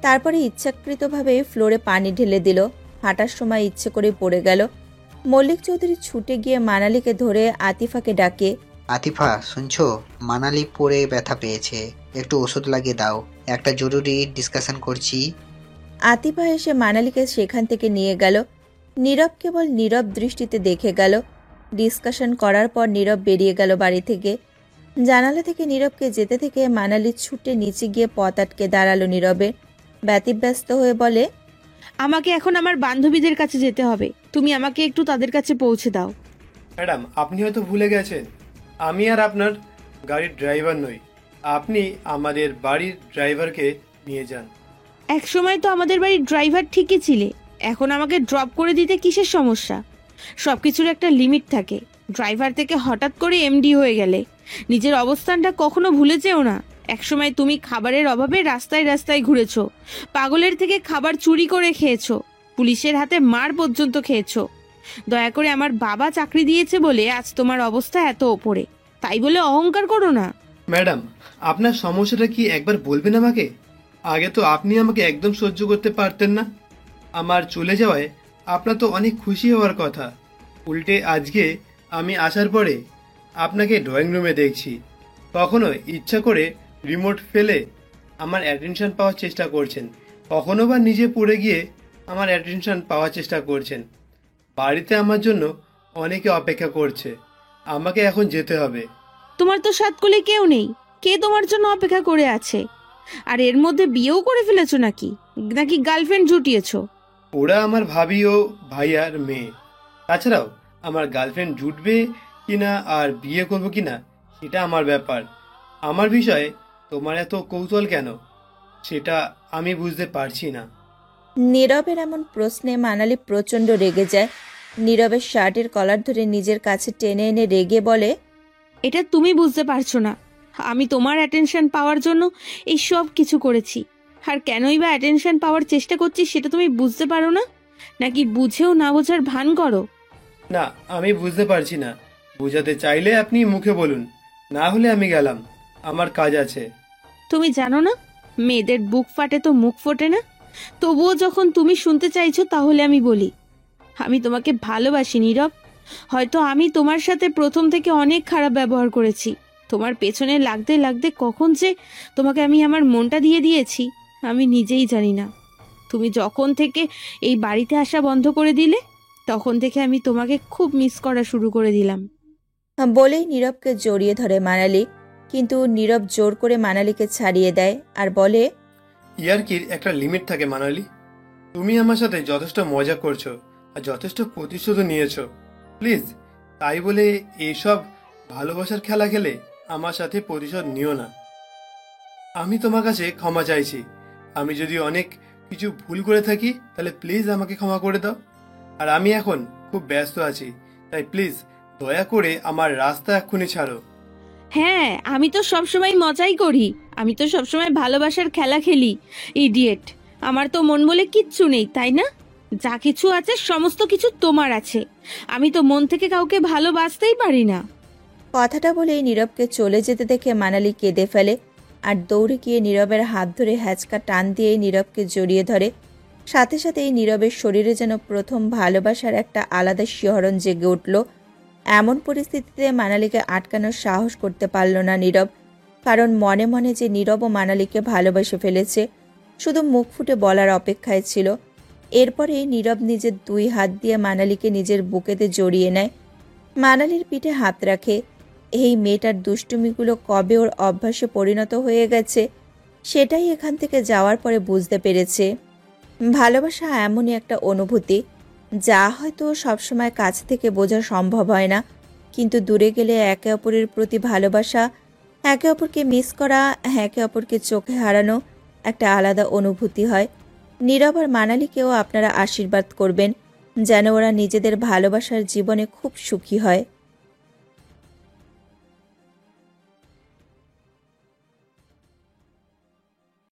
তারপরে ইচ্ছাকৃতভাবে ফ্লোরে পানি ঢেলে দিল। হাঁটার সময় ইচ্ছে করে পড়ে গেল। মল্লিক চৌধুরী ছুটে গিয়ে মানালিকে ধরে আতিফাকে ডাকে, আতিফা শুনছো, মানালি পড়ে ব্যথা পেয়েছে, একটু ওষুধ লাগিয়ে দাও, একটা জরুরি ডিসকাশন করছি। আতিফা এসে মানালিকে সেখান থেকে নিয়ে গেল। নীরব কেবল নীরব দৃষ্টিতে দেখে গেল। ডিসকাশন করার পর নীরব বেরিয়ে গেল বাড়ি থেকে। জানালা থেকে নীরবকে যেতে থেকে মানালি ছুটে নিচে গিয়ে পথ আটকে দাঁড়ালো নীরবে। ব্যতিব্যস্ত হয়ে বলে, আমাকে এখন আমার বান্ধবীদের কাছে যেতে হবে, তুমি আমাকে একটু তাদের কাছে পৌঁছে দাও। ম্যাডাম, আপনি হয়তো ভুলে গেছেন, আমি আর আপনার গাড়ির ড্রাইভার নই। আপনি আমাদের বাড়ির ড্রাইভারকে নিয়ে যান। এক সময় তো আমাদের বাড়ির ড্রাইভার ঠিকই ছিলে, এখন আমাকে ড্রপ করে দিতে কিসের সমস্যা? সবকিছুর একটা লিমিট থাকে। ড্রাইভার থেকে হঠাৎ করে এমডি হয়ে গেলে নিজের অবস্থানটা কখনো ভুলে যেও না। একসময় তুমি খাবারের অভাবে রাস্তায় রাস্তায় ঘুরেছো, পাগলের থেকে খাবার চুরি করে খেয়েছো, পুলিশের হাতে মার পর্যন্ত খেয়েছো। দয়া করে আমার বাবা চাকরি দিয়েছে বলে আজ তোমার অবস্থা এত ওপরে, তাই বলে অহংকার করো না। ম্যাডাম, আপনার সমস্যাটা কি একবার বলবেন আমাকে? আগে তো আপনি আমাকে একদম সহ্য করতে পারতেন না। আমার চলে যাওয়ায় আপনার তো অনেক খুশি হওয়ার কথা। উল্টে আজকে আমি আসার পরে আপনাকে ড্রয়িং রুমে দেখছি। কখনো ইচ্ছা করে রিমোট ফেলে আমার অ্যাটেনশন পাওয়ার চেষ্টা করছেন, কখনো বা নিজে পড়ে গিয়ে আমার অ্যাটেনশন পাওয়ার চেষ্টা করছেন। বাড়িতে আমার জন্য অনেকে অপেক্ষা করছে, আমাকে এখন যেতে হবে। তোমার তো সাতকুলে কেউ নেই, কে তোমার জন্য অপেক্ষা করে আছে? আর এর মধ্যে বিয়েও করে ফেলেছো নাকি নাকি গার্লফ্রেন্ড জুটিয়েছো? ওরা আমার ভাবি ও ভাইয়ার মেয়ে। তাছাড়াও আমার গার্লফ্রেন্ড জুটবে কিনা আর বিয়ে করবো কিনা সেটা আমার ব্যাপার। আমার বিষয়ে তোমার এত কৌতূহল কেন সেটা আমি বুঝতে পারছি না। নীরবের এমন প্রশ্নে মানালি প্রচণ্ড রেগে যায়। নীরবের শার্টের কলার ধরে নিজের কাছে টেনে এনে রেগে বলে, এটা তুমি বুঝতে পারছো না। আমি তোমার অ্যাটেনশন পাওয়ার জন্য এই সব কিছু করেছি। আর কেনই বা অ্যাটেনশন পাওয়ার চেষ্টা করছি সেটা তুমি বুঝতে পারো না, নাকি বুঝেও না বোঝার ভান করো? না, আমি বুঝতে পারছি না। বুঝাতে চাইলে আপনি মুখে বলুন, না হলে আমি গেলাম, আমার কাজ আছে। তুমি জানো না, মেয়েদের বুক ফাটে তো মুখ ফোটে না। তবুও যখন তুমি শুনতে চাইছো তাহলে আমি বলি, আমি তোমাকে ভালোবাসি নীরব। হয়তো আমি তোমার সাথে প্রথম থেকে অনেক খারাপ ব্যবহার করেছি। তোমার পেছনে লাগতে লাগতে কখন যে তোমাকে আমি আমার মনটা দিয়ে দিয়েছি আমি নিজেই জানি না। তুমি যখন থেকে এই বাড়িতে আসা বন্ধ করে দিলে তখন থেকে আমি তোমাকে খুব মিস করা শুরু করে দিলাম। বলেই নীরবকে জড়িয়ে ধরে মানালি, কিন্তু নীরব জোর করে মানালিকে ছাড়িয়ে দেয় আর বলে, ইয়ার্কির একটা লিমিট থাকে মানালি। তুমি আমার সাথে যথেষ্ট মজা করছো আর যথেষ্ট প্রতিশোধ নিয়েছো। প্লিজ, তাই বলে এইসব ভালোবাসার খেলা খেলে আমার সাথে প্রতিশোধ নিও না। আমি তোমার কাছে ক্ষমা চাইছি। আমি যদি অনেক কিছু ভুল করে থাকি তাহলে প্লিজ আমাকে ক্ষমা করে দাও। আর আমি এখন খুব ব্যস্ত আছি, তাই প্লিজ দয়া করে আমার রাস্তা এক্ষুনি ছাড়ো। হ্যাঁ, আমি তো সবসময় মজাই করি, আমি তো সবসময় ভালোবাসার খেলা খেলি। ইডিয়েট, আমার তো মন বলে কিচ্ছু নেই, তাই না? যা কিছু আছে সমস্ত কিছু তোমার আছে, আমি তো মন থেকে কাউকে ভালোবাসতেই পারি না। কথাটা বলেই নীরবকে চলে যেতে দেখে মানালি কেঁদে ফেলে আর দৌড়ে গিয়ে নীরবের হাত ধরে হ্যাচকা টান দিয়ে নীরবকে জড়িয়ে ধরে। সাথে সাথেই নীরবের শরীরে যেন প্রথম ভালোবাসার একটা আলাদা শিহরণ জেগে উঠল। এমন পরিস্থিতিতে মানালিকে আটকানোর সাহস করতে পারল না নীরব, কারণ মনে মনে যে নীরবও মানালিকে ভালোবেসে ফেলেছে, শুধু মুখ ফুটে বলার অপেক্ষায় ছিল। এরপরে নীরব নিজের 2 হাত দিয়ে মানালিকে নিজের বুকেতে জড়িয়ে নেয়, মানালির পিঠে হাত রাখে। এই মেয়েটার দুষ্টুমিগুলো কবে ওর অভ্যাসে পরিণত হয়ে গেছে সেটাই এখান থেকে যাওয়ার পরে বুঝতে পেরেছে। ভালোবাসা এমনই একটা অনুভূতি যা হয়তো সবসময় কাছ থেকে বোঝা সম্ভব হয় না, কিন্তু দূরে গেলে একে অপরের প্রতি ভালোবাসা, একে অপরকে মিস করা, একে অপরকে চোখে হারানো একটা আলাদা অনুভূতি হয়। নীরব আর মানালিকেও আপনারা আশীর্বাদ করবেন যেন ওরা নিজেদের ভালোবাসার জীবনে খুব সুখী হয়।